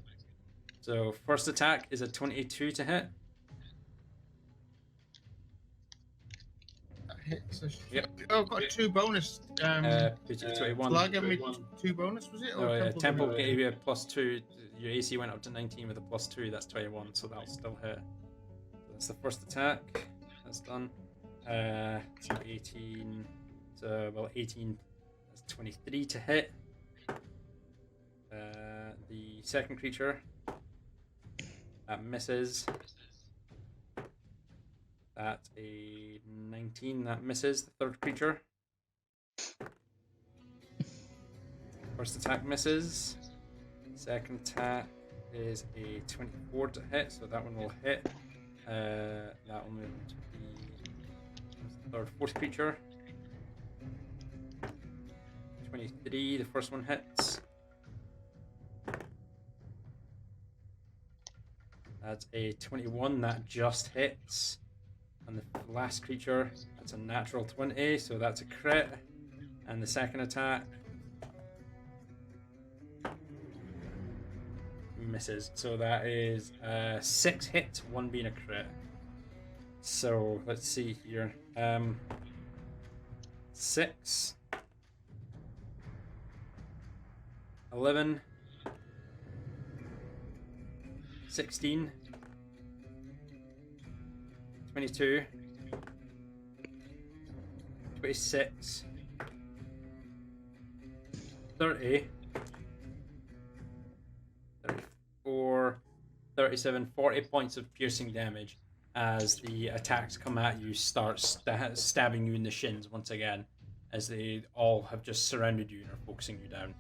So first attack is a 22 to hit. That hits. Yep. Oh, I've got 2 bonus. 21. Flag gave me 2 bonus, was it? Or Temple gave you a +2. Your AC went up to 19 with a +2. That's 21, so that'll still hit. So that's the first attack. That's done. So 18. So, well, 18. That's 23 to hit. The second creature. That misses. That's a 19. That misses. The third creature. First attack misses. Second attack is a 24 to hit, so that one will hit. That will move to the third, fourth creature. 23, the first one hits. That's a 21, that just hits. And the last creature, that's a natural 20, so that's a crit. And the second attack misses. So that is 6 hits, 1 being a crit. So let's see here. 6, 11, 16, 22, 26, 30, 34, 37, 40 points of piercing damage as the attacks come at you, start stabbing you in the shins once again, as they all have just surrounded you and are focusing you down.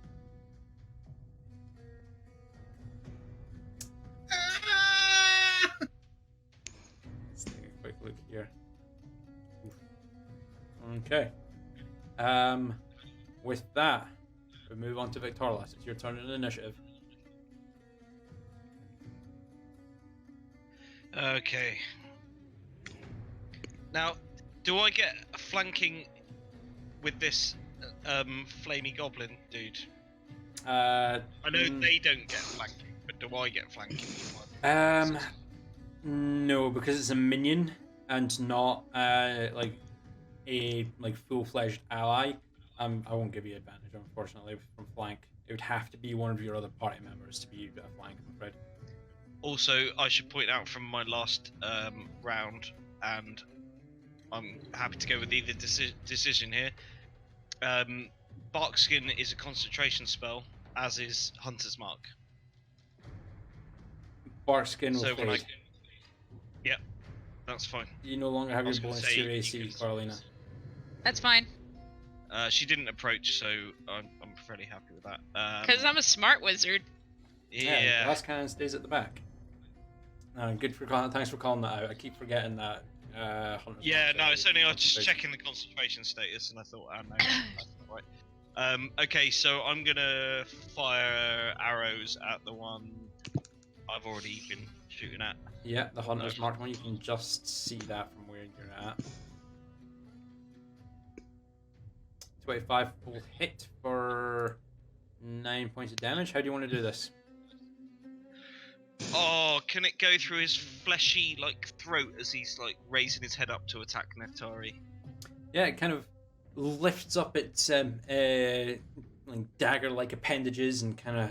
Let's take a quick look here. Okay. With that, we move on to Victorlas. It's your turn in initiative. Okay. Now, do I get a flanking with this flamey goblin dude? I know they don't get flanking, but do I get flanking? No, because it's a minion and not like a full-fledged ally. I won't give you advantage, unfortunately, from flank. It would have to be one of your other party members to be a flank, I'm afraid. Also, I should point out from my last round, and I'm happy to go with either decision here. Barkskin is a concentration spell, as is Hunter's Mark. Barkskin will So when I, fade. yep, that's fine. You no longer have I your was gonna bonus say to your you AC, can- Carolina. That's fine. She didn't approach, so I'm fairly happy with that. Because I'm a smart wizard. Yeah. Glass cannon stays at the back. Good for thanks for calling that out. I keep forgetting that. Hunter's Yeah, Mark's no, a it's only I was just concentration. checking the concentration status, and I thought, oh no, that's not right. Okay, so I'm gonna fire arrows at the one I've already been shooting at. Yeah, the Hunter's Mark one. You can just see that from where you're at. 25 will hit for 9 points of damage. How do you want to do this? Oh, can it go through his fleshy throat as he's raising his head up to attack Neftari? Yeah, it kind of lifts up its dagger-like appendages and kind of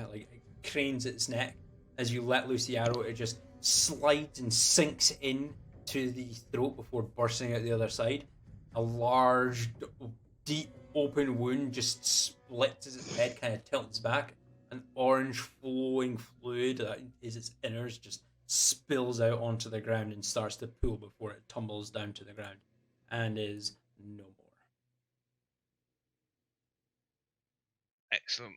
cranes its neck as you let loose the arrow. It just slides and sinks in to the throat before bursting out the other side. A large, deep, open wound just splits as its head kind of tilts back. An orange flowing fluid that is its innards just spills out onto the ground and starts to pool before it tumbles down to the ground and is no more. Excellent.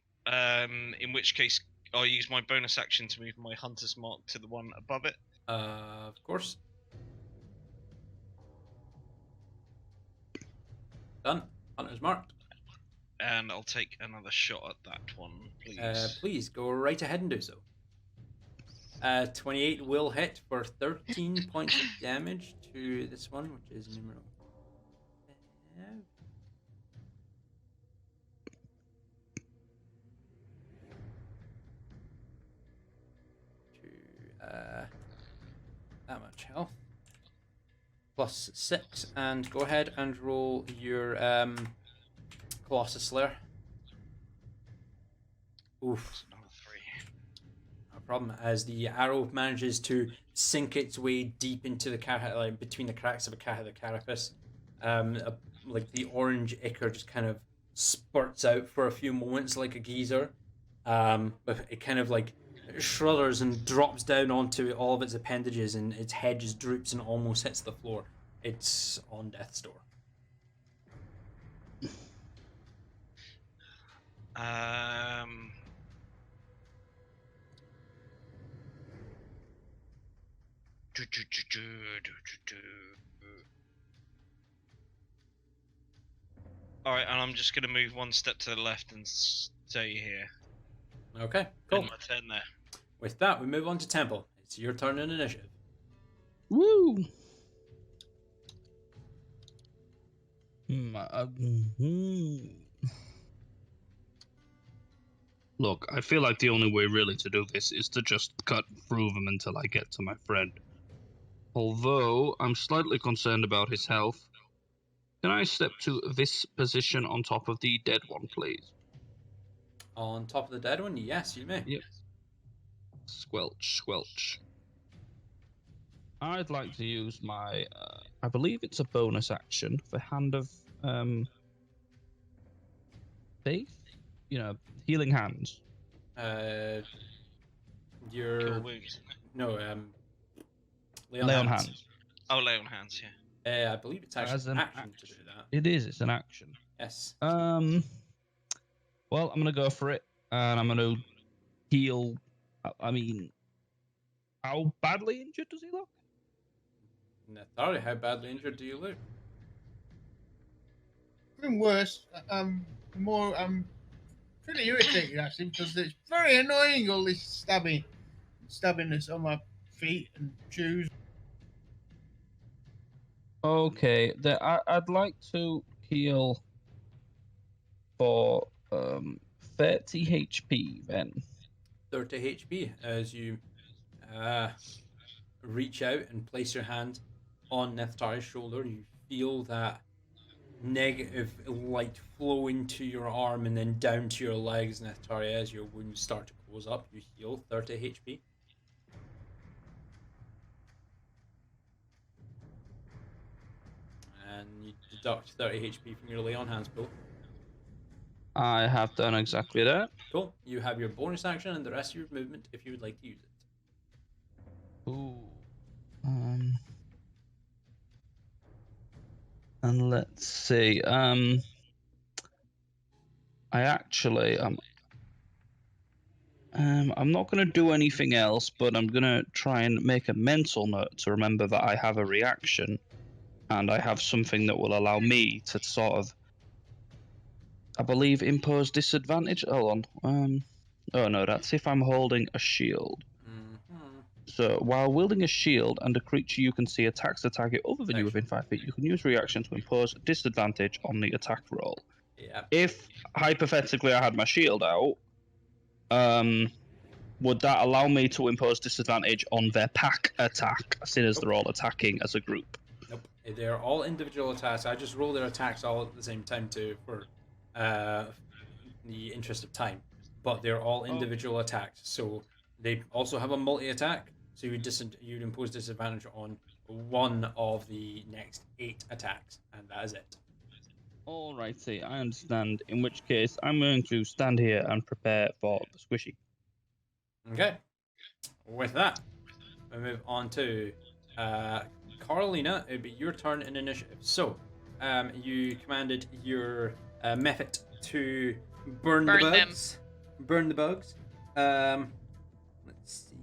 In which case, I'll use my bonus action to move my Hunter's Mark to the one above it. Of course. Done. Hunter's marked. And I'll take another shot at that one, please. Please go right ahead and do so. 28 will hit for 13 points of damage to this one, which is numero 5. To that much health. Plus 6, and go ahead and roll your Colossus Slayer. Oof. Another 3. No problem. As the arrow manages to sink its way deep into the between the cracks of the carapace, the orange ichor just kind of spurts out for a few moments like a geyser. But it kind of shudders and drops down onto all of its appendages, and its head just droops and almost hits the floor. It's on death's door. Alright, and I'm just going to move one step to the left and stay here. Okay, cool. End my turn there. With that, we move on to Temple. It's your turn in initiative. Woo! Look, I feel like the only way really to do this is to just cut through them until I get to my friend. Although, I'm slightly concerned about his health. Can I step to this position on top of the dead one, please? On top of the dead one? Yes, you may. Yep. Squelch, squelch. I'd like to use my, I believe it's a bonus action for Hand of Faith? Healing Hands. Your... Cure wounds. No, Lay on Hands. Oh, lay on hands, yeah. I believe it's actually As an action to do that. It is, it's an action. Yes. Well, I'm gonna go for it, and I'm gonna heal. I mean, how badly injured does he look? Nethari, how badly injured do you look? Even worse, pretty irritated actually because it's very annoying all this stabbing us on my feet and shoes. Okay, I'd like to heal for 30 HP then. 30 HP as you reach out and place your hand on Neftari's shoulder. You feel that negative light flow into your arm and then down to your legs, Neftari, as your wounds start to close up. You heal 30 HP. And you deduct 30 HP from your lay on hands pool. I have done exactly that. Cool. You have your bonus action and the rest of your movement if you would like to use it. Ooh. And let's see. I actually I'm not going to do anything else, but I'm going to try and make a mental note to remember that I have a reaction, and I have something that will allow me to sort of, I believe, impose disadvantage. Hold on. Oh no, that's if I'm holding a shield. So while wielding a shield and a creature you can see attacks a target other than you within 5 feet, you can use reaction to impose disadvantage on the attack roll. Yeah. If hypothetically I had my shield out, would that allow me to impose disadvantage on their pack attack, seeing as they're all attacking as a group? Nope. They're all individual attacks. I just roll their attacks all at the same time for the interest of time. But they're all individual attacks. So they also have a multi-attack. So you'd impose disadvantage on one of the next 8 attacks, and that is it. Alrighty, I understand. In which case, I'm going to stand here and prepare for the squishy. Okay. With that, we move on to Carolina. It'd be your turn in initiative. So, you commanded your method to burn the bugs. Burn the bugs. Let's see.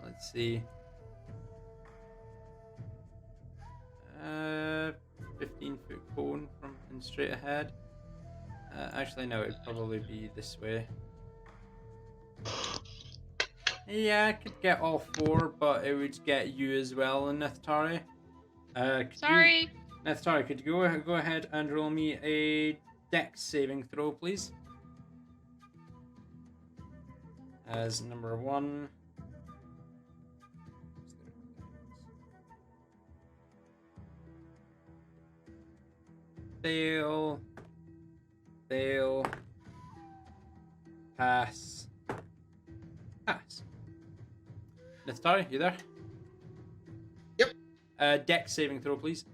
Let's see. 15-foot cone from and straight ahead. Actually, no, it'd probably be this way. Yeah, I could get all 4, but it would get you as well, and Neftari. Sorry. Neftari, could you go ahead and roll me a dex saving throw, please? As number 1. Fail. Fail. Pass. Pass. Neftari, you there? Yep. Dex saving throw, please.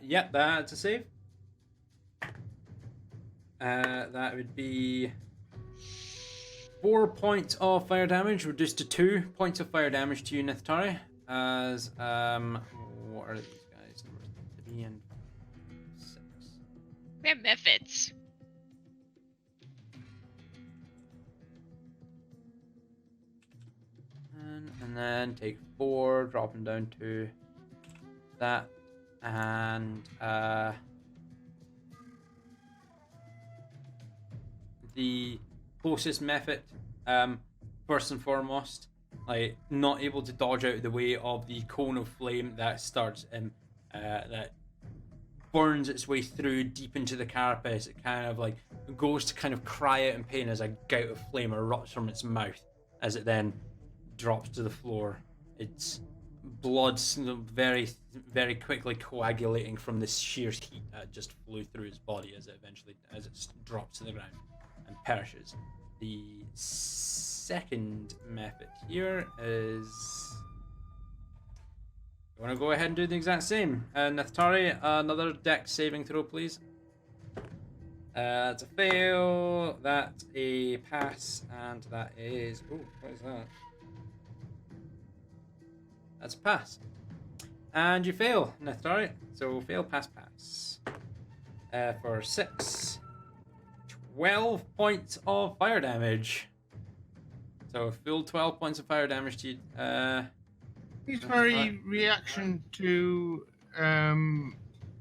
Yep, that's a save. That would be 4 points of fire damage, reduced to 2 points of fire damage to you, Neftari. As what are these guys? Number 3 and 6. We have methods. And then take 4, dropping down to that, and the closest method, first and foremost, like not able to dodge out of the way of the cone of flame that starts that burns its way through deep into the carapace. It kind of like goes to kind of cry out in pain as a gout of flame erupts from its mouth as it then drops to the floor. Its blood very, very quickly coagulating from the sheer heat that just flew through its body as it drops to the ground and perishes. The second method here is, you want to go ahead and do the exact same. Neftari, another dex saving throw, please. That's a fail, that's a pass, and that is, oh, what is that? That's a pass. And you fail, Neftari. So fail, pass, pass. For 12 points of fire damage. So full 12 points of fire damage to you. His That's very right. reaction to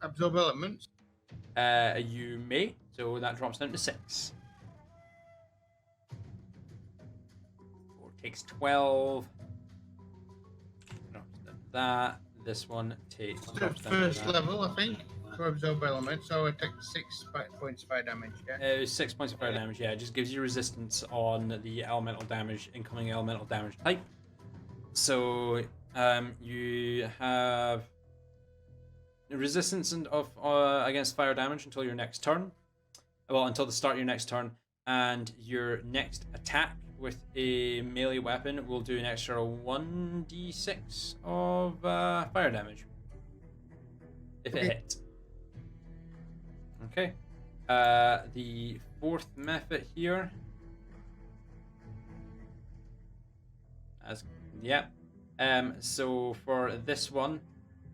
absorb elements. You may, so that drops down to 6. 4 takes 12. Drops down to that. This one takes The drops down to first that. level, I think, for absorb elements. So I take 6 points of fire damage. Yeah. 6 points of fire damage. Yeah, it just gives you resistance on the elemental damage, incoming elemental damage type. So you have resistance of against fire damage until your next turn. Well, until the start of your next turn, and your next attack with a melee weapon will do an extra 1d6 of fire damage if it Okay. hits. Okay. The fourth method here. Yeah. So for this one,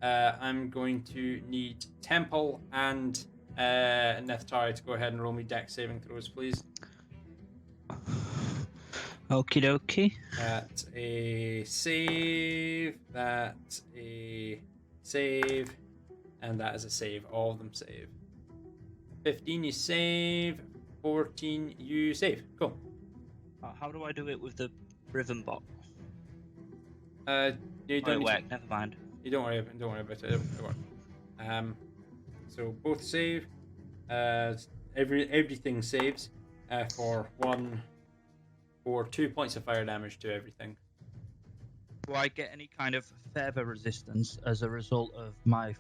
I'm going to need Temple and Neftari to go ahead and roll me dex saving throws, please. Okie dokie. That's a save. That's a save. And that is a save. All of them save. 15 you save. 14 you save. Cool. How do I do it with the rhythm bot? You Oh, don't it need to- worked. Never mind. You don't worry about it. It'll work. So both save. Everything saves. For 2 points of fire damage to everything. Do I get any kind of further resistance as a result of my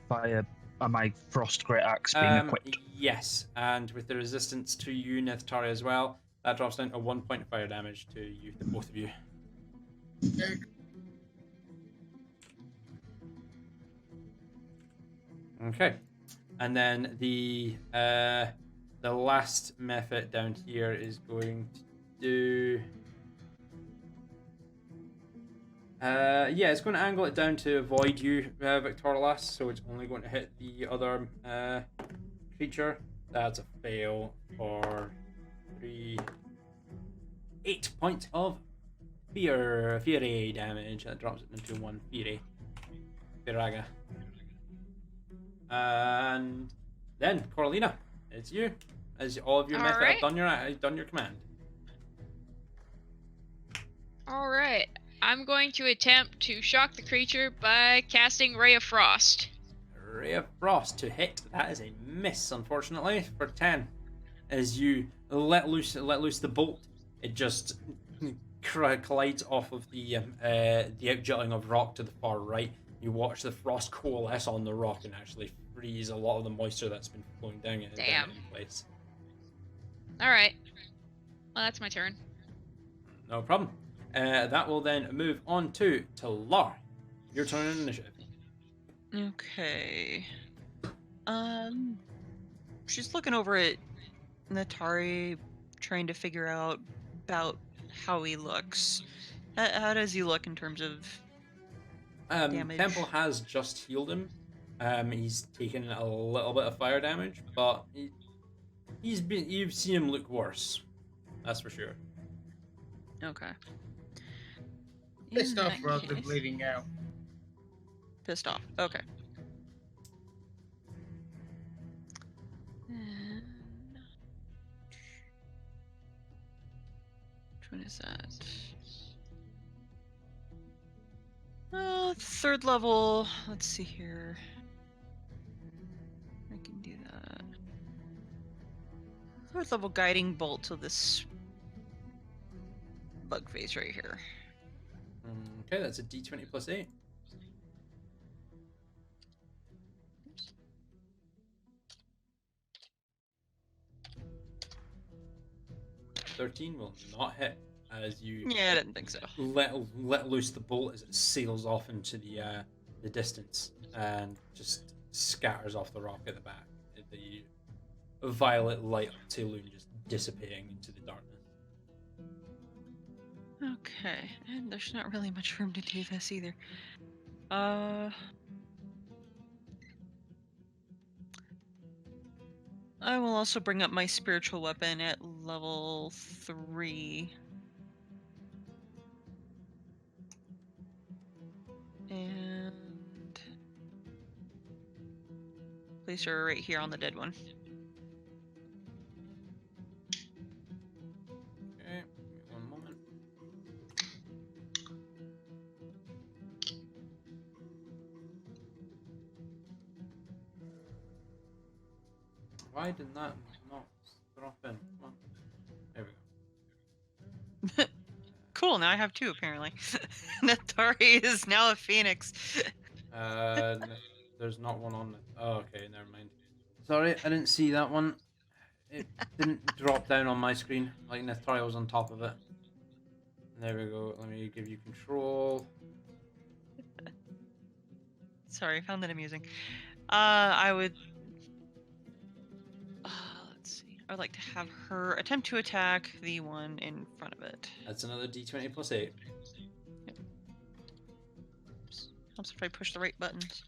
my frost great axe being equipped? Yes, and with the resistance to you, Neftari, as well, that drops down to 1 point of fire damage to you, the both of you. Okay, and then the last method down here is going to do. Yeah, it's going to angle it down to avoid you, Victorlas, so it's only going to hit the other creature. That's a fail for 8 points of fury damage. That drops it into 1 fury. Firaga. And then, Coralina, it's you. As all of your method have done your command. Alright. I'm going to attempt to shock the creature by casting Ray of Frost. Ray of Frost to hit. That is a miss, unfortunately, for 10. As you let loose the bolt, it just collides off of the outjutting of rock to the far right. You watch the frost coalesce on the rock and actually freeze a lot of the moisture that's been flowing down it in place. Alright. Well, that's my turn. No problem. That will then move on to Talar. Your turn in initiative. Okay. She's looking over at Natari, trying to figure out about how he looks. How does he look in terms of damage? Temple has just healed him. He's taken a little bit of fire damage, but you've seen him look worse. That's for sure. Okay. Pissed In off that rather than case- bleeding out. Pissed off. Okay. And... Which one is that? Third level. Let's see here. I can do that. Third level guiding bolt to this bug face right here. Okay, that's a d20 plus 8. Oops. 13 will not hit as you Yeah, I didn't think so. let loose the bolt as it sails off into the distance and just scatters off the rock at the back. The violet light of Taloon just dissipating into the darkness. Okay, and there's not really much room to do this either. I will also bring up my spiritual weapon at level 3. Place her right here on the dead one. Okay, one moment. Why did that not drop in? Come on. There we go. Cool, now I have 2 apparently. Natari is now a phoenix. There's not one on it. Oh, okay, never mind. Sorry, I didn't see that one. It didn't drop down on my screen. Like Nethari was on top of it. There we go. Let me give you control. Sorry, I found that amusing. I would... let's see. I would like to have her attempt to attack the one in front of it. That's another D20 plus 8. Helps if I push the right buttons.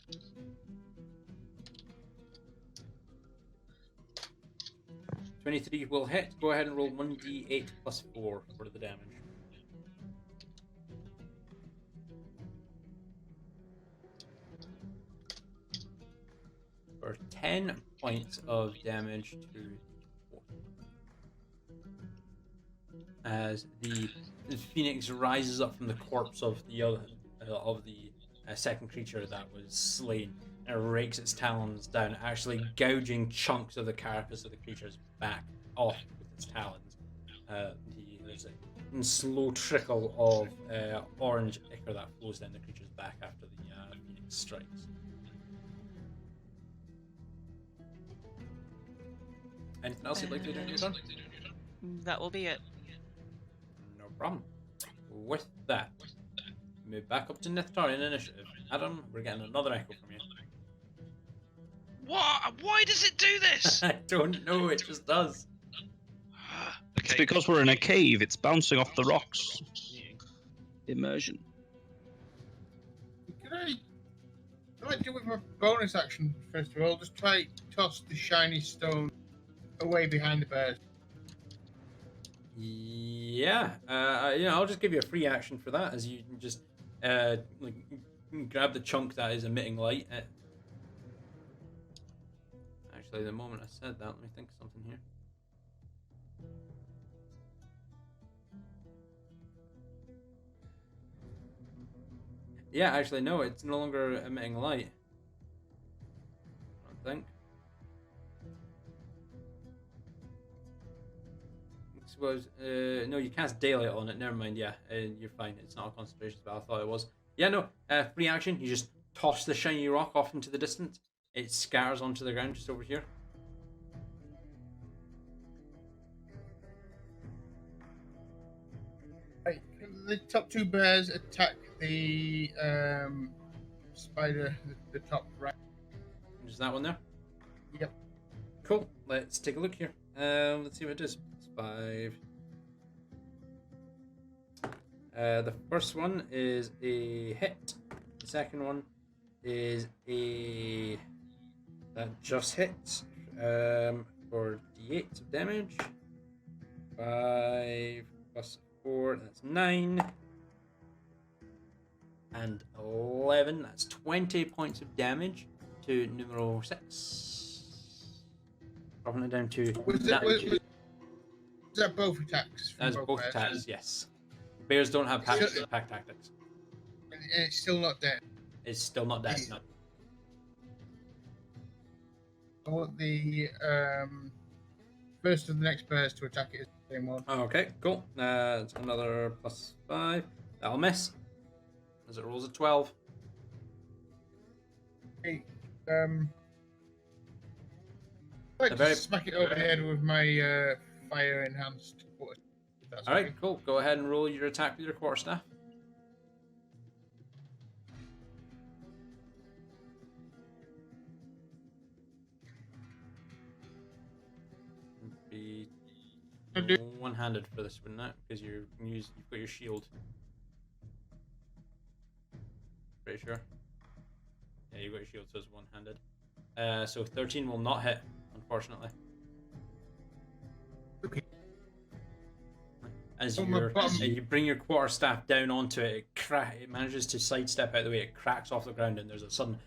$23 will hit. Go ahead and roll 1d8 plus 4 for the damage. For 10 points of damage to 4. As the phoenix rises up from the corpse of the other second creature that was slain, and rakes its talons down, actually gouging chunks of the carapace of the creature's back off with its talons. There's a slow trickle of orange ichor that flows down the creature's back after the phoenix strikes. Anything else you'd like to do in your turn? That will be it. No problem. With that, move back up to Nitharian initiative. Adam, we're getting another echo from you. What? Why does it do this? I don't know, it just does. It's Okay. because we're in a cave. It's bouncing off the rocks. Immersion. Could I do with my bonus action first of all? Just try toss the shiny stone away behind the bears. Yeah, I'll just give you a free action for that, as you can just grab the chunk that is emitting light. Actually, the moment I said that, let me think of something here. Yeah, actually, no, it's no longer emitting light. I don't think. Was no, you cast daylight on it. Never mind. Yeah, you're fine. It's not a concentration spell. I thought it was. Yeah, no. Free action. You just toss the shiny rock off into the distance. It scatters onto the ground just over here. Right, the top 2 bears attack the spider, the top right. Is that one there? Yep. Cool. Let's take a look here. Let's see what it does. 5. The first one is a hit. The second one is a that just hits for d8 of damage. 5 plus 4, that's 9. And 11, that's 20 points of damage to numero 6. Dropping it down to Was that both attacks? from That's both bears? attacks, yes. Bears don't have pack tactics. And it's still not dead. It's still not dead. No. I want the first of the next bears to attack it as the same one. Okay, cool. It's another plus 5. That'll miss. As it rolls a 12. Okay, I'd like very- to smack it over the head with my fire enhanced quarter. if that's Alright, okay. cool. Go ahead and roll your attack with your quarterstaff. Be I'll do- one-handed for this, wouldn't it? Because you've got your shield. Pretty sure. Yeah, you've got your shield, so it's one-handed. So 13 will not hit, unfortunately. Okay. As Oh, my bottom- you bring your quarterstaff down onto it, it manages to sidestep out of the way. It cracks off the ground, and there's a sudden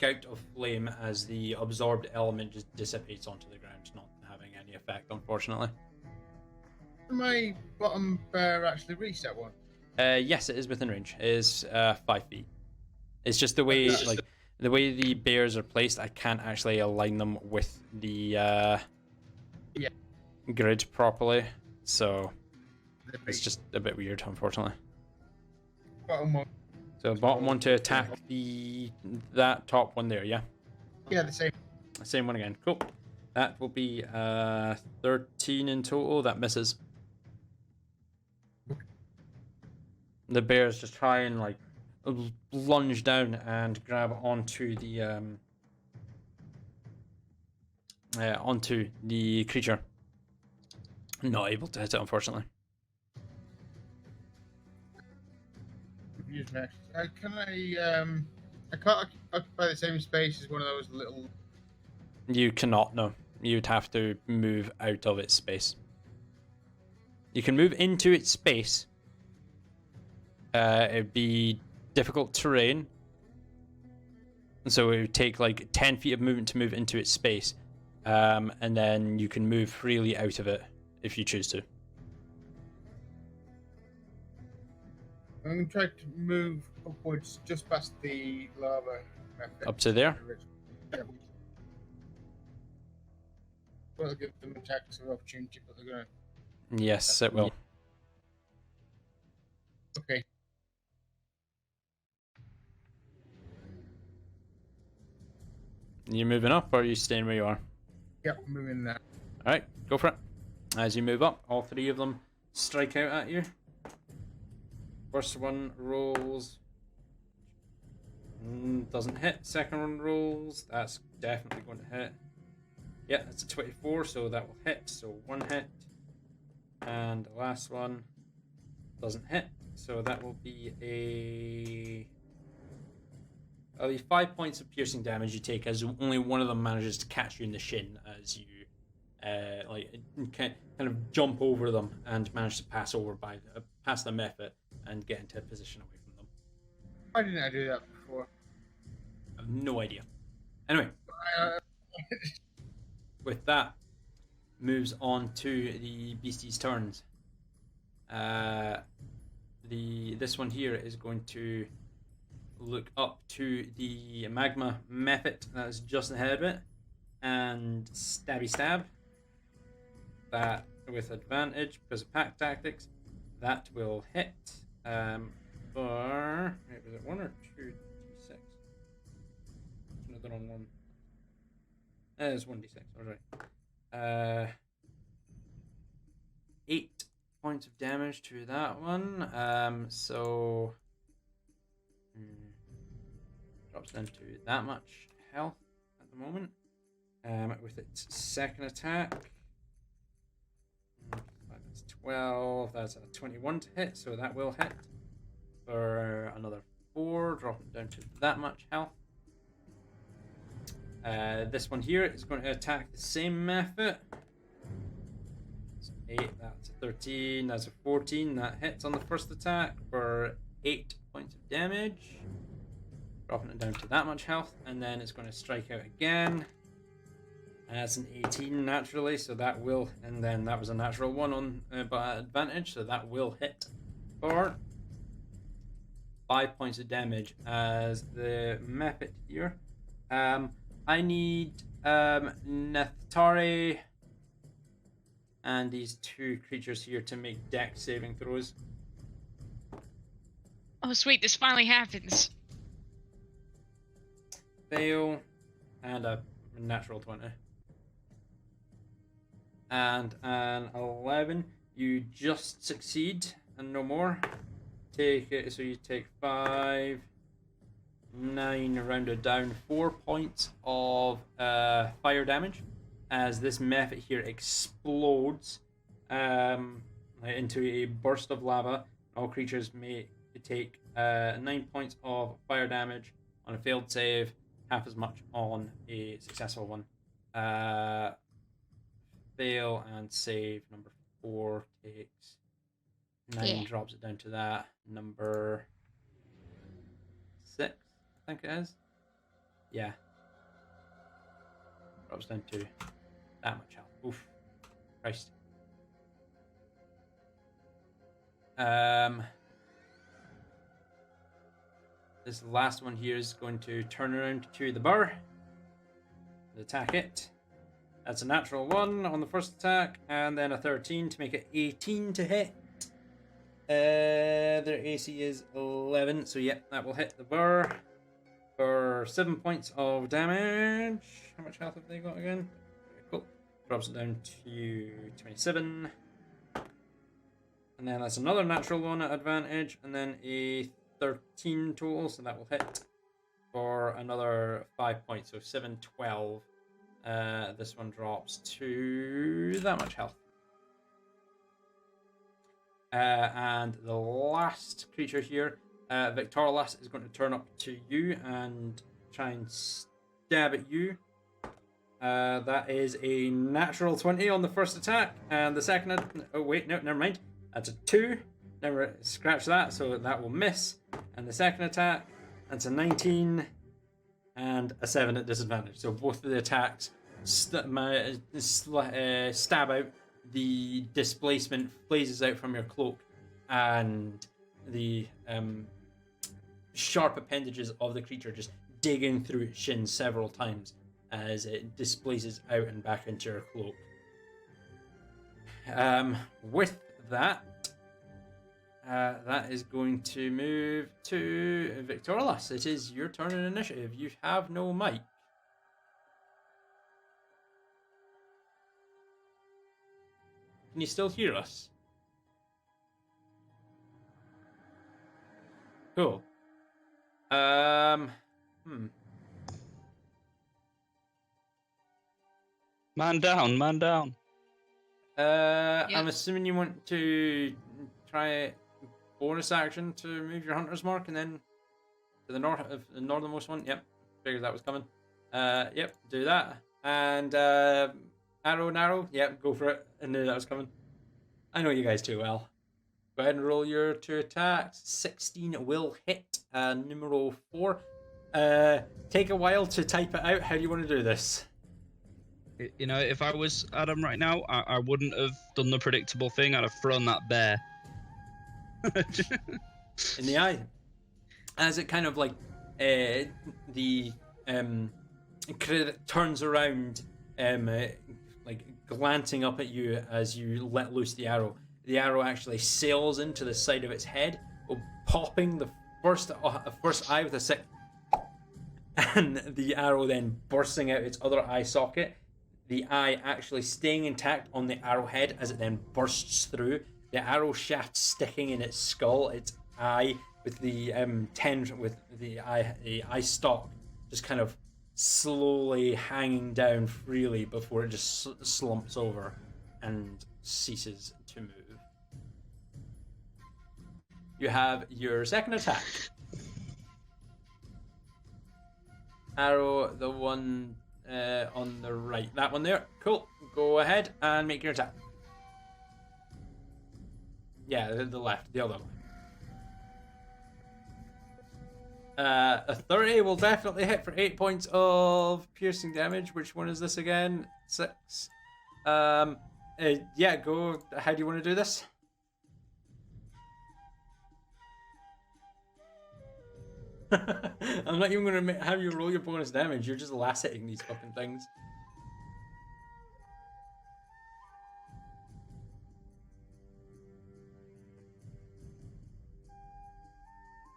gout of flame as the absorbed element just dissipates onto the ground, not having any effect, unfortunately. My bottom bear actually reached that one. Yes, it is within range. It is 5 feet. It's just the way, the way the bears are placed. I can't actually align them with the grid properly, so it's just a bit weird, unfortunately. Bottom one. So bottom one to attack that top one there, yeah? Yeah, the same. Same one again. Cool. That will be 13 in total. That misses. The bears just try and like lunge down and grab onto the creature. Not able to hit it, unfortunately. Use next. Can I can't occupy the same space as one of those little. You cannot, no. You'd have to move out of its space. You can move into its space. It'd be difficult terrain. So it would take like 10 feet of movement to move into its space. And then you can move freely out of it if you choose to. I'm going to try to move upwards just past the lava method. Up to there? Yeah. Well, give them attacks of opportunity, but they're going to. Yes, it will. Okay. You moving up or are you staying where you are? Yep, moving there. Alright, go for it. As you move up, all three of them strike out at you. First one rolls. Doesn't hit. Second one rolls. That's definitely going to hit. Yeah, that's a 24, so that will hit. So one hit. And the last one doesn't hit. So that will be that'll be 5 points of piercing damage you take as only one of them manages to catch you in the shin as you kind of jump over them and manage to pass the method and get into a position away from them. Why didn't I do that before? I have no idea. Anyway, with that, moves on to the beastie's turns. This one here is going to look up to the magma method that is just ahead of it and stabby stab. That with advantage because of pack tactics. That will hit for was it 1 or 2 d6? Another wrong one. It's 1d6. Alright. 8 points of damage to that one. So drops down to that much health at the moment. With its second attack. That's 12. That's a 21 to hit, so that will hit for another 4, dropping down to that much health. This one here is going to attack the same method. That's 8, that's a 13, that's a 14. That hits on the first attack for 8 points of damage. Dropping it down to that much health, and then it's going to strike out again. That's an 18 naturally, so that will, and then that was a natural 1 on by advantage, so that will hit for 5 points of damage as the method here. I need Neftari and these two creatures here to make dex saving throws. Oh, sweet, this finally happens. Fail, and a natural 20. And an 11. You just succeed, and no more. Take it, so you take 5, 9, rounded down, 4 points of fire damage as this method here explodes into a burst of lava. All creatures may take 9 points of fire damage on a failed save, half as much on a successful one. Fail and save. Number 4 takes 9, drops it down to that. Number 6, I think it is. Yeah. Drops down to that much health. Oof. Christ. This last one here is going to turn around to the burr. Attack it. That's a natural 1 on the first attack, and then a 13 to make it 18 to hit. Their AC is 11, so yeah, that will hit the burr for 7 points of damage. How much health have they got again? Cool. Drops it down to 27. And then that's another natural 1 at advantage, and then a 13 total, so that will hit for another 5 points, so 7, 12. This one drops to that much health. And the last creature here, Victorlas, is going to turn up to you and try and stab at you. That is a natural 20 on the first attack, and the second... Oh, wait, no, never mind. That's a 2. Never scratch that, so that will miss. And the second attack, that's a 19 and a 7 at disadvantage. So both of the attacks stab out. The displacement phases out from your cloak, and the sharp appendages of the creature just digging through its shins several times as it displaces out and back into your cloak. With that, that is going to move to Victorlas. It is your turn in initiative. You have no mic. Can you still hear us? Cool. Man down, man down. I'm assuming you want to try bonus action to move your hunter's mark and then to the north of the northernmost one. Yep, figured that was coming. Yep, do that. And arrow. Yep, go for it. I knew that was coming. I know you guys too well. Go ahead and roll your 2 attacks. 16 will hit. Numero 4. Take a while to type it out. How do you want to do this? You know, if I was Adam right now, I wouldn't have done the predictable thing. I'd have thrown that bear. In the eye. As it kind of like the turns around, like glancing up at you as you let loose the arrow. The arrow actually sails into the side of its head, popping the first eye with a 6, and the arrow then bursting out its other eye socket. The eye actually staying intact on the arrowhead as it then bursts through. The arrow shaft sticking in its skull, its eye with the with the eye stalk just kind of slowly hanging down freely before it just slumps over and ceases to move. You have your second attack. Arrow, the one on the right. That one there. Cool. Go ahead and make your attack. Yeah, the left. The other one. A 30 will definitely hit for 8 points of piercing damage. Which one is this again? 6. Yeah, go. How do you want to do this? I'm not even going to have you roll your bonus damage. You're just last hitting these fucking things.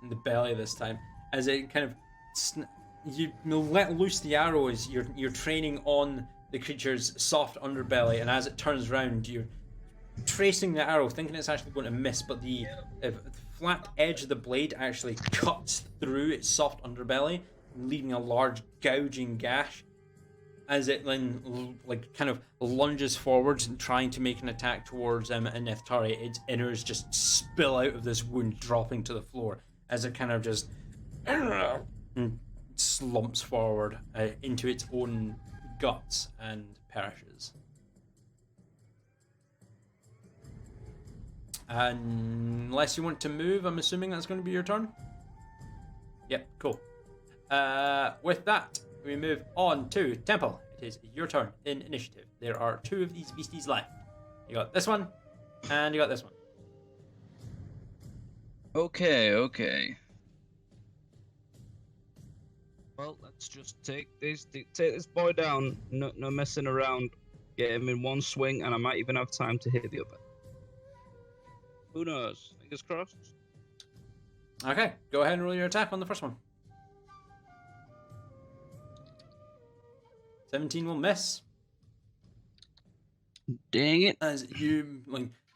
In the belly this time, as it kind of you let loose the arrows. You're training on the creature's soft underbelly, and as it turns around, you're tracing the arrow, thinking it's actually going to miss, but the flat edge of the blade actually cuts through its soft underbelly, leaving a large gouging gash. As it then kind of lunges forwards and trying to make an attack towards Neftari, its innards just spill out of this wound, dropping to the floor as it kind of just slumps forward into its own guts and perishes. Unless you want to move, I'm assuming that's going to be your turn. Yep, cool. With that, we move on to Temple. It is your turn in initiative. There are 2 of these beasties left. You got this one, and you got this one. Okay. Well, let's just take this boy down. No messing around. Get him in one swing, and I might even have time to hit the other. Who knows? Fingers crossed. Okay, go ahead and roll your attack on the first one. 17 will miss. Dang it. As you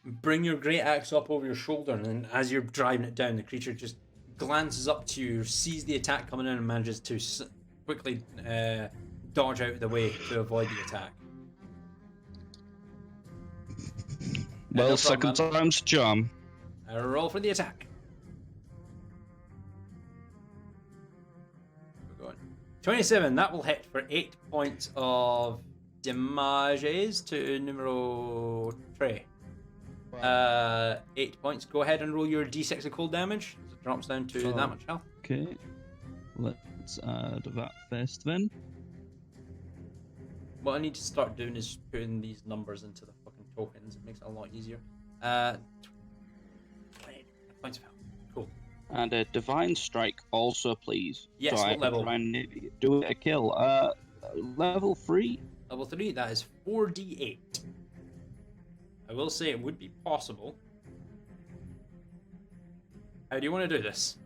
bring your great axe up over your shoulder, and then as you're driving it down, the creature just glances up to you, sees the attack coming in, and manages to quickly dodge out of the way to avoid the attack. Well, no second problem, time's a charm. Roll for the attack. We're going 27. That will hit for 8 points of damages to numero 3. 8 points. Go ahead and roll your d6 of cold damage. It drops down to that much health. Okay. Let's add that first then. What I need to start doing is putting these numbers into the fucking tokens. It makes it a lot easier. 20 points of health. Cool. And a divine strike also, please. Yes, so what I can level? try and do it a kill. Level 3. Level 3, that is 4d8. I will say it would be possible. How do you want to do this?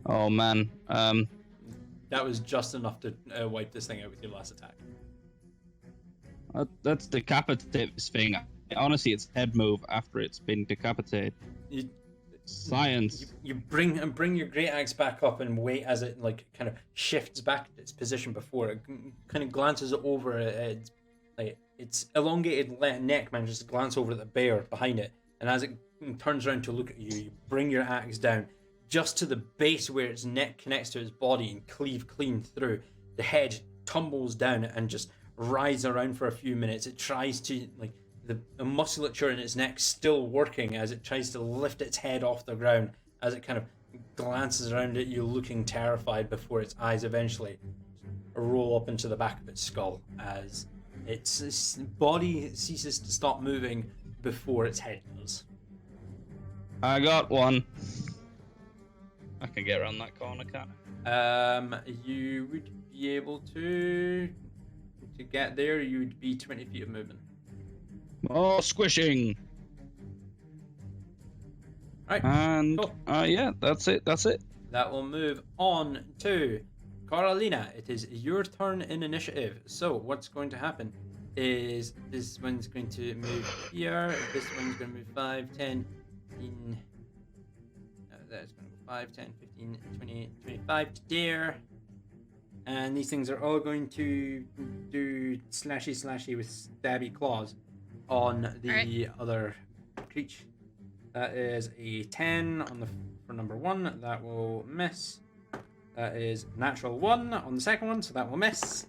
Oh man. That was just enough to wipe this thing out with your last attack. That's decapitate this thing. Honestly, it's head move after it's been decapitated. Science. You bring your great axe back up and wait as it kind of shifts back to its position before. It kind of glances over its elongated neck manages to glance over at the bear behind it, and as it turns around to look at you, you bring your axe down just to the base where its neck connects to its body and cleave clean through. The head tumbles down and just rides around for a few minutes. It tries to the musculature in its neck still working as it tries to lift its head off the ground, as it kind of glances around at you looking terrified before its eyes eventually roll up into the back of its skull as its body ceases to stop moving before its head does. I got one. I can get around that corner, can't I? You would be able to get there. You would be 20 feet of movement. Oh, squishing. Right. And cool. Yeah, that's it. That will move on to Carolina. It is your turn in initiative. So what's going to happen is this one's going to move here. This one's going to move 5, 10, 15. That's going to go 5, 10, 15, 20, 25 to there. And these things are all going to do slashy with stabby claws on the other creature. That is a 10 for number 1. That will miss. That is natural 1 on the second one, so that will miss.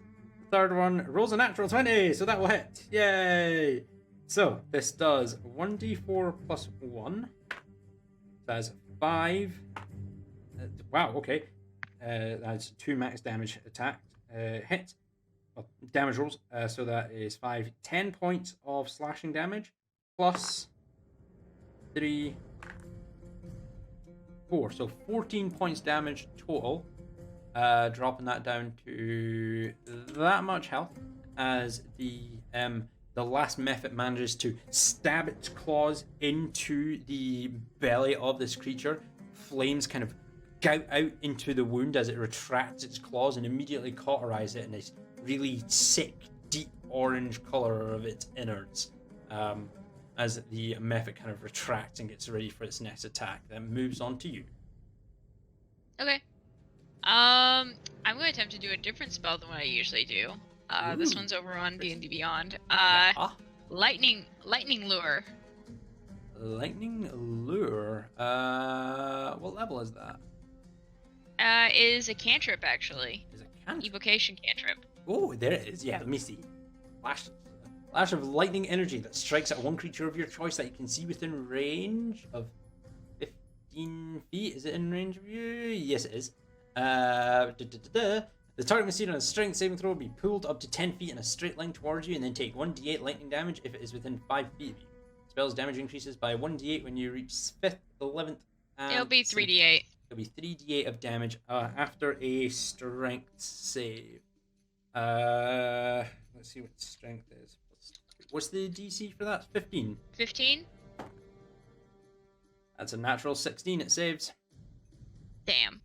The third one rolls a natural 20, so that will hit. Yay! So this does 1d4 plus 1. That's 5. Wow, okay. That's 2 max damage attack hit. Well, damage rolls. So that is 5, 10 points of slashing damage plus 3, 4. So 14 points damage total. Dropping that down to that much health as the last Mephit manages to stab its claws into the belly of this creature. Flames kind of gout out into the wound as it retracts its claws and immediately cauterize it in this really sick, deep orange color of its innards. As the Mephit kind of retracts and gets ready for its next attack. Then moves on to you. Okay. I'm going to attempt to do a different spell than what I usually do. This one's over on D&D Beyond. Lightning Lure. Lightning Lure. What level is that? Is a cantrip, actually. Is it cantrip? Evocation cantrip. Oh, there it is. Yeah, let me see. Flash of lightning energy that strikes at one creature of your choice that you can see within range of 15 feet. Is it in range of you? Yes, it is. The target must on a strength saving throw, be pulled up to 10 feet in a straight line towards you, and then take 1d8 lightning damage if it is within 5 feet of you. Spell's damage increases by 1d8 when you reach 5th, 11th, and... It'll be 3d8. It'll be 3d8 of damage after a strength save. Let's see what strength is. What's the DC for that? 15. 15? That's a natural 16. It saves. Damn.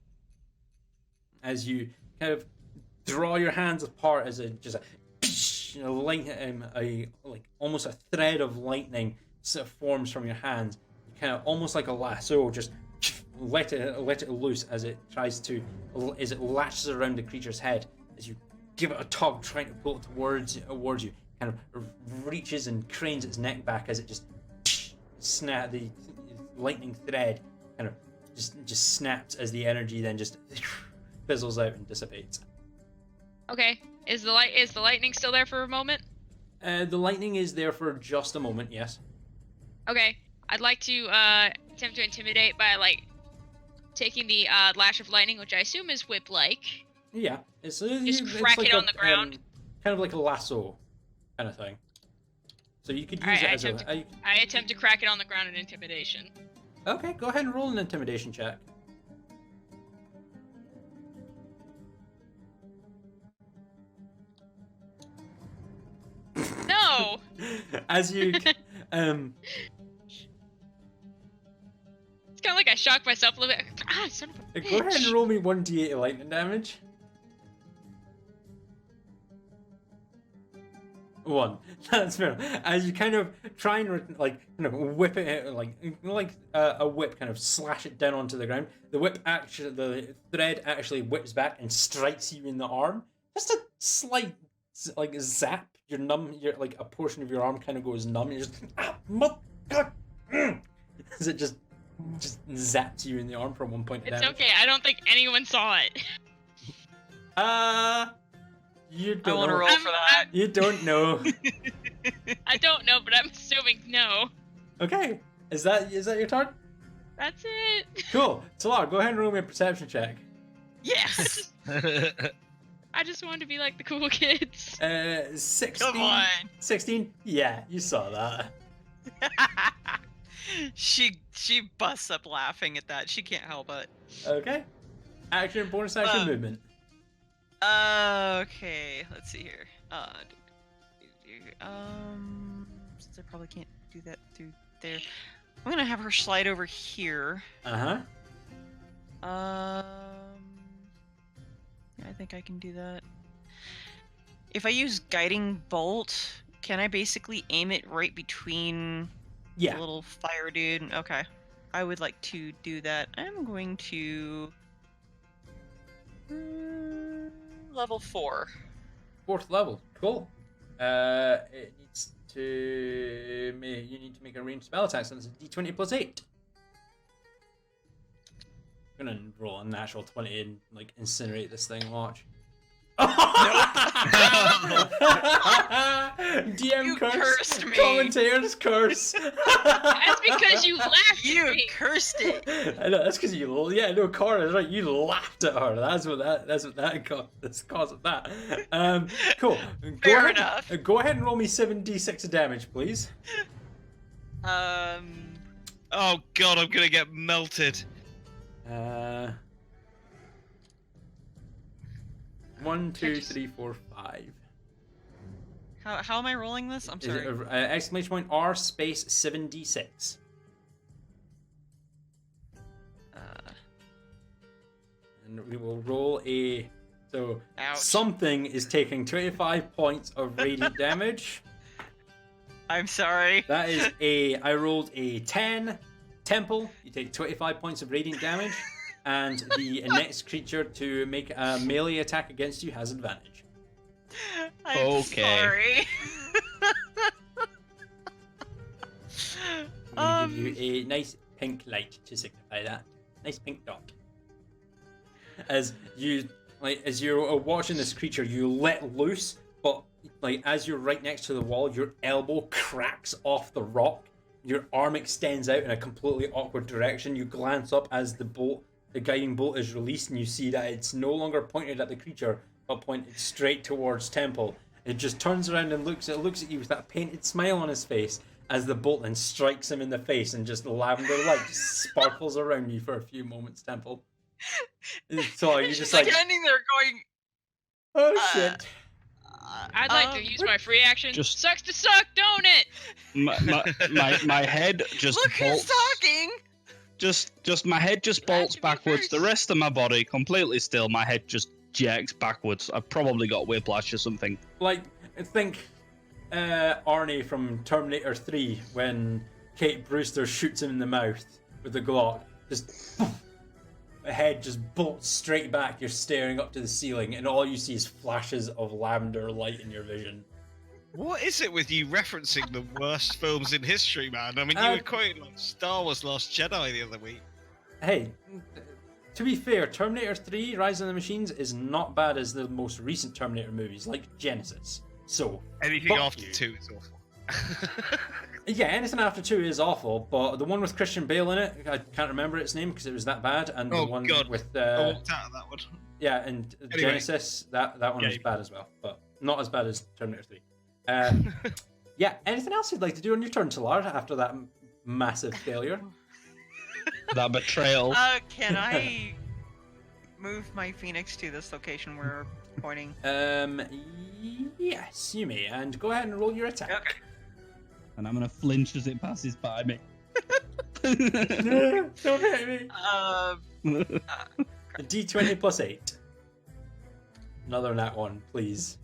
As you kind of draw your hands apart, as almost a thread of lightning sort of forms from your hands. You kind of almost like a lasso, just let it loose as it latches around the creature's head. As you give it a tug, trying to pull it towards you, kind of reaches and cranes its neck back as it just the lightning thread kind of just snaps as the energy then just fizzles out and dissipates. Okay. Is the lightning still there for a moment? The lightning is there for just a moment, yes. Okay. I'd like to attempt to intimidate by taking the lash of lightning, which I assume is whip-like. Yeah, it's crack like it on the ground. Kind of like a lasso, kind of thing. So you could use it as I attempt to crack it on the ground in intimidation. Okay, go ahead and roll an intimidation check. No. As you It's kind of like I shocked myself a little bit. Son of a bitch. go ahead and roll me 1d8 of lightning damage. 1. That's fair. As you kind of try and whip it, like a whip, kind of slash it down onto the ground. The thread actually whips back and strikes you in the arm. Just a slight zap. You're numb. A portion of your arm kind of goes numb. You're just as it just zaps you in the arm from one point. It's okay. I don't think anyone saw it. You I don't want to know. roll for that. You don't know. I don't know, but I'm assuming no. Okay. Is that your turn? That's it. Cool. Talar, go ahead and roll me a perception check. Yes. I just wanted to be like the cool kids. 16. Come on. 16? Yeah, you saw that. She busts up laughing at that. She can't help it. Okay. Action, bonus action, movement. Okay, let's see here. Since I probably can't do that through there, I'm gonna have her slide over here. Uh-huh. I think I can do that. If I use guiding bolt, can I basically aim it right between Yeah. the little fire dude? Okay. I would like to do that. I'm going to level 4. 4th level. Cool. It needs to... You need to make a ranged spell attack, so it's a d20 plus 8. I'm gonna roll a natural 20 and, incinerate this thing, watch. DM You curse. cursed me. Commentator's curse. That's because you laughed at You me. cursed it. I know, that's because you... Yeah, no, Cora, right, you laughed at her. That's what that caused. That's the cause of that. Cool. Fair enough. Go ahead and roll me 7d6 of damage, please. Oh god, I'm gonna get melted. 1, 2, 3, 4, 5. How am I rolling this? I'm Is it sorry. exclamation point R space 7d6. And we will roll a... So, Ouch. something is taking 25 points of radiant damage. I'm sorry. That is I rolled a 10. Temple, you take 25 points of radiant damage. And the next creature to make a melee attack against you has advantage. I'm Okay. sorry. I'm going to give you a nice pink light to signify that. Nice pink dot. As you're watching this creature, you let loose, but as you're right next to the wall, your elbow cracks off the rock. Your arm extends out in a completely awkward direction. You glance up as the guiding bolt is released, and you see that it's no longer pointed at the creature, but pointed straight towards Temple. It just turns around and looks at you with that painted smile on his face as the bolt then strikes him in the face, and just lavender light just sparkles around you for a few moments, Temple. So you just like, standing there going, oh shit. I'd like to use my free action. just- Sucks to suck, don't it? My head just look who's bolts. talking! Just my head just Glad bolts to be backwards. The first. rest of my body completely still. My head just jerks backwards. I've probably got whiplash or something. Like, think Arnie from Terminator 3 when Kate Brewster shoots him in the mouth with the Glock. Just the head just bolts straight back. You're staring up to the ceiling, and all you see is flashes of lavender light in your vision. What is it with you referencing the worst films in history, man? I mean, you were quoting like Star Wars Last Jedi the other week. Hey, to be fair, Terminator 3 Rise of the Machines is not bad as the most recent Terminator movies, like Genesis. So, Anything fuck after you. 2 is awful. Yeah, anything after 2 is awful, but the one with Christian Bale in it, I can't remember its name because it was that bad, and the Oh, one God. with I walked out of that one. yeah, and Anyway. Genesis, that one Yeah, was you- bad as well, but not as bad as Terminator 3. Yeah, anything else you'd like to do on your turn, Talar, after that massive failure? That betrayal. Can I move my phoenix to this location we're pointing? Yes, you may, and go ahead and roll your attack. Okay. And I'm gonna flinch as it passes by me. Don't hit me. Uh, A D20 plus 8. Another nat 1, please.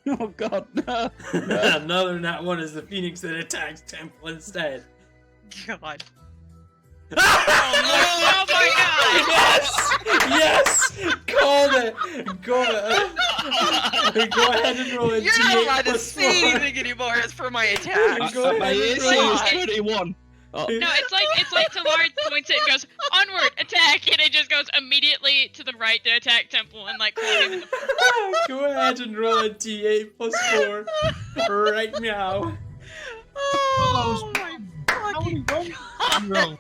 Oh god, no. Another nat 1 is the phoenix that attacks Temple instead. God. Oh my god! Yes! Yes! Called it! Got it! Go ahead and roll a You're not D8 allowed to plus see 4. anything anymore as for my attack. Go ahead My and AC roll is it. 21. Oh. No, it's like Talar points it and goes, onward, attack, and it just goes immediately to the right to attack Temple and like claw him in the Go ahead and roll a D8 plus 4 right now. Oh my fucking No.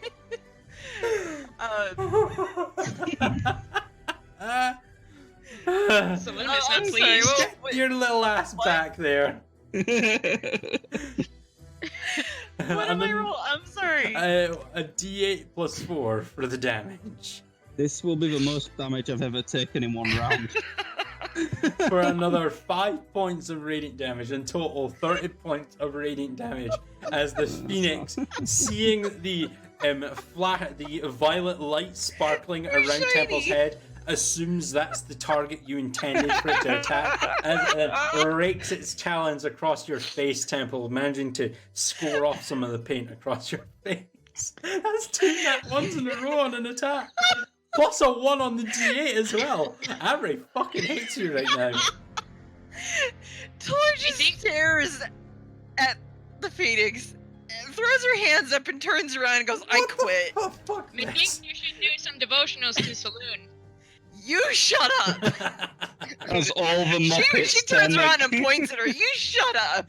Saloon Oh, is I'm not sorry, pleased. what- Get your little ass What? back there. What am I roll? I'm sorry. A D8 plus 4 for the damage. This will be the most damage I've ever taken in one round. For another 5 points of radiant damage. In total, 30 points of radiant damage. As the Phoenix, seeing the the violet light sparkling around shiny. Temple's head, assumes that's the target you intended for it to attack, and rakes its talons across your face, Temple, managing to score off some of the paint across your face. That's 2 nat 1s in a row on an attack. Plus a 1 on the D8 as well. Avery fucking hates you right now. Tor just stares at the Phoenix, throws her hands up and turns around and goes, I quit. Oh, fuck I think this. you should do some devotionals to Saloon. You shut up. As all the Muppets She turns turn around like- and points at her. You shut up.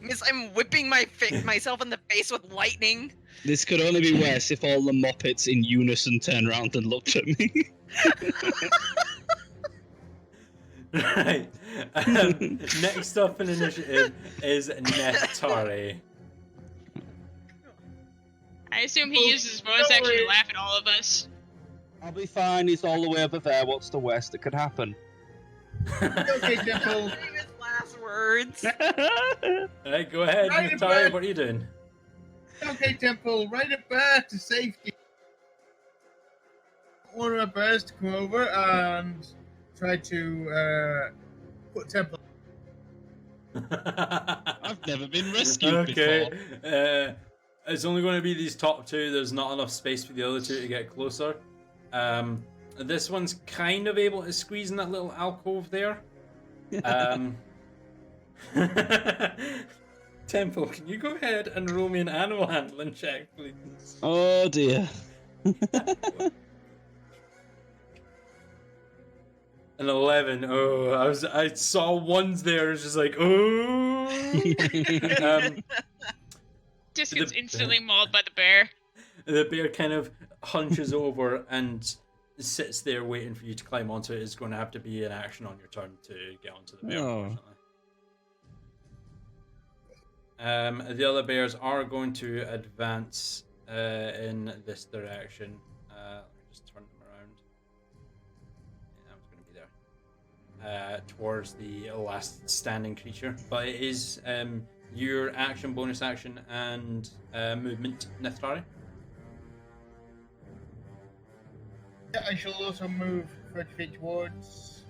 Miss, I'm whipping myself in the face with lightning. This could only be worse if all the Muppets in unison turned around and looked at me. Right. Next up in initiative is Neftari. I assume he uses his bonus action to laugh at all of us. I'll be fine, he's all the way over there. What's the worst that could happen? Okay, Temple. His last words. Alright, go ahead, Right Neftari, back. what are you doing? Okay, Temple. Ride a bear to safety. One of my bears to come over and try to put Temple. I've never been rescued Okay. before. It's only going to be these top 2. There's not enough space for the other 2 to get closer. This one's kind of able to squeeze in that little alcove there. Temple, can you go ahead and roll me an animal handling check, please? Oh dear. An 11. Oh, I saw ones there. It's just like, oh. Just The- gets instantly mauled by the bear. The bear kind of hunches over and sits there waiting for you to climb onto it is going to have to be an action on your turn to get onto the bear, Oh. unfortunately. The other bears are going to advance in this direction. Let me just turn them around. Yeah, that was going to be there. Towards the last standing creature. But it is your action, bonus action, and movement, Nithari. Yeah, I shall also move 30 feet towards.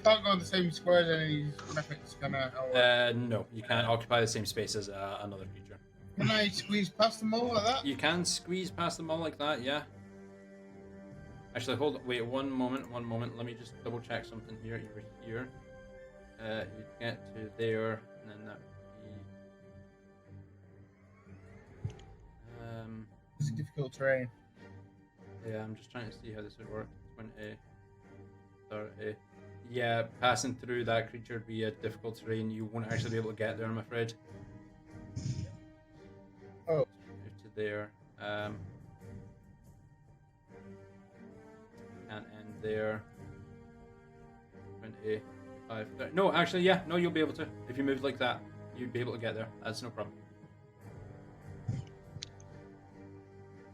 Can't go in the same squares and his method's gonna. No, you can't occupy the same space as another creature. Can I squeeze past them all like that? You can squeeze past them all like that, yeah. Actually, wait, one moment. Let me just double check something here. You were here. You get to there, and then that would be. It's difficult terrain. Yeah, I'm just trying to see how this would work. 20, 30. Yeah, passing through that creature would be a difficult terrain. You won't actually be able to get there, I'm afraid. Oh. Move to there. Can't end there. 25, 30. No, actually, yeah. No, you'll be able to. If you moved like that, you'd be able to get there. That's no problem.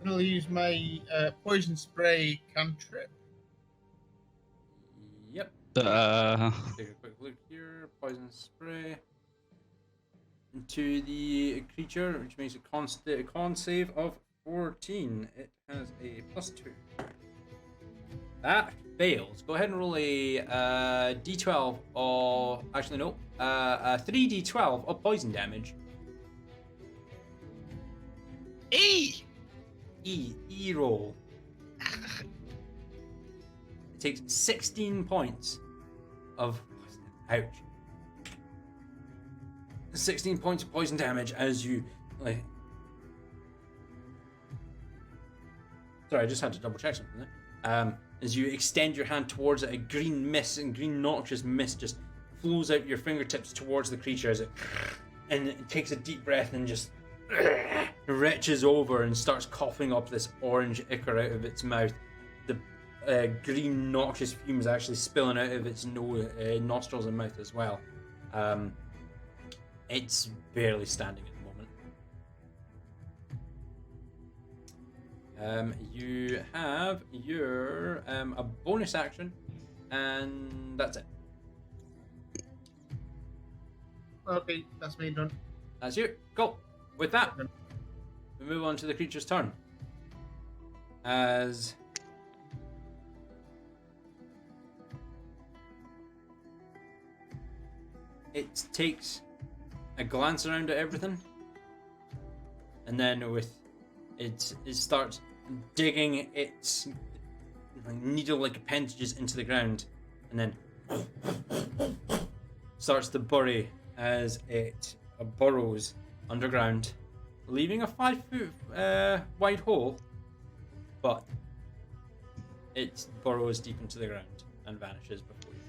I'll use my poison spray cantrip. Yep. Take a quick look here. Poison spray. Into the creature, which makes a con save of 14. It has a +2. That fails. Go ahead and roll a d12 or actually no, a 3d12 of poison damage. E roll. It takes 16 points of ouch. 16 points of poison damage as you like. Sorry, I just had to double check something there. As you extend your hand towards it, a green mist and green noxious mist just flows out your fingertips towards the creature as it takes a deep breath and just retches over and starts coughing up this orange ichor out of its mouth. The green noxious fumes actually spilling out of its nostrils and mouth as well. It's barely standing at the moment. You have your a bonus action, and that's it. Okay, that's me done. That's you. Cool. With that, we move on to the creature's turn. As it takes a glance around at everything, and then it starts digging its needle-like appendages into the ground, and then starts to bury as it burrows underground, leaving a 5-foot wide hole, but it burrows deep into the ground and vanishes before you.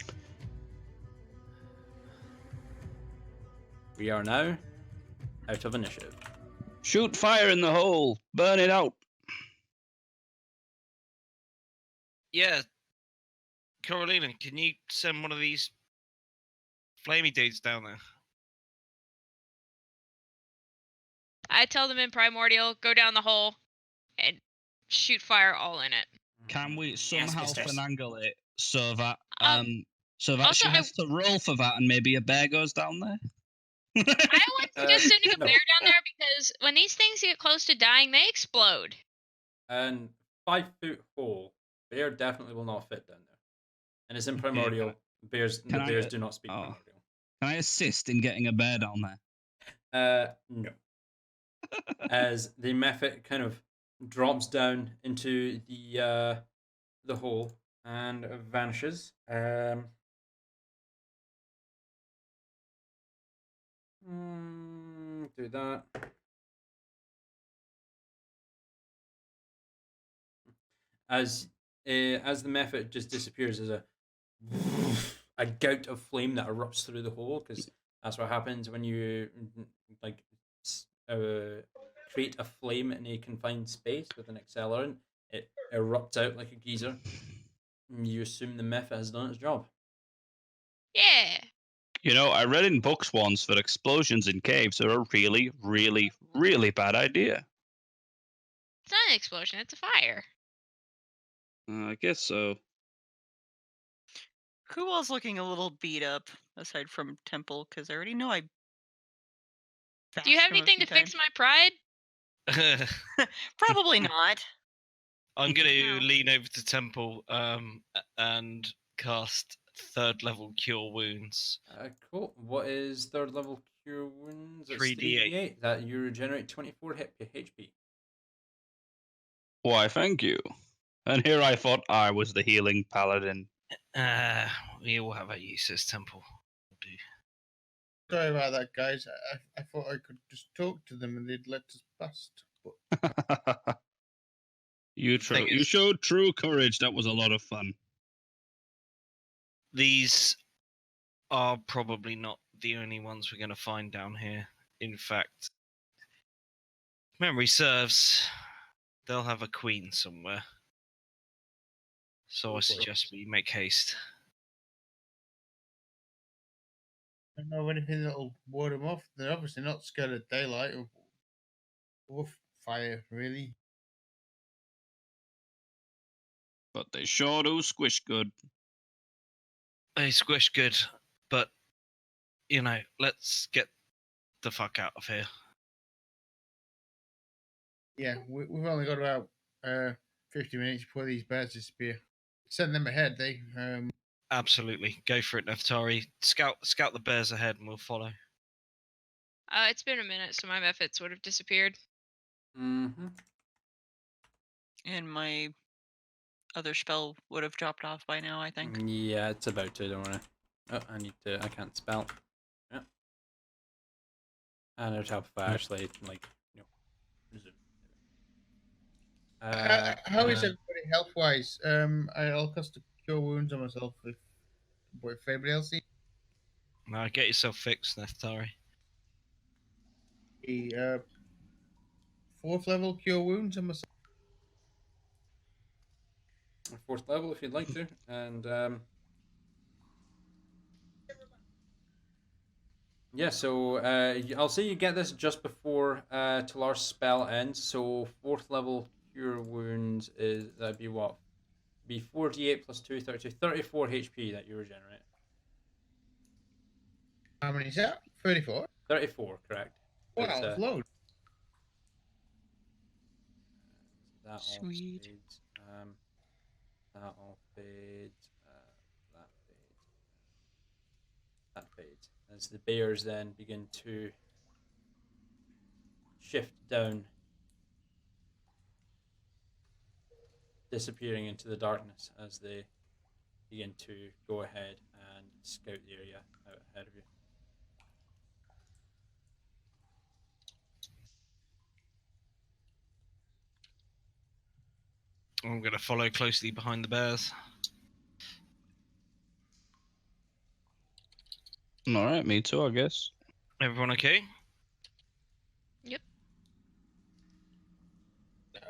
We are now out of initiative. Shoot fire in the hole. Burn it out. Yeah. Carolina, can you send one of these flamey dudes down there? I tell them in Primordial, go down the hole and shoot fire all in it. Can we somehow mistress. finagle it so that Also, she has to roll for that and maybe a bear goes down there? I would suggest sending a bear down there because when these things get close to dying, they explode. And 5-foot hole, bear definitely will not fit down there. And it's in Primordial. Bears do not speak Primordial. Can I assist in getting a bear down there? No. As the mephit kind of drops down into the hole and vanishes. Do that. As the mephit just disappears, there's a gout of flame that erupts through the hole, because that's what happens when you create a flame in a confined space with an accelerant. it erupts out like a geyser. You assume the method has done its job. Yeah. You know, I read in books once that explosions in caves are a really, really, really bad idea. It's not an explosion, it's a fire. I guess so. Who was looking a little beat up aside from Temple? Because I already know I. Do you have bashed him a anything few to fix times. my pride? Probably not. I'm going to No. lean over to Temple and cast 3rd level Cure Wounds. Cool. What is 3rd level cure wounds? It's 3d8. 3d8. That you regenerate 24 HP. Why, thank you. And here I thought I was the healing paladin. We all have our uses, Temple. Will do. Sorry about that, guys. I thought I could just talk to them and they'd let us past. But You Thing you is- showed true courage. That was a lot of fun. These are probably not the only ones we're going to find down here. In fact, if memory serves, they'll have a queen somewhere. So I suggest we make haste. I don't know of anything that'll ward them off. They're obviously not scared of daylight or fire, really. But they sure do squish good. They squish good, but, you know, let's get the fuck out of here. Yeah, we've only got about 50 minutes before these bears disappear. Send them ahead, they. Absolutely. Go for it, Neftari. Scout the bears ahead and we'll follow. It's been a minute, so my methods would have disappeared. Mm-hmm. And my other spell would have dropped off by now, I think. Yeah, it's about to, don't worry. Oh, I can't spell. Yeah. And it'd help if I actually, like, resume. How is everybody health wise? I'll cast a cure wounds on myself if anybody else needs. Now get yourself fixed, Neftari. The 4th level cure wounds on myself. 4th level if you'd like to. And yeah, so I'll say you get this just before Talar's spell ends. So 4th level cure wounds that'd be what? Be 4d8 plus 2, 32, 34 HP that you regenerate. How many is that? 34? 34, correct. Wow, It's, it's loads. that all Sweet. fades. That all fades. That fades. That fades. As the bears then begin to shift down, disappearing into the darkness as they begin to go ahead and scout the area out ahead of you. I'm going to follow closely behind the bears. All right, me too, I guess. Everyone okay?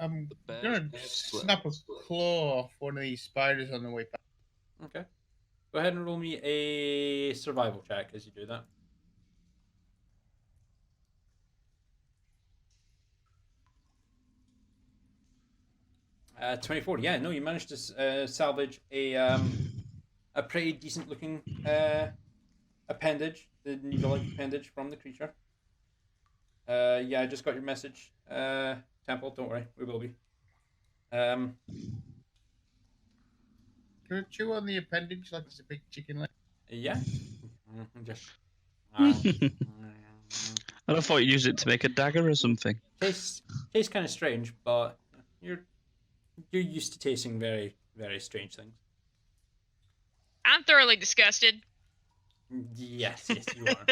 I'm The bears gonna have slept. snap a claw off one of these spiders on the way back. Okay. Go ahead and roll me a survival check as you do that. Uh, 24. Yeah, no, you managed to salvage a pretty decent looking appendage, the needle-like appendage from the creature. Yeah, I just got your message. Temple, don't worry, we will be. Can I chew on the appendage like it's a big chicken leg? Yeah. Just. And I thought you used it to make a dagger or something. Tastes kind of strange, but you're used to tasting very, very strange things. I'm thoroughly disgusted. Yes, you are.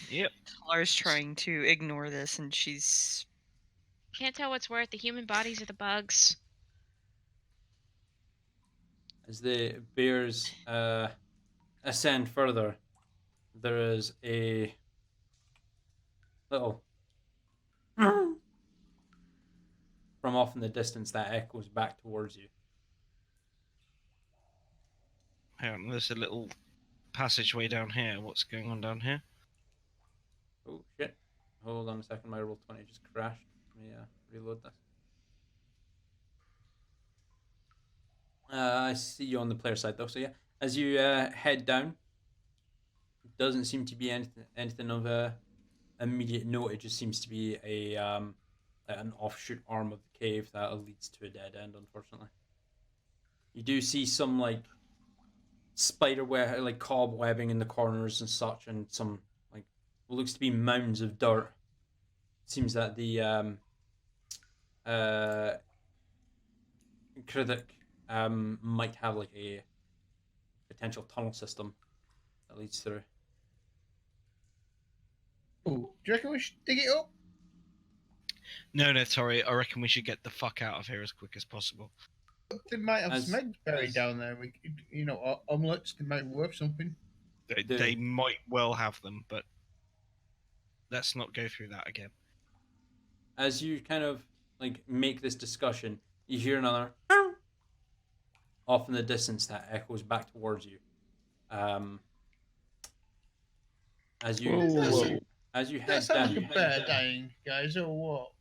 Yep. Lara's trying to ignore this, and she's. Can't tell what's worse, the human bodies or the bugs. As the bears ascend further, there is a little from off in the distance that echoes back towards you. Hang on, there's a little passageway down here. What's going on down here? Oh shit! Hold on a second. My roll 20 just crashed. Let me reload this. I see you on the player side though. So yeah, as you head down, doesn't seem to be anything of immediate note. It just seems to be an offshoot arm of the cave that leads to a dead end. Unfortunately, you do see some like spider web, like cobwebbing in the corners and such, and some like what looks to be mounds of dirt. Seems that the critic might have like a potential tunnel system that leads through. Ooh, do you reckon we should dig it up? No, sorry. I reckon we should get the fuck out of here as quick as possible. They might have As- some eggs buried as- down there. We, omelets. They might be worth something. They might well have them, but let's not go through that again. As you kind of like make this discussion, you hear another off in the distance that echoes back towards you. As you Whoa. as you That head sounds down, like a bear dying, guys, or what?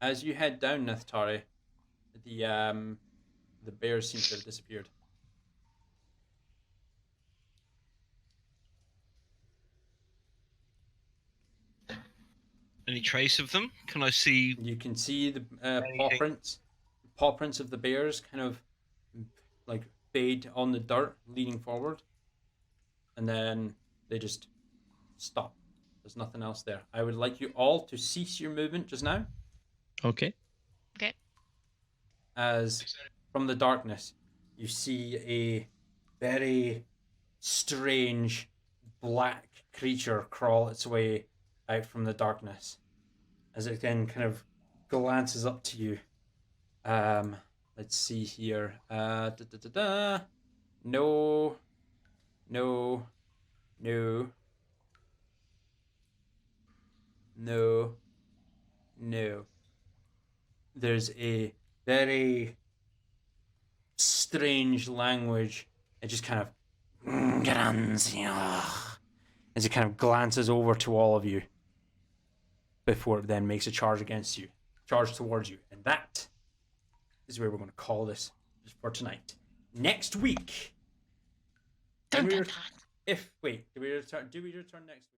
as you head down Nithtari, the bears seem to have disappeared. Any trace of them? Can I see? You can see the Anything? paw prints of the bears kind of like fade on the dirt leading forward, and then they just stop. There's nothing else there. I would like you all to cease your movement just now, Okay. as from the darkness you see a very strange black creature crawl its way out from the darkness, as it then kind of glances up to you. Let's see here. No. There's a very strange language. It just kind of as it kind of glances over to all of you before it then makes a charge towards you. And that is where we're going to call this for tonight. Next week, Dun, when we dun, re- dun. if wait, do we return next week?